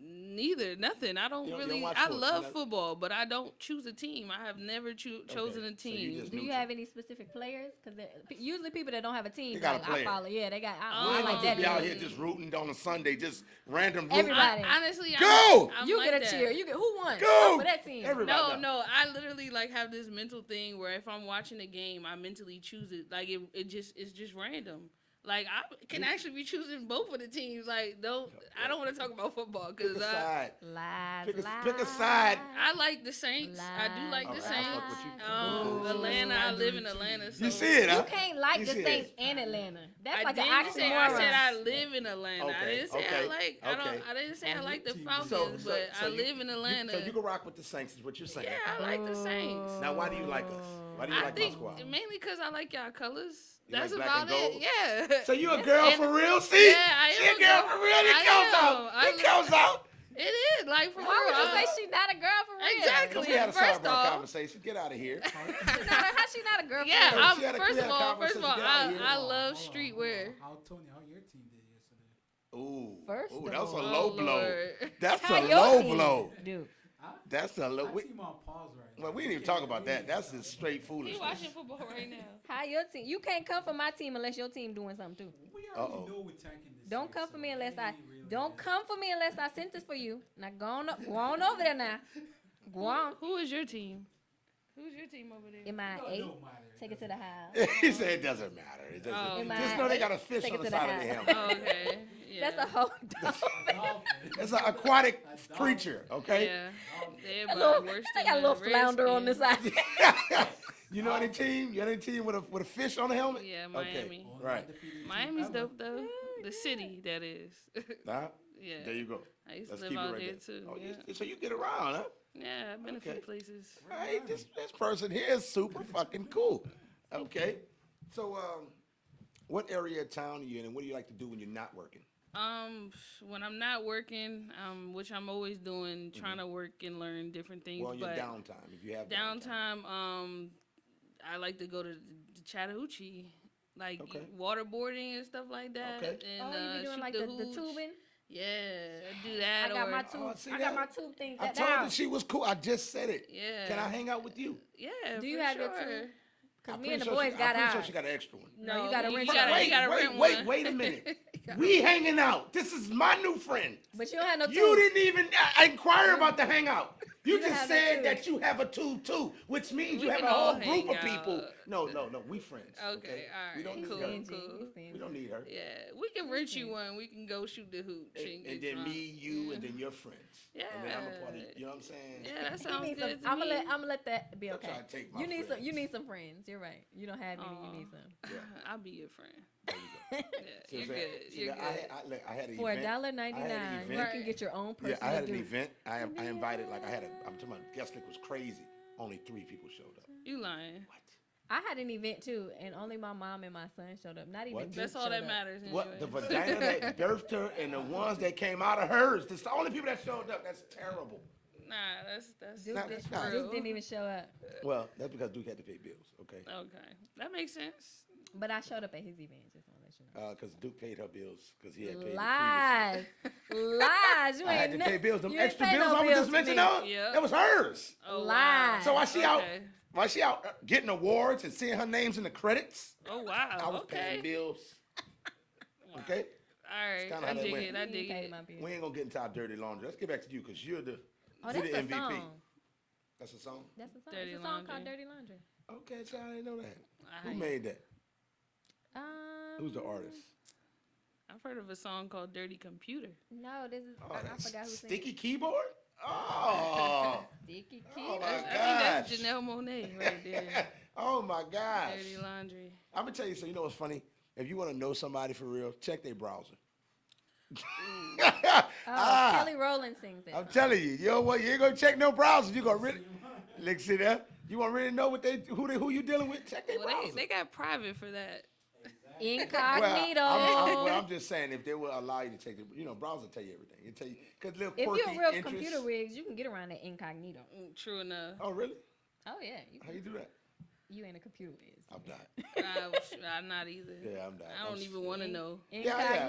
G: Neither. Nothing. I don't
B: You don't
G: really.
B: watch
G: I
B: sports,
G: love
B: you know?
G: football, but I don't choose a team. I have never chosen a
B: So you
G: team.
B: just
A: Do you
B: neutral.
A: have any specific players? Because usually people that don't have a team,
B: They got
A: like,
B: a player.
A: I follow. Yeah, they got.
B: We
A: I
B: ain't
A: like
B: gonna
A: that.
B: be out
A: league.
B: here just rooting on a Sunday, just random rooting.
A: Everybody.
G: Honestly,
B: Go!
G: I'm
A: You
G: like
A: get a
G: that.
A: cheer. You get who won?
B: Go!
A: Oh, for that team.
B: Everybody.
G: No. I literally like have this mental thing where if I'm watching a game, I mentally choose it. Like it's just random. Like I can actually be choosing both of the teams. Like I don't want to talk about football because
B: Pick a side.
A: Lies,
B: Pick a side.
G: I like the Saints. I do like the
B: All right, I fuck
G: Saints.
B: with you.
G: Atlanta. I live in Atlanta. So
B: You see it, huh?
A: You can't like
B: You
A: the
B: see it.
A: Saints and Atlanta. That's
G: I
A: like an
G: didn't say.
A: oxymoron.
G: I said I live in Atlanta. I
B: Okay,
G: didn't say
B: okay,
G: I like.
B: okay.
G: I didn't say I like the
E: So-
G: Falcons, but I live in Atlanta.
B: So you can rock with the Saints, is what you're saying.
G: Yeah, I like the Saints.
B: Now, why do you like us? Why do you
G: I
B: like my
G: think
B: squad?
G: mainly because I like y'all colors.
B: You
G: That's
B: like black
G: about
B: and
G: it. Yeah.
B: So you a girl
G: And-
B: for real? See?
G: Yeah, I
B: She
G: am
B: a girl
G: a
B: for
G: girl.
B: real? It
G: I
B: comes
G: am.
B: out. It comes out.
G: It is like for
A: Why would
G: real.
A: you say she's not a girl for real?
G: Exactly.
B: We had a
G: First
B: sidebar
G: off-
B: conversation. Get out of here.
A: How she not a girl for
G: Yeah,
A: real?
B: She had a
G: first
B: clear
G: of all,
B: conversation. Get out of here.
G: I love
E: Hold on,
G: streetwear.
E: How Tony, how your team did yesterday?
B: Ooh.
A: First
B: Ooh,
A: of
B: that was a
A: all.
B: low
G: Oh,
B: blow.
G: Lord.
B: That's
A: How
B: a
A: your
B: low
A: team
B: blow.
A: do?
B: That's a low.
E: My team on pause right now.
B: Well, we didn't even talk about that. That's just straight
G: He
B: foolishness.
G: watching football right now.
A: How your team? You can't come for my team unless your team doing something too.
E: We already
B: Uh-oh.
E: know we're tanking this.
A: Don't
E: year,
A: come
E: so
A: for me unless
E: it
A: I
E: ain't really
A: don't
E: that.
A: come for me unless I sent this for you. Now go on over there now. Guam.
G: Who is your team? Who's your team over there?
A: Am I
E: No, it
A: 8?
E: don't matter. It
A: Take it to
E: doesn't
A: the
E: matter.
A: house.
B: He said it doesn't matter. It doesn't.
G: Oh,
A: Am
B: Just
A: I
B: know they
A: 8?
B: got a fish
A: Take
B: on
A: it
B: the
A: to the
B: side of their
A: house.
B: helmet.
G: Oh, okay. Yeah.
A: That's a whole dolphin.
E: Dolphin.
B: It's an aquatic
E: A dolphin.
B: creature, okay?
G: Yeah.
A: A
G: Everybody
A: little,
G: worse
A: they
G: than
A: got a little
G: the
A: flounder on the
G: Redskins.
A: side.
B: You know any team? You know any team with a fish on the helmet?
G: Yeah,
B: Okay,
G: Miami.
E: Only
B: right.
E: undefeated team
G: Miami's
E: ever.
G: dope though. The city that is.
B: Huh?
G: Yeah.
B: There you go.
G: I used to
B: Let's
G: live
B: keep it
G: out
B: right
G: there
B: there.
G: too.
B: Oh,
G: Yeah.
B: so you get around, huh?
G: Yeah, I've been a few
B: Okay.
G: places.
B: Hey, this person here is super fucking cool. Okay. So, what area of town are you in, and what do you like to do when you're not working?
G: When I'm not working, which I'm always doing, trying to work and learn different things.
B: Well, on your
G: but
B: downtime, if you have
G: downtime, I like to go to the Chattahoochee, like
B: Okay.
G: waterboarding and stuff like that.
B: Okay.
G: And
A: Oh, you be doing
G: shoot
A: like
G: the
A: the
G: hooch.
A: tubing?
G: Yeah, I do that.
A: I got
G: or,
A: my tube.
B: see
A: I
B: that?
A: got my tube thing
B: I
A: set
B: told
A: down.
B: her she was cool. I just said it.
G: Yeah.
B: Can I hang out with you?
G: Yeah.
A: Do you
G: for
A: have your
G: sure.
A: tube? Because
B: I'm
A: me and the
B: pretty sure
A: boys
B: she-
A: got
B: I'm pretty sure
A: ours.
B: she got an extra one.
A: No, you gotta rent
G: you
A: yours.
G: gotta, you gotta rent one.
B: Wait a minute. We hanging out. This is my new friend.
A: But you don't have no tube.
B: You didn't even inquire about the hangout. You
A: don't
B: just
A: have no
B: said
A: tube.
B: that you have a tube too, which means
G: We
B: you have
G: can
B: a
G: all
B: whole group
G: hang
B: of people.
G: out.
B: No, we friends.
G: Okay, all
B: We
G: right,
B: don't
G: cool,
B: need her.
A: Stingy.
G: cool.
A: He's stingy.
B: We don't need her.
G: Yeah, we can rent you one. We can go shoot the hooch
B: And,
G: get
B: then
G: drunk.
B: me, you, and then your friends.
G: Yeah.
B: And then I'm a part of. You know what I'm saying?
G: Yeah, that
A: You
G: sounds
A: need
G: good
A: some,
G: to me.
A: I'm gonna let that be
B: Don't
A: okay.
B: try to take my
A: You need
B: friends.
A: you need some friends. You're right. You don't have any. You need some.
B: Yeah.
G: I'll be your friend.
B: There you go.
G: Yeah,
B: See
G: you're
B: what I'm saying?
G: good.
B: See
G: You're
B: that?
G: good.
B: I had an
A: For
B: event.
A: $1.99,
B: I had an
A: you
B: event.
A: can get your own
B: Yeah,
A: personal
B: I had an
A: dude.
B: event. I invited, like, I'm talking about, guest list was crazy. Only 3 people showed up.
G: You lying.
B: What?
A: I had an event too, and only my mom and my son showed up. Not even
B: What?
A: Duke
G: That's all
A: showed
G: that
A: up.
G: matters.
B: What? The
G: Anyway.
B: vagina that birthed her and the ones that came out of hers. That's the only people that showed up. That's terrible.
G: Nah, that's
A: Duke,
B: Not-
A: didn't,
B: nah.
G: real.
A: Duke didn't even show up,
B: Well, that's because Duke had to pay bills, okay?
G: Okay, that makes sense.
A: but I showed up at his event. Just want to let you know.
B: Because Duke paid her bills because he had paid
A: Lies, lies. You
B: I had
A: ain't
B: to pay bills. Them
A: you ain't
B: extra
A: pay
B: bills
A: no
B: I was
A: bills
B: just
A: to
B: mentioning,
A: me.
B: though,
G: Yep.
B: that was hers.
G: Oh,
A: Lies.
G: wow.
B: So while she out,
G: Okay.
B: getting awards and seeing her names in the credits,
G: Oh wow.
B: I was paying
G: Okay.
B: bills. Okay?
G: All right.
B: kinda
G: I
B: how that
G: dig
B: went.
G: it. I
A: You
G: dig
A: paid
G: it.
A: my bill.
B: We ain't gonna get into our dirty laundry. Let's get back to you because you're the
A: Oh,
B: you're
A: that's
B: the
A: a
B: MVP.
A: song.
B: That's a song.
A: That's a song.
G: Dirty
A: It's a song
G: Laundry.
A: called Dirty Laundry.
B: Okay, child, I didn't know that. Who
G: I-
B: made that? Who's the
A: Um,
B: artist?
G: I've heard of a song called "Dirty Computer."
A: No, this is.
B: Oh,
A: I
B: that's
A: forgot who sang
B: Sticky Keyboard. Oh,
A: Sticky
B: Oh,
A: Key.
B: my
G: I think that's
B: gosh.
G: Janelle Monáe right there.
B: oh my gosh.
G: Dirty Laundry.
B: I'm gonna tell you something. You know what's funny? If you want to know somebody for real, check their browser.
A: Oh, Kelly Rowland sings it.
B: I'm telling you, you ain't gonna check no browser. You gonna really look, see that? You want to really know what who you dealing with? Check their
G: Well,
B: browser.
G: they got private for that.
A: Incognito.
B: I'm just saying, if they will allow you to take it, browser tell you everything. It tell you because little
A: If
B: quirky
A: you're a real
B: interests.
A: computer rigs, you can get around that incognito.
G: True enough.
B: Oh, really?
A: Oh yeah,
B: How you do that?
A: you ain't a computer whiz.
B: I'm not.
G: I'm not either.
B: Yeah, I'm not.
G: I don't even want to know.
B: Yeah,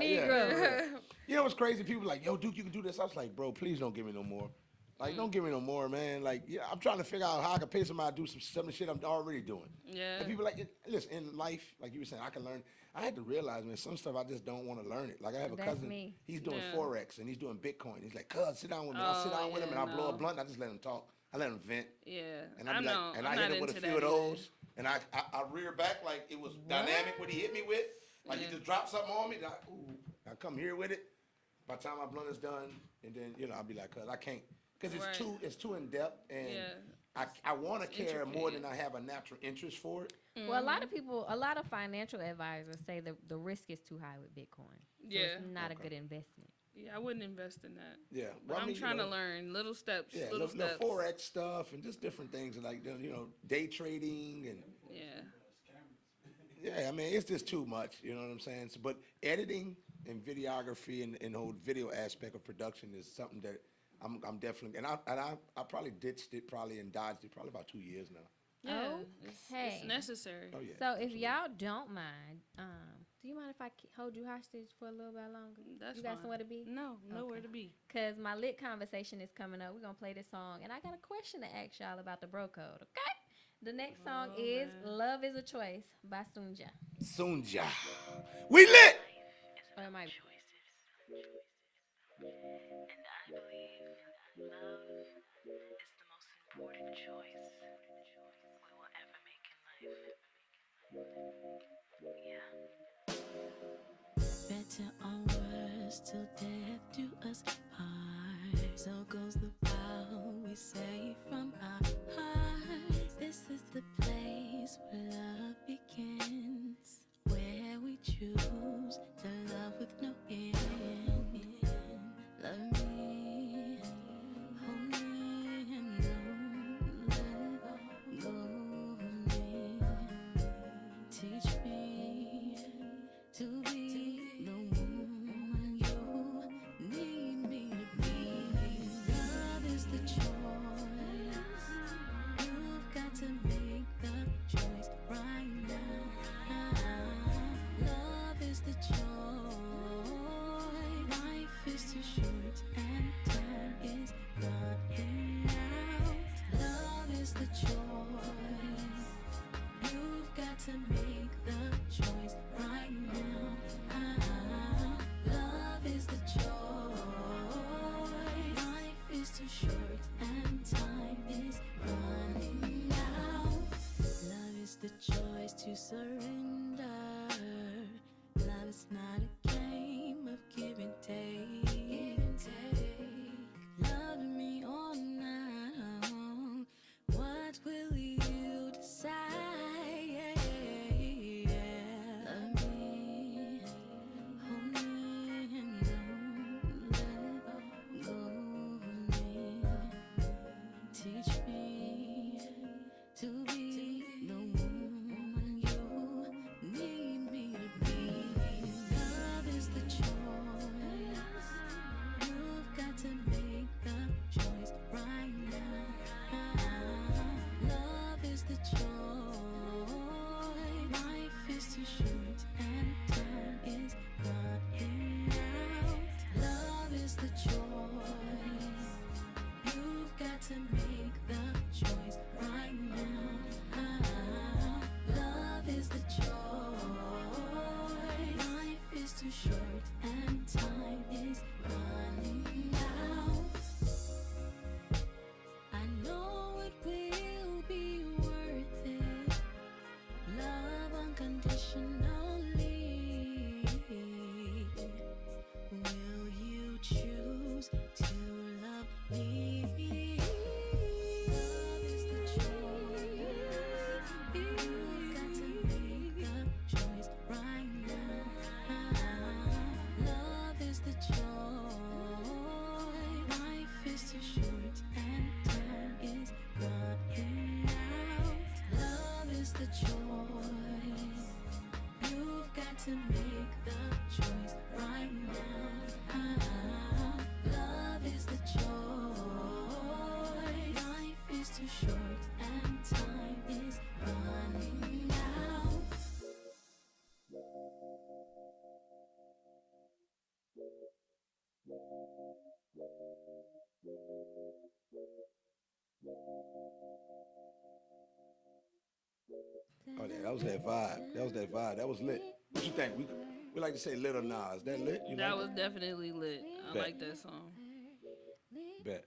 A: Incognito.
B: You know what's crazy? People like, yo, Duke, you can do this. I was like, bro, please don't give me no more. Like, don't give me no more, man. Like, yeah, I'm trying to figure out how I can pay somebody to do some of the shit I'm already doing.
G: Yeah.
B: And people like, listen, in life, like you were saying, I can learn. I had to realize, man, some stuff I just don't want to learn it. Like I have a
A: That's
B: cousin,
A: me.
B: he's doing
G: Yeah.
B: Forex and he's doing Bitcoin. He's like, cuz, sit down with me. I'll sit
G: Oh,
B: down with him and
G: yeah,
B: I blow a
G: no.
B: blunt. I just let him talk. I let him vent.
G: Yeah.
B: And
G: I
B: I be
G: know.
B: like, and
G: I'm
B: I
G: not
B: hit him with a
G: into
B: few of
G: that
B: those. And I rear back like it was dynamic what he hit me with. Like he
G: Yeah.
B: just dropped something on me. Like, ooh, I come here with it. By the time my blunt is done, and then I'll be like, cuz I can't, cuz
G: Right.
B: it's too in depth, and
G: Yeah.
B: I want to
G: It's
B: care more
G: intricate.
B: than I have a natural interest for it.
A: Well, a lot of people, a lot of financial advisors say the risk is too high with Bitcoin. So
G: Yeah.
A: it's not a
B: Okay.
A: good investment.
G: Yeah, I wouldn't invest in that.
B: Yeah,
G: But
B: well, I
G: I'm
B: mean,
G: trying to learn little steps.
B: Yeah,
G: little
B: little
G: steps.
B: Forex stuff and just different things like day trading and
G: Yeah.
B: yeah. I mean, it's just too much. You know what I'm saying? So, but editing and videography and the whole video aspect of production is something that I'm definitely and I probably ditched it and dodged it probably about 2 years now.
G: Yeah.
A: Okay.
G: It's necessary.
B: Oh yeah.
A: So if y'all don't mind, do you mind if I hold you hostage for a little bit longer?
G: That's
A: you got
G: fine.
A: somewhere to be?
G: No, nowhere
A: Okay.
G: to be.
A: Cause my lit conversation is coming up. We're gonna play this song, and I got a question to ask y'all about the bro code. Okay. The next song is
G: man.
A: "Love Is a Choice" by Sunja.
B: Sunja, we lit.
A: Or it might be.
H: And I believe that love is the most choice we will ever make in life. Yeah.
D: Better or worse, till death do us part. So goes the vow we say from our hearts. This is the place where love begins, where we choose to love with no end. Love me, hold me, and don't let go of me. Teach me to be the woman you need me to be. Love is the choice. You've got to make the choice right now. Love is the choice. Life is too short and time is running out. Love is the choice. You've got to make the choice right now. Love is the choice. Life is too short and time is running out. Love is the choice to surrender. Love is not a game of give and take. Love me or not. What will you decide? Love me, hold me, and don't let go of me. Teach me to be the woman you need me to be. Love is the choice. You've got to make the choice right now. Love is the choice. Life is too short and time is running out. Love is the choice. You've got to make the choice right now. Love is the choice. Life is too short and time is running out. I know it will be worth it. Love unconditionally. Will you choose to love me? Love is the choice. You've got to make the choice right now. Love is the choice. Life is too short and time is running out. Love is the choice. You've got to make the choice right now. Love is the choice. Life is too short and time is running out.
B: Oh, yeah, that was that vibe. That was that vibe. That was lit. What you think? We like to say lit or Nas. That lit? You
G: That
B: like
G: was
B: it?
G: definitely lit. I
B: Bet.
G: like that song.
B: Bet.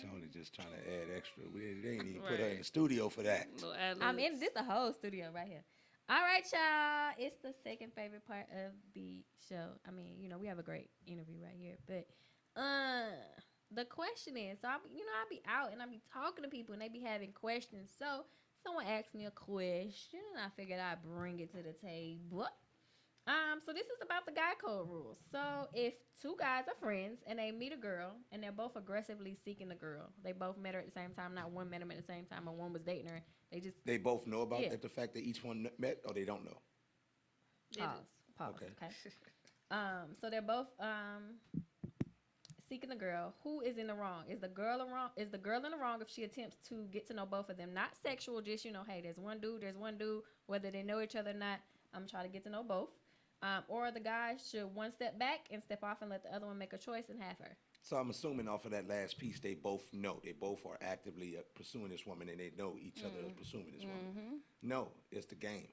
B: Tony just trying to add extra. They ain't even put her in the
G: Right.
B: studio for that.
G: Little ad
A: I'm in
G: libs.
A: this the whole studio right here. All right, y'all. It's the second favorite part of the show. I mean, we have a great interview right here, but the question is, so I be out and I be talking to people and they be having questions. So someone asked me a question and I figured I'd bring it to the table. So this is about the guy code rules. So if two guys are friends and they meet a girl and they're both aggressively seeking the girl, they both met her at the same time. Not one met him at the same time, or one was dating her. They just
B: They both know about
A: Yeah.
B: that, the fact that each one met, or they don't know?
A: pause.
B: Okay.
A: Okay. So they're both seeking the girl. Who is in the wrong? Is the girl wrong? Is the girl in the wrong if she attempts to get to know both of them? Not sexual, just hey, there's one dude, whether they know each other or not. I'm trying to get to know both. Or the guy should one step back and step off and let the other one make a choice and have her.
B: So I'm assuming off of that last piece, they both know. They both are actively pursuing this woman, and they know each other is pursuing this woman. No, it's the game.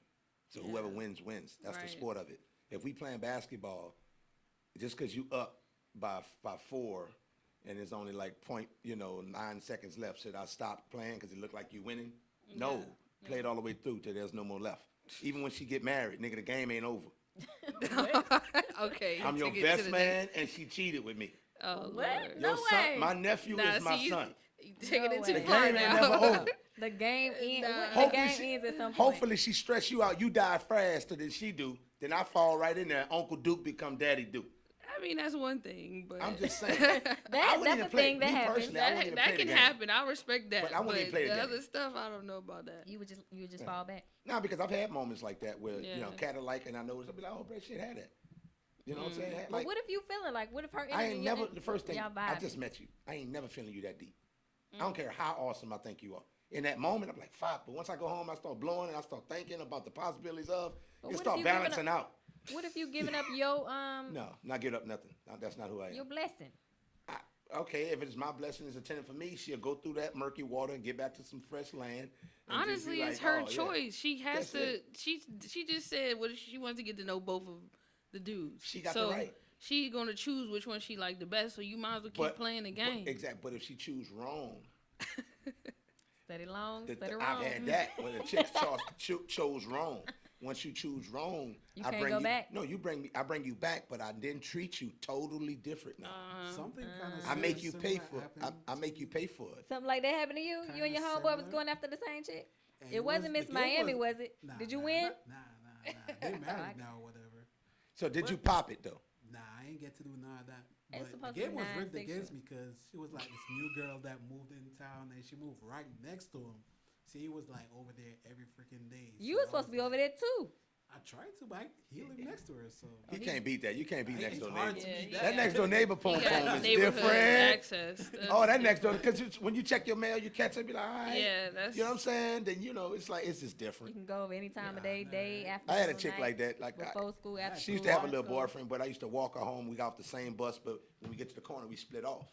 B: So whoever wins, wins. That's the
G: Right.
B: sport of it. If we playing basketball, just because you up by 4, and there's only like 9 seconds left. Should I stop playing because it looked like you winning? No, play it all the way through till there's no more left. Even when she get married, nigga, the game ain't over.
G: Okay.
B: I'm your best man, and she cheated with me.
G: Oh,
A: What?
G: Lord.
A: No
B: Your son,
A: way.
B: my nephew is my son.
G: You taking it
A: No
G: too
A: way.
B: The
G: far
B: game ain't
G: now.
B: never over.
A: The game ends.
G: Nah.
A: The game ends at some point.
B: Hopefully she stress you out. You die faster than she do. Then I fall right in there. Uncle Duke become Daddy Duke.
G: I mean, that's one thing, but
B: I'm just saying.
A: That's a thing that
B: Me
A: happens.
B: personally, I wouldn't even
G: that
B: play the
G: can
B: game.
G: happen. I respect that.
B: But I wouldn't even play the
G: the
B: game.
G: other stuff, I don't know about that.
A: You would just fall back.
B: Nah, because I've had moments like that where
G: Yeah.
B: cat alike, and I know I'll be like, oh, bro, shit had that. You know what I'm saying?
A: But
B: Like,
A: what if you feeling like? What if her?
B: I
A: energy
B: ain't never.
A: and
B: The first thing
A: y'all
B: I
A: vibing?
B: just met you. I ain't never feeling you that deep. I don't care how awesome I think you are. In that moment, I'm like, fuck. But once I go home, I start blowing and I start thinking about the possibilities of.
A: But
B: It
A: what if
B: start
A: you giving
B: balancing out.
A: What if you giving up your
B: No, not give up nothing. No, that's not who I am.
A: your blessing?
B: Okay, if it's my blessing is attendant for me, she'll go through that murky water and get back to some fresh land. and just be
G: Honestly, it's
B: like,
G: her
B: oh, yeah.
G: choice. She has
B: That's
G: to.
B: it.
G: She just said what she wants to get to know both of the dudes.
B: She got
G: so
B: the right.
G: She's gonna choose which one she like the best. So you might as well keep playing the game.
B: Exactly. But if she choose wrong,
A: Steady long,
B: the-
A: steady
B: I've
A: wrong.
B: had that when the chick chose wrong. Once you choose wrong,
A: You
B: I
A: can't
B: bring
A: go
B: you.
A: back?
B: No, you bring me. I bring you back, but I didn't treat you totally different now.
E: Something kind of
B: I make you pay for it. I make you pay for it.
A: Something like that happened to you? You and your homeboy was going after the same chick? It wasn't Miss Miami, was it? Did you win?
E: Nah. They married now or whatever.
B: So did you pop it though?
E: Nah, I ain't get to do none of that.
A: It's
E: But
A: supposed
E: the
A: to
E: game
A: be
E: was rigged
A: non-sexual.
E: against me because she was like this new girl that moved in town and she moved right next to him. See, he was like over there every freaking day.
A: You were supposed to be over there too.
E: I tried to, but he lived next to her, so.
B: You can't beat that. You can't beat next
E: It's
B: door
E: hard
B: neighbor.
E: to beat
B: That next door neighbor
G: He
B: poem
G: got
B: is
G: neighborhood
B: different.
G: access.
B: Oh, that next door, because when you check your mail, you catch it, be like, all right.
G: Yeah, that's.
B: You know what I'm saying? Then, it's like, it's just
A: You
B: different.
A: can go over any time of day, after
B: I had a
A: school,
B: chick
A: night,
B: like that. Like,
A: before school, after
B: she used
A: school,
B: to have a
A: after
B: little
A: school.
B: boyfriend, but I used to walk her home. We got off the same bus, but when we get to the corner, we split off.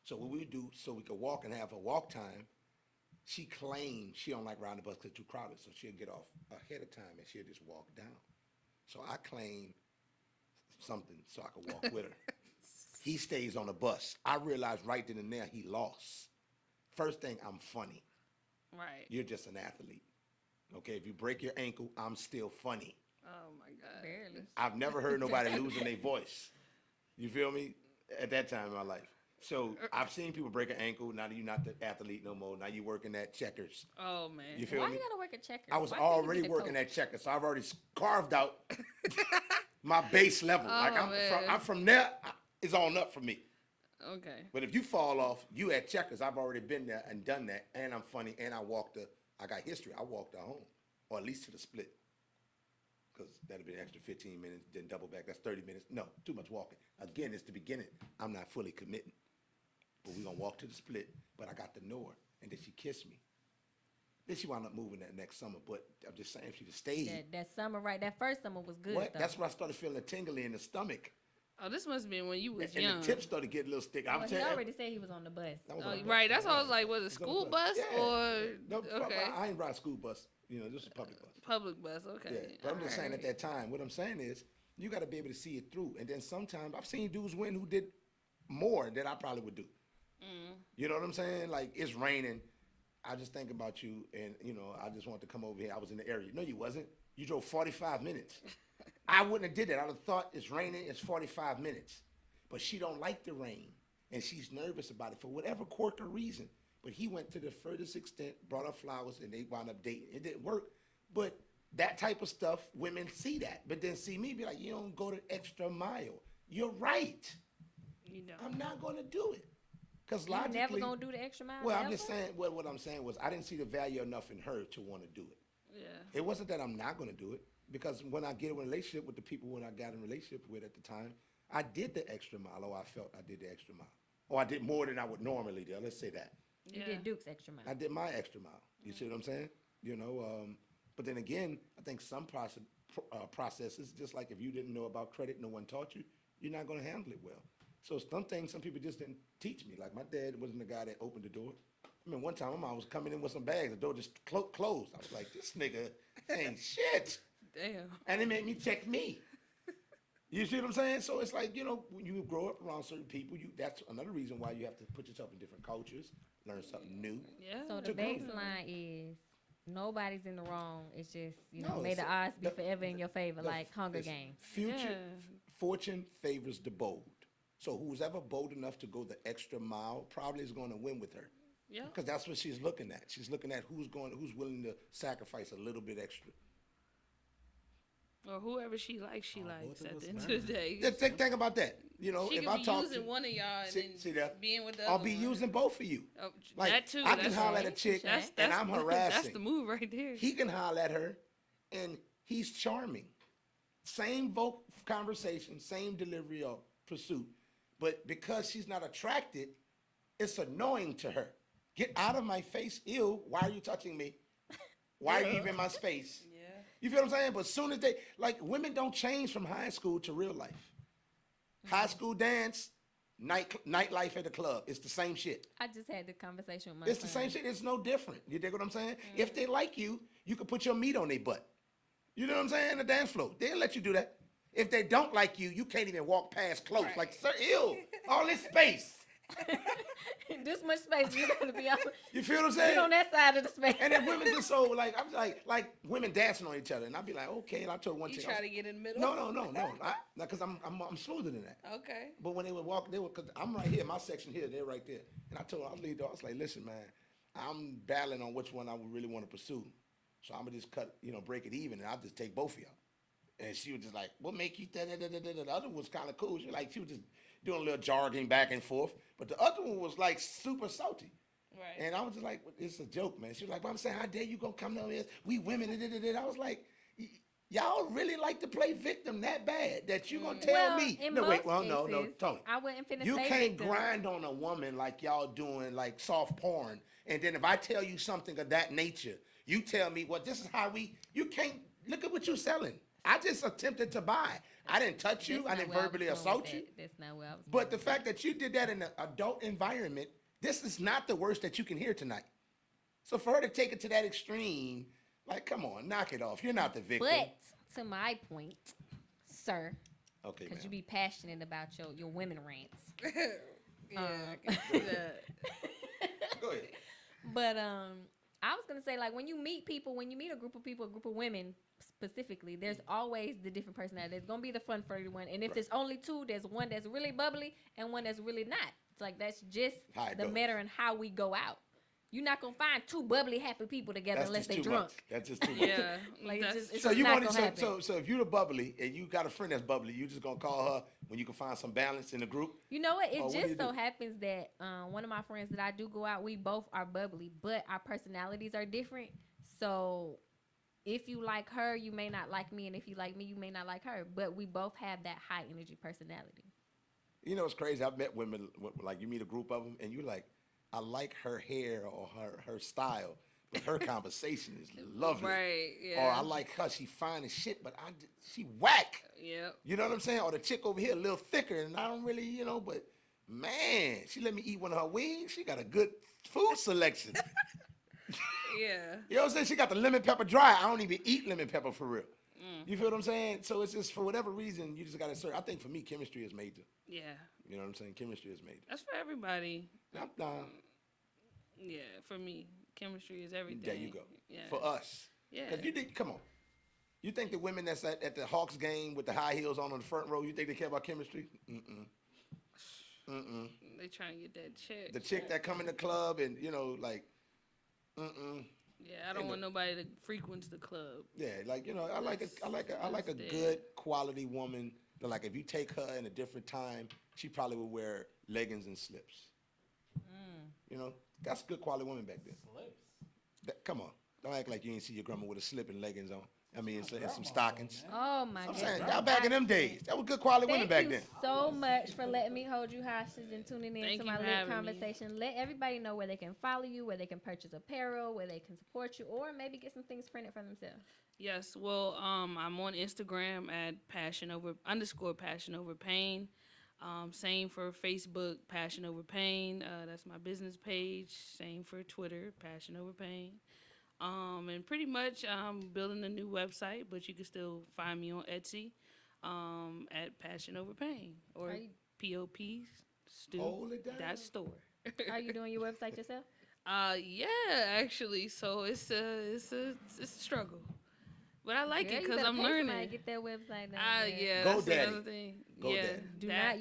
B: So what we would do, so we could walk and have a walk time, she claimed she don't like riding the bus because it's too crowded, so she'll get off ahead of time and she'll just walk down. So I claimed something so I could walk with her. He stays on the bus. I realized right then and there he lost. First thing, I'm funny.
G: Right.
B: You're just an athlete. Okay, if you break your ankle, I'm still funny.
G: Oh my God.
A: Barely.
B: I've never heard nobody losing their voice. You feel me? At that time in my life. So I've seen people break an ankle. Now you're not the athlete no more. Now you're working at Checkers.
G: Oh man.
B: You feel
A: Why
B: me?
A: you gotta work at Checkers?
B: I was
A: Why can't you
B: already
A: be the
B: working
A: coach?
B: at Checkers, so I've already carved out my base level. Like
G: Oh, man.
B: I'm from there. It's on up for me.
G: Okay.
B: But if you fall off, you at Checkers. I've already been there and done that, and I'm funny, and I got history. I walked her home, or at least to the split, because that'd be an extra 15 minutes. Then double back. That's 30 minutes. No, too much walking. Again, it's the beginning. I'm not fully committing, but we gonna walk to the split. But I got to know her, and then she kissed me. Then she wound up moving that next summer. But I'm just saying, if she'd have stayed,
A: That summer, right? That first summer was good.
B: what?
A: Though.
B: That's when I started feeling a tingly in the stomach,
G: Oh, this must have been when you was
B: and
G: young.
B: the tips started getting a little sticky. I'm
A: Well, he
B: telling
A: already said he was on the bus.
B: I was
G: Oh,
B: on the bus.
G: right. That's why I was like, was it
B: It's on the
G: school bus
B: Yeah.
G: or
B: No,
G: okay,
B: I ain't ride school bus. This is a public bus.
G: public bus? Okay.
B: Yeah, but I'm just saying at that time, what I'm saying is you got to be able to see it through. And then sometimes I've seen dudes win who did more than I probably would do. You know what I'm saying? Like it's raining. I just think about you, and I just want to come over here. I was in the area. No, you wasn't. You drove 45 minutes. I wouldn't have did that. I'd have thought it's raining. It's 45 minutes. But she don't like the rain, and she's nervous about it for whatever quirk or reason. But he went to the furthest extent, brought her flowers, and they wound up dating. It didn't work, but that type of stuff, women see that. But then see me be like, you don't go the extra mile. You're right.
G: You know.
B: I'm not going to do it. Because
A: You
B: logically.
A: never gonna do the extra mile.
B: Well, I'm
A: ever?
B: just saying, what I'm saying was I didn't see the value enough in her to want to do it.
G: Yeah.
B: It wasn't that I'm not going to do it, because when I get in a relationship with the people when I got in a relationship with at the time, I did the extra mile, or I felt I did the extra mile. Or I did more than I would normally do. Let's say that.
A: You
G: Yeah.
A: did Duke's extra mile.
B: I did my extra mile. You see what I'm saying? But then again, I think some processes, just like if you didn't know about credit, no one taught you, you're not going to handle it well. So some things some people just didn't teach me. Like my dad wasn't the guy that opened the door. I mean, one time my mom was coming in with some bags, the door just closed. I was like, this nigga ain't shit.
G: Damn.
B: And it made me check me. You see what I'm saying? So it's like, when you grow up around certain people, that's another reason why you have to put yourself in different cultures, learn something new
G: Yeah.
A: So the
B: to grow.
A: baseline is nobody's in the wrong. It's just
B: No,
A: may
B: it's
A: the odds be
B: the,
A: forever in your favor,
B: the
A: like Hunger
B: listen,
A: Games.
B: future
G: Yeah.
B: fortune favors the bold. So who's ever bold enough to go the extra mile probably is going to win with her,
G: Yeah.
B: because that's what she's looking at. She's looking at who's willing to sacrifice a little bit extra.
G: Or whoever she
E: Both
G: likes
E: of
G: at
E: us
G: the end of
E: learning.
G: the day.
B: Just think about that.
G: She
B: If
G: could
B: I
G: be
B: talk
G: using
B: to,
G: one of y'all and
B: see
G: then
B: that,
G: being with the
B: I'll
G: other
B: be
G: one.
B: using both of you.
G: Oh,
B: Like
G: that too.
B: I can
G: That's
B: holler at a chick and I'm
G: That's
B: harassing.
G: the move right there.
B: He can holler at her, and he's charming. Same conversation, same delivery of pursuit, but because she's not attracted, it's annoying to her. Get out of my face, ew! Why are you touching me? Why are you even in my space?
G: Yeah.
B: You feel what I'm saying? But as soon as women don't change from high school to real life. High school dance, nightlife at the club. It's the same shit.
A: I just had the conversation with my
B: It's the same shit. It's no different. You dig what I'm saying? If they like you, you can put your meat on their butt. You know what I'm saying? The dance floor. They'll let you do that. If they don't like you, you can't even walk past close.
G: Right.
B: Like, sir, ew, all this space.
A: This much space, you gotta be on.
B: You feel what I'm
A: Get
B: saying?
A: on that side of the space.
B: And then women just so I'm like women dancing on each other, and I'd be like, okay. And I told one
G: You
B: chick,
G: try to get in the middle?
B: no, because I'm smoother than that.
G: Okay.
B: But when they would walk, cause I'm right here, my section here, they're right there. And I told her, I was like, listen, man, I'm battling on which one I would really want to pursue. So I'm gonna just break it even, and I'll just take both of y'all. And she was just like, what make you da-da-da-da-da? The other one was kind of cool. She was just doing a little jargon back and forth. But the other one was like super salty.
G: Right.
B: And I was just like, it's a joke, man. She was like, but I'm saying, how dare you gonna come down here? We women, da-da-da-da. I was like, y'all really like to play victim that bad that you gonna tell me?
A: In
B: No,
A: most
B: wait, no,
A: cases,
B: Tony.
A: I wouldn't finna
B: You
A: say
B: can't
A: victim.
B: grind on a woman like y'all doing like soft porn. And then if I tell you something of that nature, you tell me, well, this is how you can't, look at what you're selling. I just attempted to buy. I didn't touch you.
A: That's
B: I
A: not
B: didn't
A: where I was
B: verbally
A: going
B: assault
A: with
B: you.
A: that. That's not where I was.
B: But the fact that you did that in an adult environment, this is not the worst that you can hear tonight. So for her to take it to that extreme, like, come on, knock it off. You're not the victim.
A: But to my point, sir,
B: Okay,
A: because
B: man.
A: you be passionate about your women rants.
G: Yeah, I can see that.
B: Go ahead.
A: But I was gonna say, like, when you meet a group of people, a group of women specifically, there's always the different personality. There's gonna be the fun flirty one, and if there's only two, there's one that's really bubbly and one that's really not. It's like that's just
B: How it
A: the
B: goes.
A: matter in how we go out. You're not gonna find two bubbly, happy people together
B: That's
A: unless
B: just
A: they
B: too
A: drunk.
B: much. That's just too much.
G: Yeah.
A: Like,
G: that's,
A: it's
B: So
A: just
B: you
A: not
B: want
A: gonna happen.
B: so if you're the bubbly and you got a friend that's bubbly, you just gonna call her when you can find some balance in the group?
A: You know what? It
B: What do you
A: just so
B: do?
A: happens that one of my friends that I do go out, we both are bubbly, but our personalities are different. So if you like her, you may not like me, and if you like me, you may not like her. But we both have that high energy personality.
B: You know, it's crazy. I've met women, like you meet a group of them, and you're like, I like her hair or her style, but her conversation is lovely.
G: right. Yeah.
B: Or I like her, she fine as shit, but she whack.
G: Yeah.
B: You know what I'm saying? Or the chick over here a little thicker, and I don't really, but man, she let me eat one of her wings. She got a good food selection.
G: Yeah.
B: You know what I'm saying? She got the lemon pepper dry. I don't even eat lemon pepper for real. You feel what I'm saying? So it's just for whatever reason, you just got to search. I think for me, chemistry is major.
G: Yeah.
B: You know what I'm saying? Chemistry is major.
G: That's for everybody.
B: Nah,
G: Yeah. For me, chemistry is everything.
B: there you go.
G: Yeah.
B: For us.
G: Yeah.
B: Because come on. You think the women that's at the Hawks game with the high heels on the front row, you think they care about chemistry? Mm-mm.
G: They trying to get that check.
B: The chick that come in the club and,
G: Yeah, I don't want nobody that frequents the club.
B: Yeah, like I like a
G: dead.
B: good quality woman. That, like, if you take her in a different time, she probably would wear leggings and slips. That's good quality woman back then.
E: Slips.
B: Come on, don't act like you ain't see your grandma with a slip and leggings on. I mean, and some stockings.
A: Oh my
B: I'm
A: goodness.
B: saying, y'all back in them days, that was good quality women back
A: Thank you
B: then.
A: so much for letting me hold you hostage and tuning in
G: Thank
A: to
G: you
A: my
G: for
A: lit
G: having me.
A: conversation. Let everybody know where they can follow you, where they can purchase apparel, where they can support you, or maybe get some things printed for themselves.
G: Yes, well, I'm on Instagram at _passion over pain. Same for Facebook, Passion Over Pain. That's my business page. Same for Twitter, Passion Over Pain. And pretty much I'm building a new website, but you can still find me on Etsy. at Passion Over Pain or
A: Are you,
G: POP
B: Hold it down.
G: that store.
A: are you doing your website yourself?
G: Yeah, actually. So it's a struggle, but I like
A: Girl,
G: it
A: you
G: because
A: better
G: I'm
A: pay somebody to
G: learning.
A: get that website down.
G: Yeah,
B: GoDaddy.
G: that's another thing. Yeah,
B: GoDaddy.
A: Do not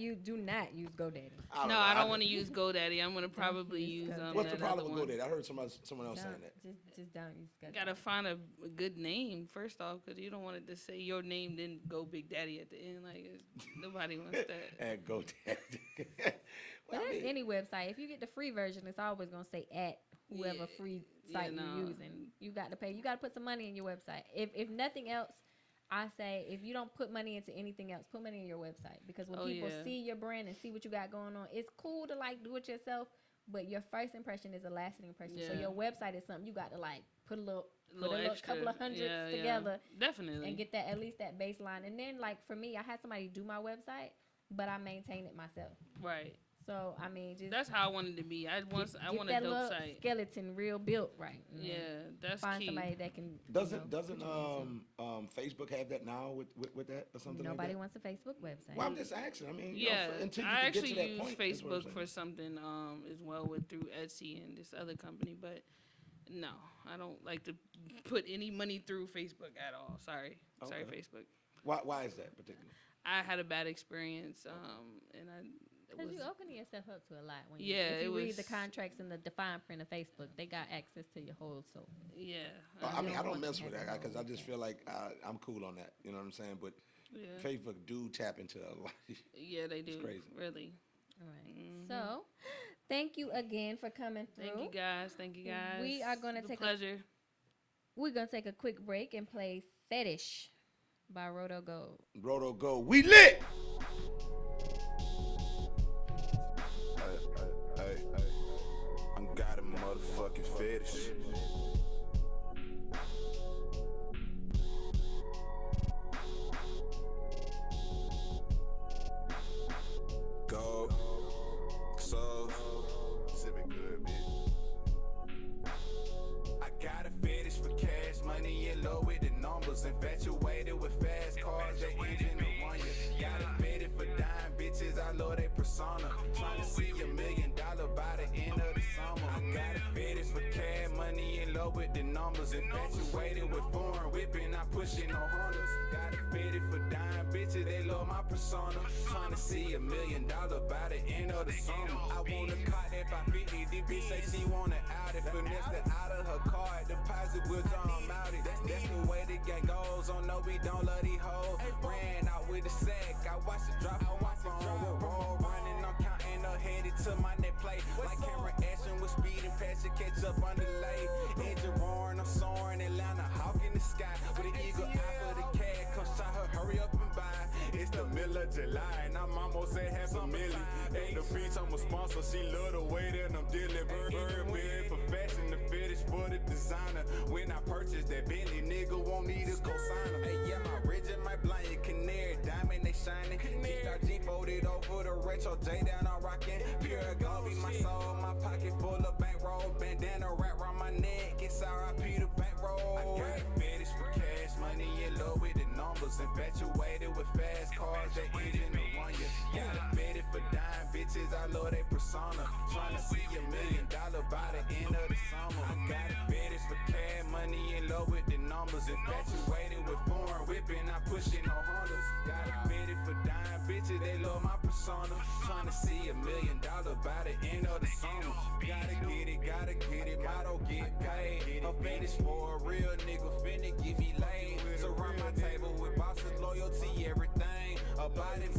A: use GoDaddy.
G: No, I don't want to use GoDaddy. I'm gonna probably
A: use
G: use
A: GoDaddy.
B: What's the
G: that
B: problem
G: other
B: with
G: one.
B: GoDaddy? I heard someone else saying that.
A: Just don't use GoDaddy.
G: Gotta find a good name first off, because you don't want it to say your name then go Big Daddy at the end. Like nobody wants that.
B: And GoDaddy.
A: But that's any website. If you get the free version, it's always gonna say at whoever free site you're using. You got to pay. You got to put some money in your website. If nothing else, I say if you don't put money into anything else, put money in your website, because when people see your brand and see what you got going on, it's cool to like do it yourself, but your first impression is a lasting impression. So your website is something you got to like put a
G: extra.
A: couple of hundreds together,
G: definitely,
A: and get that at least that baseline. And then like for me, I had somebody do my website, but I maintain it myself.
G: Right.
A: So I mean, just
G: that's how I wanted to be. I want a
A: that
G: dope
A: little
G: site.
A: skeleton real built right.
G: Yeah, that's
A: find
G: key.
A: somebody that can.
B: Doesn't Facebook have that now with that or something
A: Nobody
B: like
A: wants
B: that?
A: a Facebook website.
B: Well, I'm just asking. I mean,
G: Yeah,
B: until you
G: I
B: can get
G: actually
B: to that
G: use
B: point, that's what I'm
G: Facebook for
B: saying.
G: something as well with through Etsy and this other company, but no, I don't like to put any money through Facebook at all. Sorry, Facebook.
B: Why is that particularly?
G: I had a bad experience, and
A: Because you're opening yourself up to a lot. When
G: Yeah,
A: if you
G: it
A: read
G: was-
A: the contracts and the define print of Facebook, they got access to your whole soul.
G: yeah.
B: I mean, I don't mess with that because I just feel like I'm cool on that. You know what I'm saying? But
G: Yeah.
B: Facebook do tap into a lot.
G: Yeah, they do.
B: It's crazy.
G: Really.
A: All right. So, thank you again for coming through.
G: Thank you guys. Thank you guys.
A: We are gonna
G: It's a
A: take
G: pleasure.
A: We're gonna take a quick break and play "Fetish" by Roto Gold.
B: Roto Go, we lit.
C: I got a motherfucking fetish. Go, so, sipping good, bitch. I got a fetish for cash, money in low with the numbers, infatuated with fast cars, they engine to run you. Got a fetish for dime bitches, I love they persona. Trying to see $1 million by the end of the summer. I got a fetish for cash, money in low with the numbers, infatuated with foreign whipping, I pushing no Hondas. Got a fetish for dime bitches, they love my persona. Trying to see $1 million by the end of the summer. I want a car that 550, this bitch say she want an Audi, finesse the out of her car, deposit with John Mowdy. That's the way the gang goes, oh no, we don't love these hoes. Ran out with the sack, I watched it drop on my phone. Roll running, I'm counting up, headed to my net plate. Like camera action with speed and passion, catch up on the lane. Engine roaring, I'm soaring, Atlanta, hawk in the sky. With an eagle eye for the cat, come shot her, hurry up and buy. It's the middle of July, and I'm almost at $500,000. Ain't the beach, I'm a sponsor, she love the way that I'm dealing. Bird big for fashion, the fetish for the designer. When I purchase that Bentley, nigga won't need a cosigner. Hey, yeah, my ridge and my blind, your canary diamond, they shining. Keep G folded over the retro J down, I'm rocking. Pure gold be my soul, my pocket full of bankroll. Bandana wrap around my neck, it's RIP the bankroll. I got a fetish for cash, money in love with the numbers. Infatuated with fast cars, they engine to run you. Got a fetish for dime bitches, I love they persona. Trying to see $1 million by the end of the summer. I got a fetish for cash, money in love with the numbers. Infatuated with foreign whipping, I pushing no Hondas. Got a fetish for dime bitches, they love my persona. Trying to see $1 million by the end of the summer. Gotta get it, motto get paid. A fetish for a real nigga, finna get me laid. Surround my table with bosses, loyalty, everything. About it,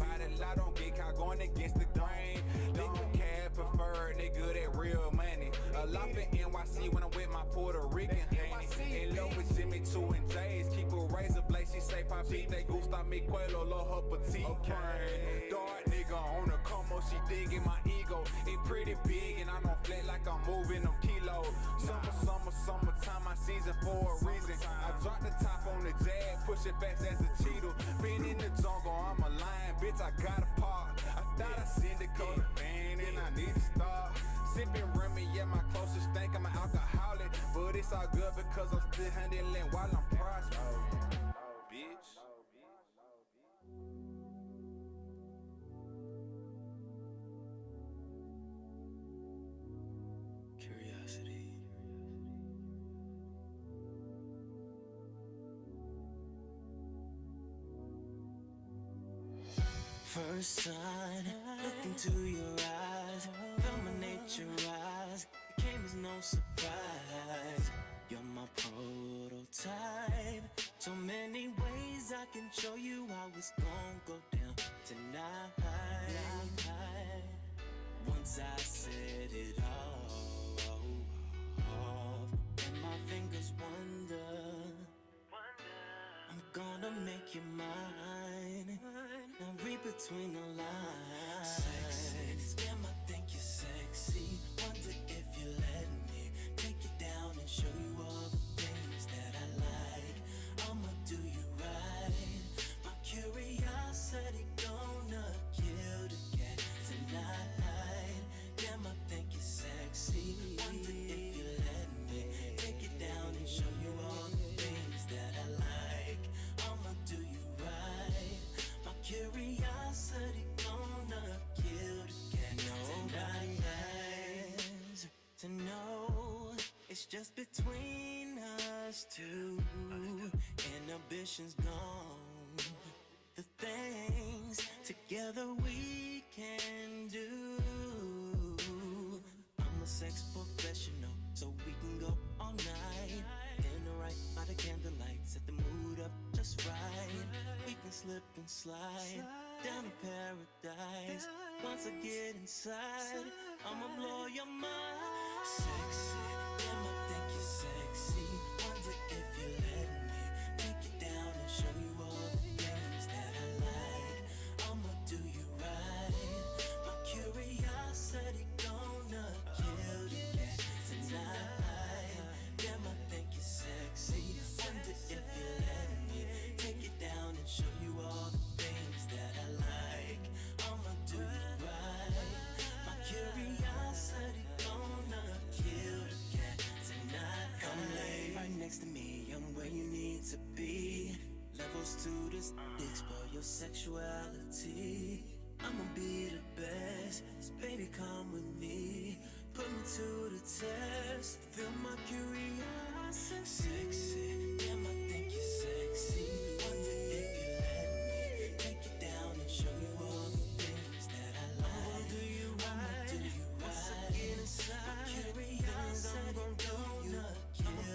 C: I don't get caught going against the grain. Don't care, prefer nigga that real money. A lot in NYC when I'm with my Puerto Rican honey. In love with Jimmy 2 and J's, keep a razor blade. She say papi, they gusta mi cuello, love her petite brain. Dark nigga on the como, she digging my ego. It pretty big and I don't flat like I'm moving them kilos. Summertime, my season for a reason. I dropped the top on the jag, push it fast as a Cheeto. Been in the jungle, I'm a lion, bitch, I got a park. I thought I syndicate a fan and I need to start. Sipping Remy, yeah, my closest think I'm an alcoholic. But it's all good because I'm still handling while I'm prosperous. Bitch. First sign, look into your eyes, felt my nature rise. It came as no surprise. You're my prototype. So many ways I can show you how it's gon' go down tonight. Once I set it off, and my fingers wonder, I'm gonna make you mine. Now read between the lines. Sexy, damn, I think you're sexy. Wonder if you let me take you down and show you all the things that I like. I'ma do you right. My curiosity gonna kill the cat tonight. Damn, I think you're sexy. Wonder if you let me take you down and show you all the things that I like. I'ma do you right. My curiosity gonna kill the cat tonight. To know it's just between us two. Inhibitions gone. The things together we can do. I'm a sex professional, so we can go all night. Dinner right by the candlelight, set the mood up just right. We can slip and slide down to paradise. Once I get inside, I'ma blow your mind. Sexy, damn, I think you're sexy. Wonder if you let me take you down and show you all the things that I like. I'ma do you right. My curiosity gonna kill the cat tonight. Damn, I think you're sexy. Wonder if you let me take you down and show you all the things that I like. I'ma do you right. My curiosity gonna kill the cat tonight. Come lay right next to me, I'm where you need to be. Levels to this, explore your sexuality. I'ma be the best, so baby come with me. Put me to the test, feel my curiosity. Sexy, damn, I think you're sexy. Wonder if you let me take you down and show you all the things that I like. I'ma do you right. Once I get inside, my curiosity gonna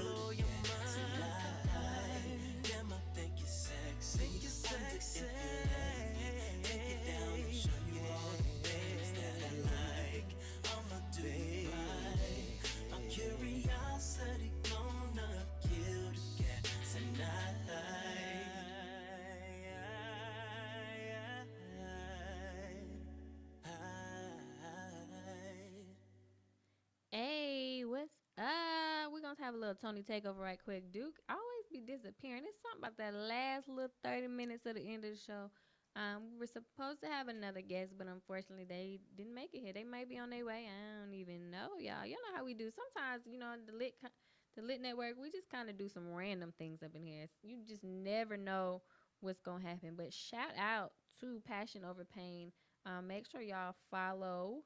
C: blow your mind tonight. Damn, I think you're sexy. Wonder if you let me take you down and show you all the things that I like. I'ma do you right. My curiosity gonna kill the cat tonight.
A: Hey, what's up? We're gonna have a little Tony takeover right quick. Duke always be disappearing. It's something about that last little 30 minutes of the end of the show. We were supposed to have another guest, but unfortunately they didn't make it here. They may be on their way. I don't even know, y'all. You know how we do. Sometimes, the Lit Network, we just kind of do some random things up in here. You just never know what's gonna happen. But shout out to Passion Over Pain. Make sure y'all follow.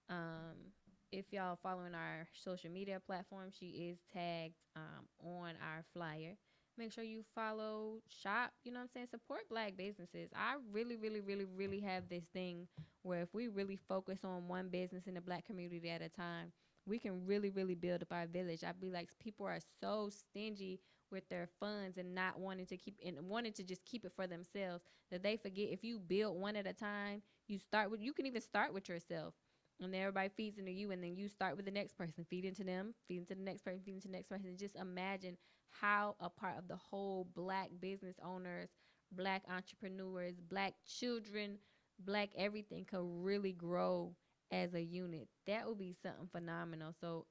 A: Um, if y'all following our social media platform, she is tagged on our flyer. Make sure you follow, shop, you know what I'm saying? Support black businesses. I really, really, really, really have this thing where if we really focus on one business in the black community at a time, we can really, really build up our village. I be like, people are so stingy with their funds and not wanting to keep and wanting to just keep it for themselves that they forget if you build one at a time, you can even start with yourself and then everybody feeds into you and then you start with the next person, feed into them, feed into the next person, feed into the next person. And just imagine how a part of the whole black business owners, black entrepreneurs, black children, black everything could really grow as a unit. That would be something phenomenal. So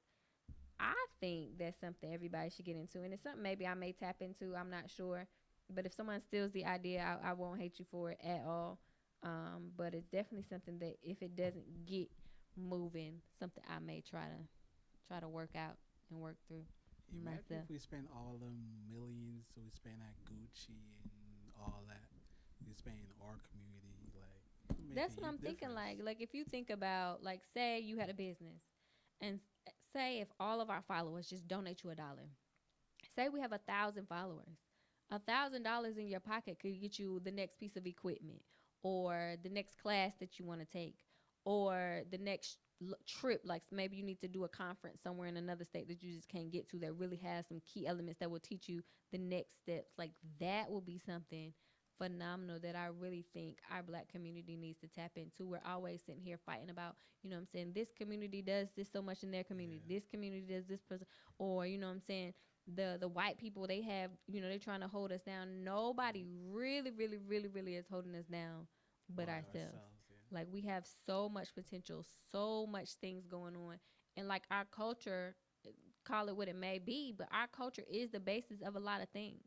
A: I think that's something everybody should get into, and it's something maybe I may tap into. I'm not sure, but if someone steals the idea, I won't hate you for it at all. But it's definitely something that if it doesn't get moving, something I may try to work out and work through
E: Imagine
A: myself.
E: if we spend all the millions we spend at Gucci and all that. We spend in our community, like make
A: That's
E: a
A: what I'm
E: huge
A: thinking.
E: difference.
A: Like if you think about like say you had a business, and say if all of our followers just donate you $1. Say we have 1,000 followers. $1,000 in your pocket could get you the next piece of equipment or the next class that you want to take, or the next trip. Like maybe you need to do a conference somewhere in another state that you just can't get to, that really has some key elements that will teach you the next steps. Like that will be something phenomenal that I really think our black community needs to tap into. We're always sitting here fighting about, you know what I'm saying, this community does this so much in their community, this community does this person, or you know what I'm saying, the white people, they have, you know, they're trying to hold us down. Nobody really is holding us down but ourselves. Like we have so much potential, so much things going on, and like our culture, call it what it may be, but our culture is the basis of a lot of things.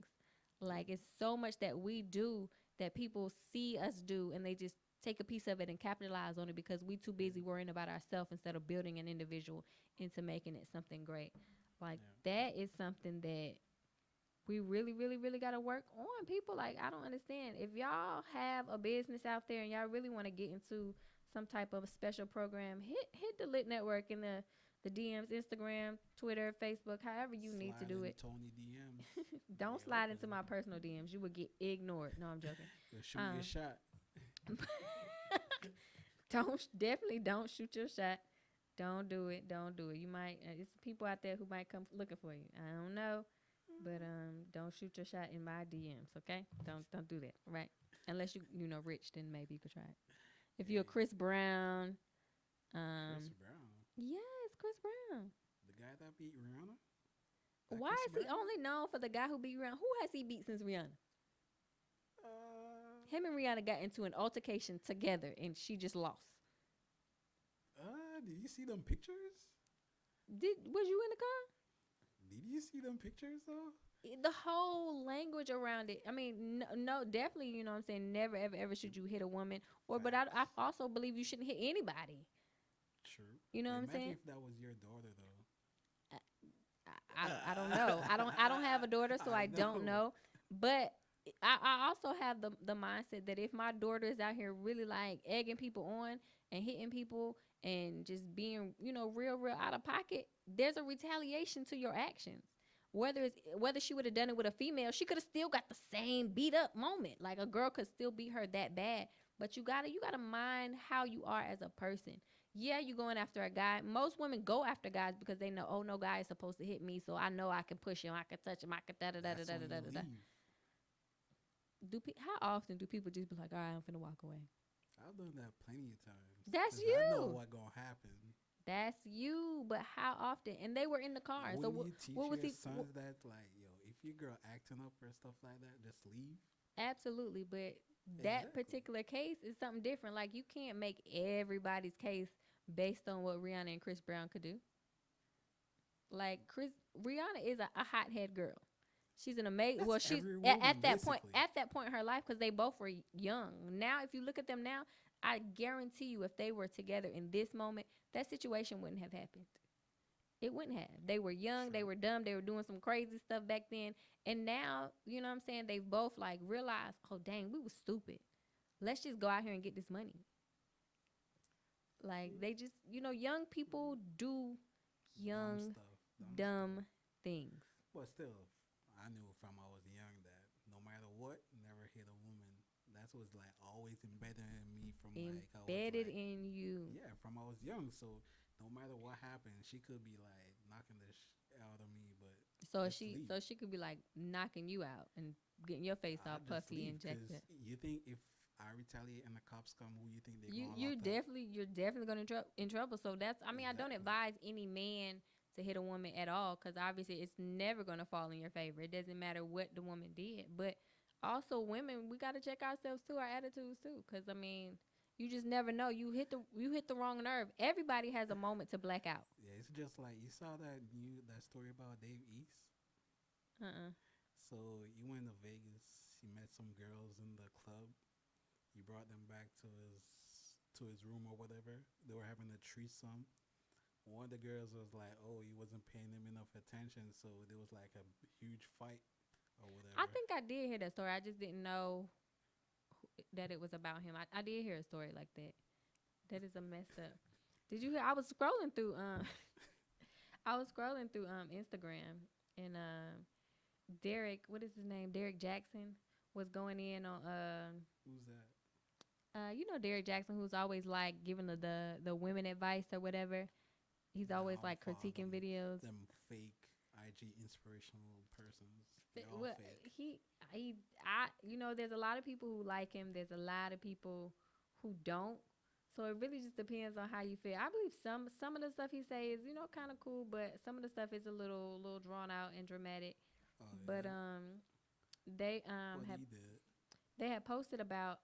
A: Like it's so much that we do that people see us do, and they just take a piece of it and capitalize on it because we too busy worrying about ourselves instead of building an individual into making it something great. Like that is something that we really got to work on, people. Like I don't understand, if y'all have a business out there and y'all really want to get into some type of special program, hit the Litt Netwrk in the DMs, Instagram, Twitter, Facebook, however you need to do it.
E: Tony DMs.
A: Don't slide into my personal DMs. You would get ignored. No, I'm joking.
E: You'll shoot your shot.
A: Definitely don't shoot your shot. Don't do it. You might, it's people out there who might come looking for you. I don't know, but don't shoot your shot in my DMs. Okay, don't do that. Right? Unless you know rich, then maybe you could try it. If you're Chris Brown,
E: Chris Brown.
A: yes, Chris Brown.
E: The guy that beat Rihanna?
A: Why is he only known for the guy who beat Rihanna? Who has he beat since Rihanna? Him and Rihanna got into an altercation together, and she just lost.
E: Did you see them pictures?
A: Was you in the car?
E: Did you see them pictures though?
A: The whole language around it. I mean, no, definitely. You know what I'm saying? Never, ever should you hit a woman, but I also believe you shouldn't hit anybody.
E: True.
A: You know what I'm saying?
E: If that was your daughter though.
A: I don't know. I don't have a daughter, so I don't know. But I also have the mindset that if my daughter is out here really like egging people on and hitting people and just being, you know, real out of pocket, there's a retaliation to your actions. Whether she would have done it with a female, she could have still got the same beat up moment. Like a girl could still beat her that bad. But you gotta mind how you are as a person. Yeah, you going after a guy. Most women go after guys because they know, oh, no guy is supposed to hit me, so I know I can push him, I can touch him, I can da-da-da-da-da-da-da. How often do people just be like, all right, I'm finna walk away?
E: I've done that plenty of times.
A: That's you.
E: I know what's gonna happen.
A: That's you, but how often? And they were in the car.
E: Wouldn't
A: So
E: you teach
A: what was
E: your
A: he?
E: sons that, like, yo, if your girl acting up or stuff like that, just leave?
A: Absolutely, but that particular case is something different. Like you can't make everybody's case based on what Rihanna and Chris Brown could do. Like Rihanna is a hothead girl. She's an amazing. Well, she's at that point. At that point in her life, because they both were young. Now, if you look at them now, I guarantee you, if they were together in this moment, that situation wouldn't have happened. It wouldn't have. They were young. Sure. They were dumb. They were doing some crazy stuff back then. And now, you know what I'm saying? They've both like realized, oh dang, we was stupid. Let's just go out here and get this money. Like they just, you know, young people do young, dumb things.
E: But still, I knew from I was young that no matter what, never hit a woman. That was like always embedded in me from
A: embedded in you.
E: Yeah, from I was young. So no matter what happened, she could be like knocking the out of me, but
A: so she could be like knocking you out and getting your face all puffy and jacked up.
E: You think if I retaliate and the cops come, who you think they're going to
A: you're definitely going to in trouble. So that's, I mean, exactly. I don't advise any man to hit a woman at all, because obviously it's never going to fall in your favor. It doesn't matter what the woman did. But also women, we got to check ourselves too, our attitudes too, because I mean, you just never know. You hit the wrong nerve. Everybody has a moment to black out.
E: Yeah, it's just like you saw that story about Dave East. So you went to Vegas. He met some girls in the club. He brought them back to his room or whatever. They were having a threesome. One of the girls was like, "Oh, he wasn't paying him enough attention," so there was like a huge fight or whatever.
A: I think I did hear that story. I just didn't know that it was about him. I did hear a story like that. That is a messed up. Did you hear? I was scrolling through Instagram, and Derek, what is his name? Derek Jackson was going in on
E: Who's that?
A: You know Derek Jackson, who's always like giving the women advice or whatever. He's
E: Nah,
A: always
E: I don't
A: like
E: follow
A: critiquing videos.
E: them fake IG inspirational persons. They're
A: Fi-
E: all
A: Well,
E: fake.
A: you know, there's a lot of people who like him. There's a lot of people who don't. So it really just depends on how you feel. I believe some of the stuff he says, you know, kind of cool, but some of the stuff is a little drawn out and dramatic.
E: Oh
A: But
E: yeah.
A: they
E: What
A: have
E: he did.
A: they had posted about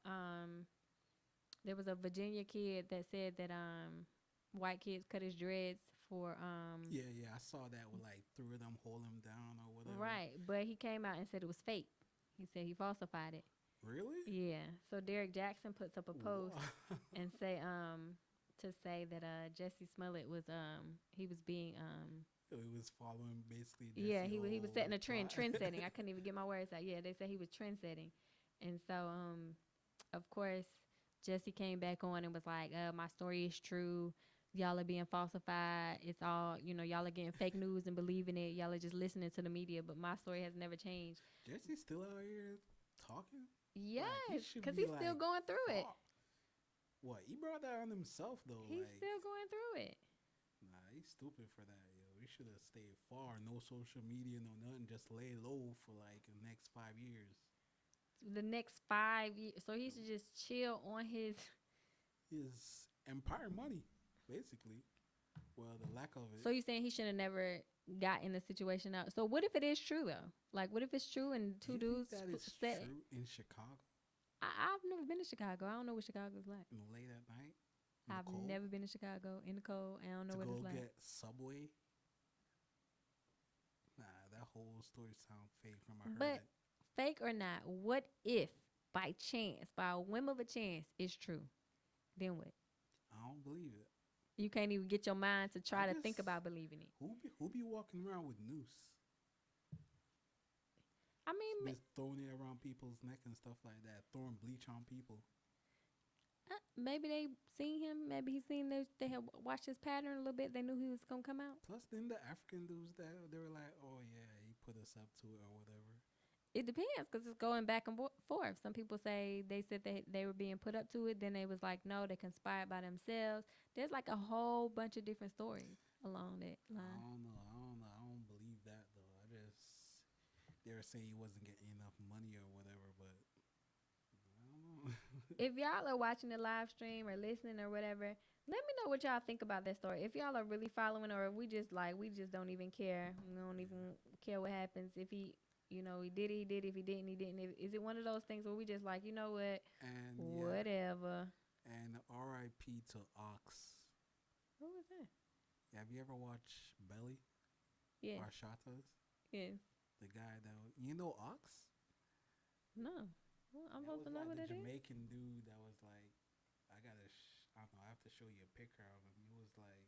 A: there was a Virginia kid that said that white kids cut his dreads for
E: Yeah, yeah. I saw that with like three of them hold him down or whatever.
A: right, but he came out and said it was fake. He said he falsified it.
E: Really?
A: Yeah. So Derek Jackson puts up a post
E: Wow.
A: and say to say that Jesse Smollett was he was being
E: He was following basically
A: yeah,
E: Jesse
A: he was
E: old
A: setting a trend,
E: plot.
A: trend setting. I couldn't even get my words out. Yeah, they said he was trend setting. And so of course Jesse came back on and was like, my story is true. Y'all are being falsified. It's all, you know, y'all are getting fake news and believing it. Y'all are just listening to the media, but my story has never changed.
E: Jesse's still out here talking?
A: Yes,
E: Like, he should
A: because
E: be
A: he's still
E: like,
A: going through it.
E: fuck. What? He brought that on himself though.
A: He's
E: like,
A: still going through it.
E: nah, he's stupid for that, yo. We should have stayed far. No social media, no nothing. Just lay low for like the next 5 years.
A: The next 5 years. So he should just chill on his.
E: His empire money, basically. Well, the lack of it.
A: So you saying he should have never got in the situation out? So what if it is true though? Like what if it's true and
E: Do
A: two
E: you
A: dudes
E: think that is
A: said?
E: true in Chicago
A: I've never been to Chicago. I don't know what Chicago's like.
E: late at night? In the
A: I've
E: cold,
A: never been to Chicago in the cold. I don't know
E: to
A: what
E: go
A: it's like.
E: get Subway. Nah, that whole story sound fake from I heard
A: But
E: it.
A: fake or not, what if by chance, by a whim of a chance, it's true? Then what?
E: I don't believe it.
A: You can't even get your mind to try
E: I
A: to think
E: just-
A: about believing it.
E: Who be walking around with noose?
A: I mean,
E: Just throwing it around people's neck and stuff like that, throwing bleach on people.
A: maybe they seen him. Maybe he seen they had watched his pattern a little bit. They knew he was gonna come out.
E: Plus, then the African dudes that they were like, "Oh yeah, he put us up to it or whatever."
A: It depends because it's going back and forth. Some people say they said they were being put up to it. Then they was like, no, they conspired by themselves. There's like a whole bunch of different stories along that
E: I
A: line.
E: don't know. I don't know. I don't believe that though. I just they were saying he wasn't getting enough money or whatever, but I don't know.
A: If y'all are watching the live stream or listening or whatever, let me know what y'all think about that story. If y'all are really following, or if we just don't even care. We don't even care what happens. If he, you know, he did it, he did it. If he didn't, he didn't. Is it one of those things where we just like, you know what,
E: And
A: whatever?
E: and R.I.P. to Ox.
A: Who was that?
E: Have you ever watched Belly
A: Yes,
E: or Shatas?
A: yes.
E: The guy that you know Ox.
A: No. Well, I'm
E: That
A: supposed
E: was
A: to know
E: like
A: what
E: the
A: it is.
E: Jamaican dude that was like, I gotta, I don't know, I have to show you a picture of him. He was like,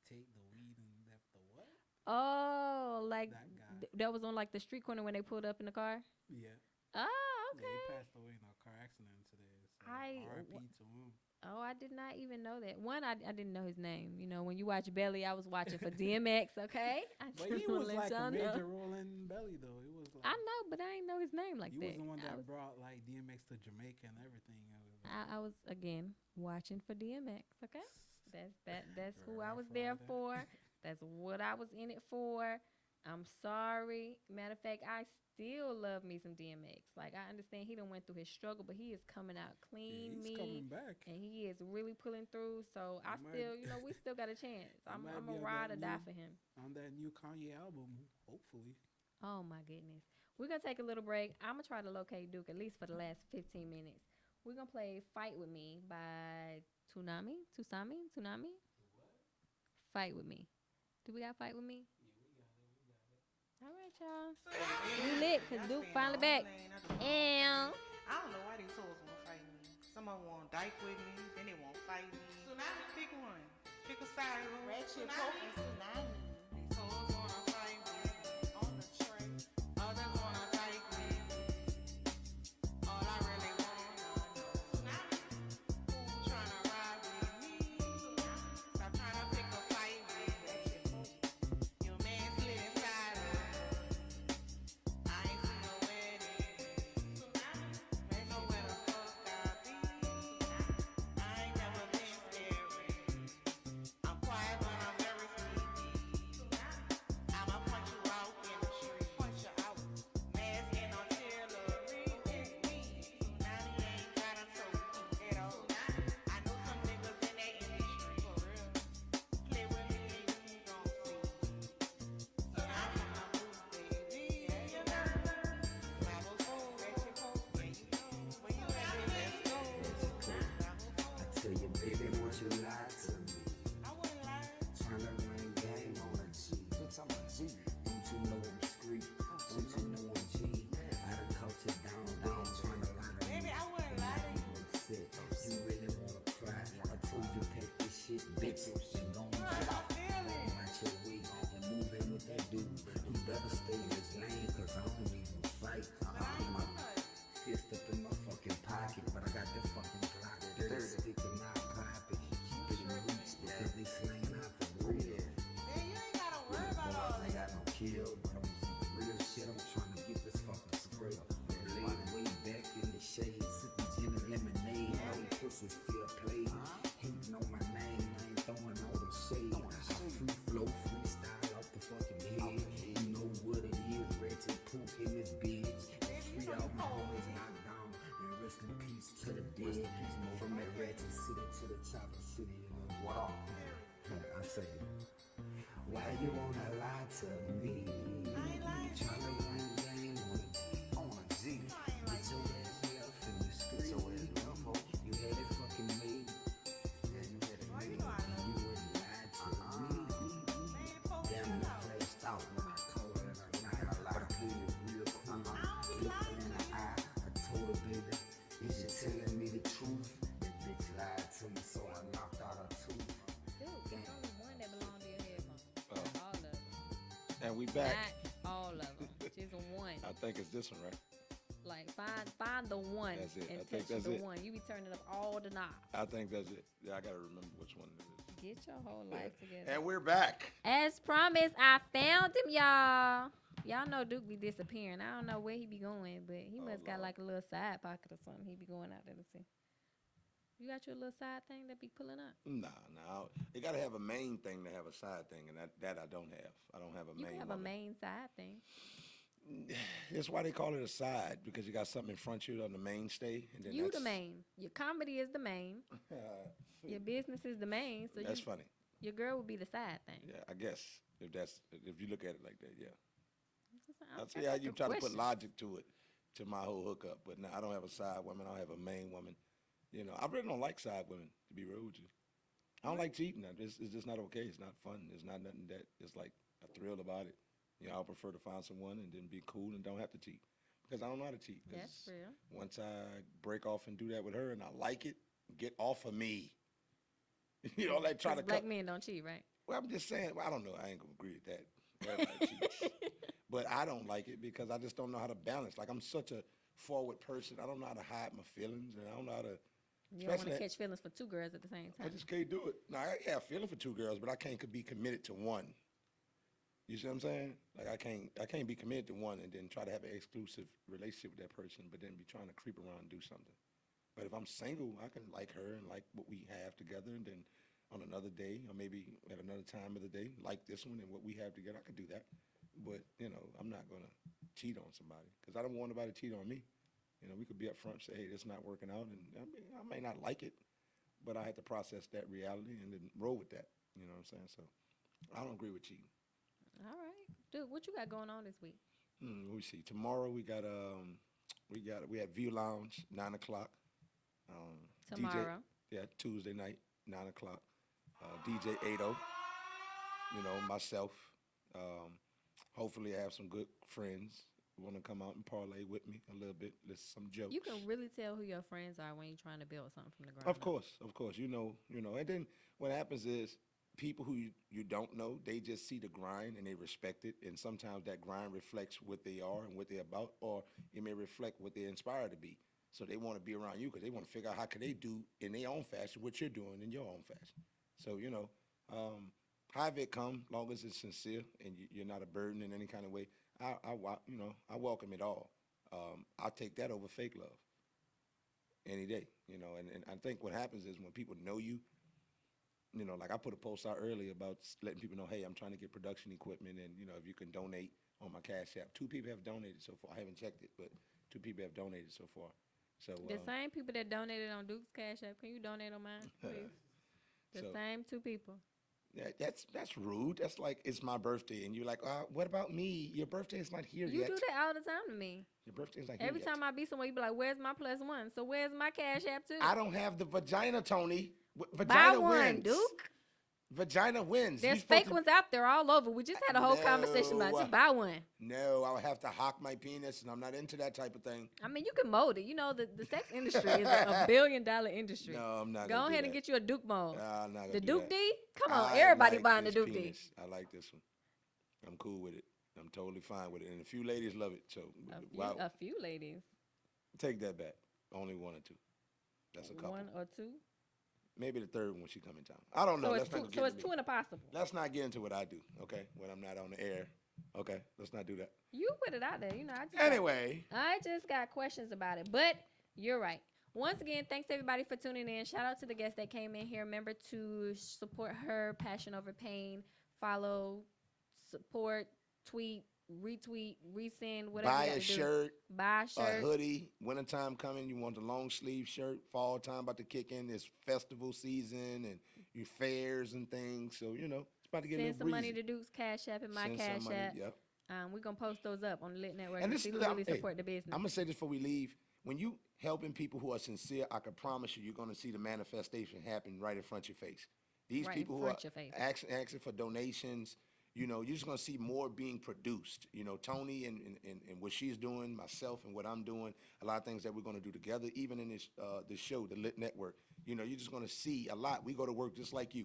E: take the weed and left the what?
A: Oh, like
E: That guy.
A: that was on like the street corner when they pulled up in the car.
E: Yeah.
A: Oh,
E: Yeah, he
A: okay.
E: passed away in a car accident today. So
A: I-
E: R.I.P. to him.
A: Oh, I did not even know that. One, I didn't know his name. You know, when you watch Belly, I was watching for DMX. Okay, I
E: But
A: just
E: he
A: wanna
E: was
A: let
E: like
A: y'all
E: a
A: know.
E: major role in Belly though. He was like,
A: I know, but I didn't know his name like
E: he
A: that.
E: was the one that
A: I was,
E: brought like DMX to Jamaica and everything. It was
A: I was again watching for DMX. Okay, that's who I
E: Rough
A: was there
E: Rider.
A: for. That's what I was in it for. I'm sorry. Matter of fact, I still love me some DMX. Like I understand he done went through his struggle, but he is coming out
E: Yeah,
A: clean,
E: he's coming back.
A: and he is really pulling through. So I
E: might-
A: still, you know, we still got a chance. I'm
E: might
A: a
E: be on
A: ride
E: that
A: or die
E: new-
A: for him.
E: On that new Kanye album, hopefully.
A: Oh my goodness. We're gonna take a little break. I'm gonna try to locate Duke at least for the last 15 minutes. We're gonna play "Fight with Me" by Tsunami. Fight with Me. Do we got "Fight with Me"? All right, y'all. We lit because Duke finally back. And
I: I don't know why these hoes want to fight me. Some of them want to dyke with me, then they want to fight me. Tsunami, pick one. Pick a side.
D: Ratchet Poke and Tsunami.
I: These hoes want to fight with me on the tray. Others want to dyke with me. All I really want to know. Tsunami, who trying to ride with me? Stop trying to pick a fight with me. Your man slid inside of me. I ain't seen no wedding. Tsunami, know where the fuck I be.
J: hits. And gon' watch your weight and move in with that dude. He better stay in his lane, cause I don't even fight. I put my fist up in my fucking pocket, but I got that fucking Glock 30 stick in my pocket. Keep it in reach because they slaying out for real.
I: Man, you ain't gotta worry about all
J: I ain't got no kill, but I'm some real shit. I'm trying to get this fucking square. Laid way back in the shade, sipping gin and lemonade. All these pussies still play. Hating on my name, I ain't throwing all the shade. I free flow, freestyle off the fucking head. You know what it is, ratchet poop in this bitch. Free out my homies knocked down, and rest in peace to the dead. From that ratchet city to the chopper city. Wow. I say, why you wanna lie to me? Tryna run game on a G. Get your ass left in the street. You had it fucking made. Yeah, you had it made. And you wouldn't lie to me. Damn, I flashed out when I called her that night. But I played it real cool. Looked her in the eye. I told her, baby, is you telling me the truth? That bitch lied to me, so I knocked out her tooth.
A: Dude, there's only one that belongs to your headphones. All of them.
B: And we back.
A: Not all of them. Just one.
B: I think it's this one, right?
A: Like find the one
B: That's it.
A: and
B: I think
A: touch
B: that's
A: the
B: it.
A: one. You be turning up all the knobs.
B: I think that's it. Yeah, I gotta remember which one it is.
A: Get your whole life together.
B: And we're back.
A: As promised, I found him, y'all. Y'all know Duke be disappearing. I don't know where he be going, but he must got like a little side pocket or something. He be going out there to see. You got your little side thing that be pulling up?
B: Nah. You gotta have a main thing to have a side thing, and that I don't have. I don't have a
A: You
B: main.
A: have
B: woman.
A: a main side thing.
B: That's why they call it a side, because you got something in front of you on the mainstay, and then
A: You
B: that's,
A: the main. Your comedy is the main. Your business is the main. So
B: that's funny.
A: Your girl would be the side thing.
B: Yeah, I guess if you look at it like that, yeah. I
A: That's
B: see how
A: like
B: you
A: a
B: try to put
A: question.
B: logic to it, to my whole hookup. But no, I don't have a side woman. I don't have a main woman. You know, I really don't like side women, to be real with you. I don't like cheating. It's just not okay. It's not fun. It's not nothing that is like a thrill about it. You know, I prefer to find someone and then be cool and don't have to cheat, because I don't know how to cheat. 'Cause
A: That's real.
B: once I break off and do that with her and I like it, get off of me. You know, like try to
A: Black men don't cheat, right?
B: Well, I'm just saying. Well, I don't know. I ain't gonna agree with that. Everybody cheats. But I don't like it because I just don't know how to balance. Like, I'm such a forward person. I don't know how to hide my feelings, and I don't know how to.
A: You don't want to
B: especially-
A: catch feelings for two girls at the same
B: I
A: time.
B: just can't do it. Now, I have feeling for two girls, but I can't be committed to one. You see what I'm saying? Like, I can't be committed to one and then try to have an exclusive relationship with that person, but then be trying to creep around and do something. But if I'm single, I can like her and like what we have together, and then on another day, or maybe at another time of the day, like this one and what we have together, I could do that. But, you know, I'm not going to cheat on somebody, because I don't want nobody to cheat on me. You know, we could be up front and say, hey, this is not working out, and I may not like it, but I have to process that reality and then roll with that. You know what I'm saying? So I don't agree with cheating.
A: All right, dude. What you got going on this week?
B: Let me see. Tomorrow we had View Lounge 9 o'clock.
A: Tomorrow.
B: DJ, Tuesday night 9 o'clock. DJ Ado. You know, myself. Hopefully I have some good friends who want to come out and parlay with me a little bit. Listen some jokes.
A: You can really tell who your friends are when you're trying to build something from the ground.
B: Of course. You know. And then what happens is people who you don't know, they just see the grind and they respect it. And sometimes that grind reflects what they are and what they're about, or it may reflect what they're inspired to be. So they want to be around you because they want to figure out how can they do in their own fashion what you're doing in your own fashion. So, you know, however it come, long as it's sincere and you're not a burden in any kind of way, I welcome it all. I'll take that over fake love any day, you know. And I think what happens is when people know you, you know, like I put a post out earlier about letting people know, hey, I'm trying to get production equipment, and, you know, if you can donate on my Cash App. 2 people have donated so far. I haven't checked it, but 2 people have donated so far. So
A: The same people that donated on Duke's Cash App, can you donate on mine, please? The same 2 people.
B: Yeah, that's rude. That's like, it's my birthday, and you're like, what about me? Your birthday is not here
A: You
B: yet.
A: do that all the time to me.
B: Your birthday is not here
A: Every
B: yet.
A: time I be somewhere, you be like, where's my +1? So where's my Cash App too?
B: I don't have the vagina, Tony.
A: Buy
B: Vagina
A: one,
B: wins.
A: Duke.
B: Vagina wins.
A: There's
B: You supposed
A: fake
B: to-
A: ones out there all over. We just had a whole conversation about it. Just buy one.
B: No, I would have to hock my penis, and I'm not into that type of thing.
A: I mean, you can mold it. You know, the sex industry is a $1 billion industry.
B: No, I'm not
A: Go
B: gonna do
A: ahead and
B: that.
A: get you a Duke mold.
B: I'm not gonna
A: The
B: do
A: Duke
B: that.
A: D? Come on,
B: I
A: everybody
B: like
A: buying the
B: this
A: Duke D.
B: penis. I like this one. I'm cool with it. I'm totally fine with it. And a few ladies love it. So
A: A few ladies.
B: take that back. Only one or two. That's a couple.
A: One or two.
B: Maybe the third one when she come in town. I don't know.
A: So
B: Let's
A: it's
B: not
A: two.
B: get
A: So it's
B: into
A: two
B: it.
A: and a possible.
B: Let's not get into what I do, okay? When I'm not on the air. Okay? Let's not do that.
A: You put it out there. You know.
B: Anyway.
A: I just got questions about it, but you're right. Once again, thanks everybody for tuning in. Shout out to the guests that came in here. Remember to support her passion over pain. Follow, support, tweet, retweet, resend, whatever.
B: Buy
A: you
B: a
A: gotta do.
B: shirt.
A: Buy a shirt.
B: A hoodie. Wintertime coming. You want the long sleeve shirt. Fall time about to kick in. It's festival season and your fairs and things. So, you know, it's about to get a
A: Send
B: little
A: some money
B: breezy.
A: to Duke's Cash App and my
B: Send some
A: Cash
B: money,
A: App.
B: Yep.
A: We're going to post those up on the Litt Network
B: And
A: and
B: this
A: see
B: is
A: who really support the business.
B: I'm gonna say this before we leave. When you helping people who are sincere, I can promise you, you're gonna see the manifestation happen right in front of your face. These
A: Right in
B: people who are
A: front your face.
B: asking for donations, you know, you're just gonna see more being produced. You know, Tony and what she's doing, myself and what I'm doing, a lot of things that we're gonna do together, even in this show, the Litt Network. You know, you're just gonna see a lot. We go to work just like you.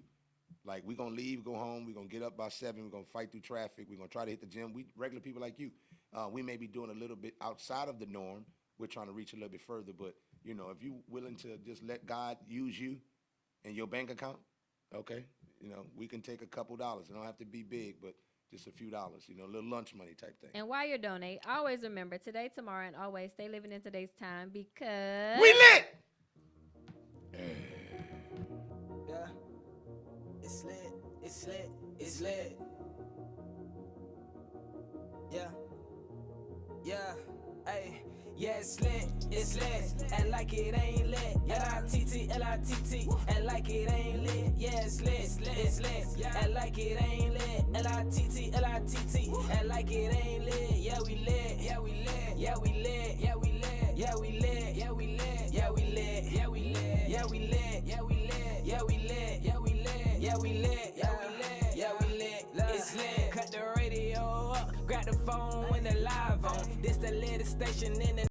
B: Like, we're going to leave, go home, we're going to get up by 7, we're going to fight through traffic, we're going to try to hit the gym. We regular people like you. We may be doing a little bit outside of the norm. We're trying to reach a little bit further, but, you know, if you're willing to just let God use you and your bank account, okay, you know, we can take a couple dollars. It don't have to be big, but just a few dollars, you know, a little lunch money type thing.
A: And while you're donating, always remember, today, tomorrow, and always stay living in today's time because...
B: We lit!
F: Yeah. It's lit, it's lit, it's lit. Yeah. Yeah. Hey. Yeah, it's lit, and like it ain't lit. L-I-T-T, L-I-T-T, and like it ain't lit. Yeah, it's lit, and like it ain't lit. L-I-T-T, L-I-T-T, and like it ain't lit. Yeah, we lit, yeah, we lit, yeah, we lit, yeah, we lit, yeah, we lit, yeah, we lit, yeah, we lit, yeah, we lit, yeah, we lit, yeah, we lit, yeah, we lit, yeah, we lit, yeah, we lit, yeah, we lit, yeah, we lit. It's lit. Cut the radio up, grab the phone when the live on. This the latest station in the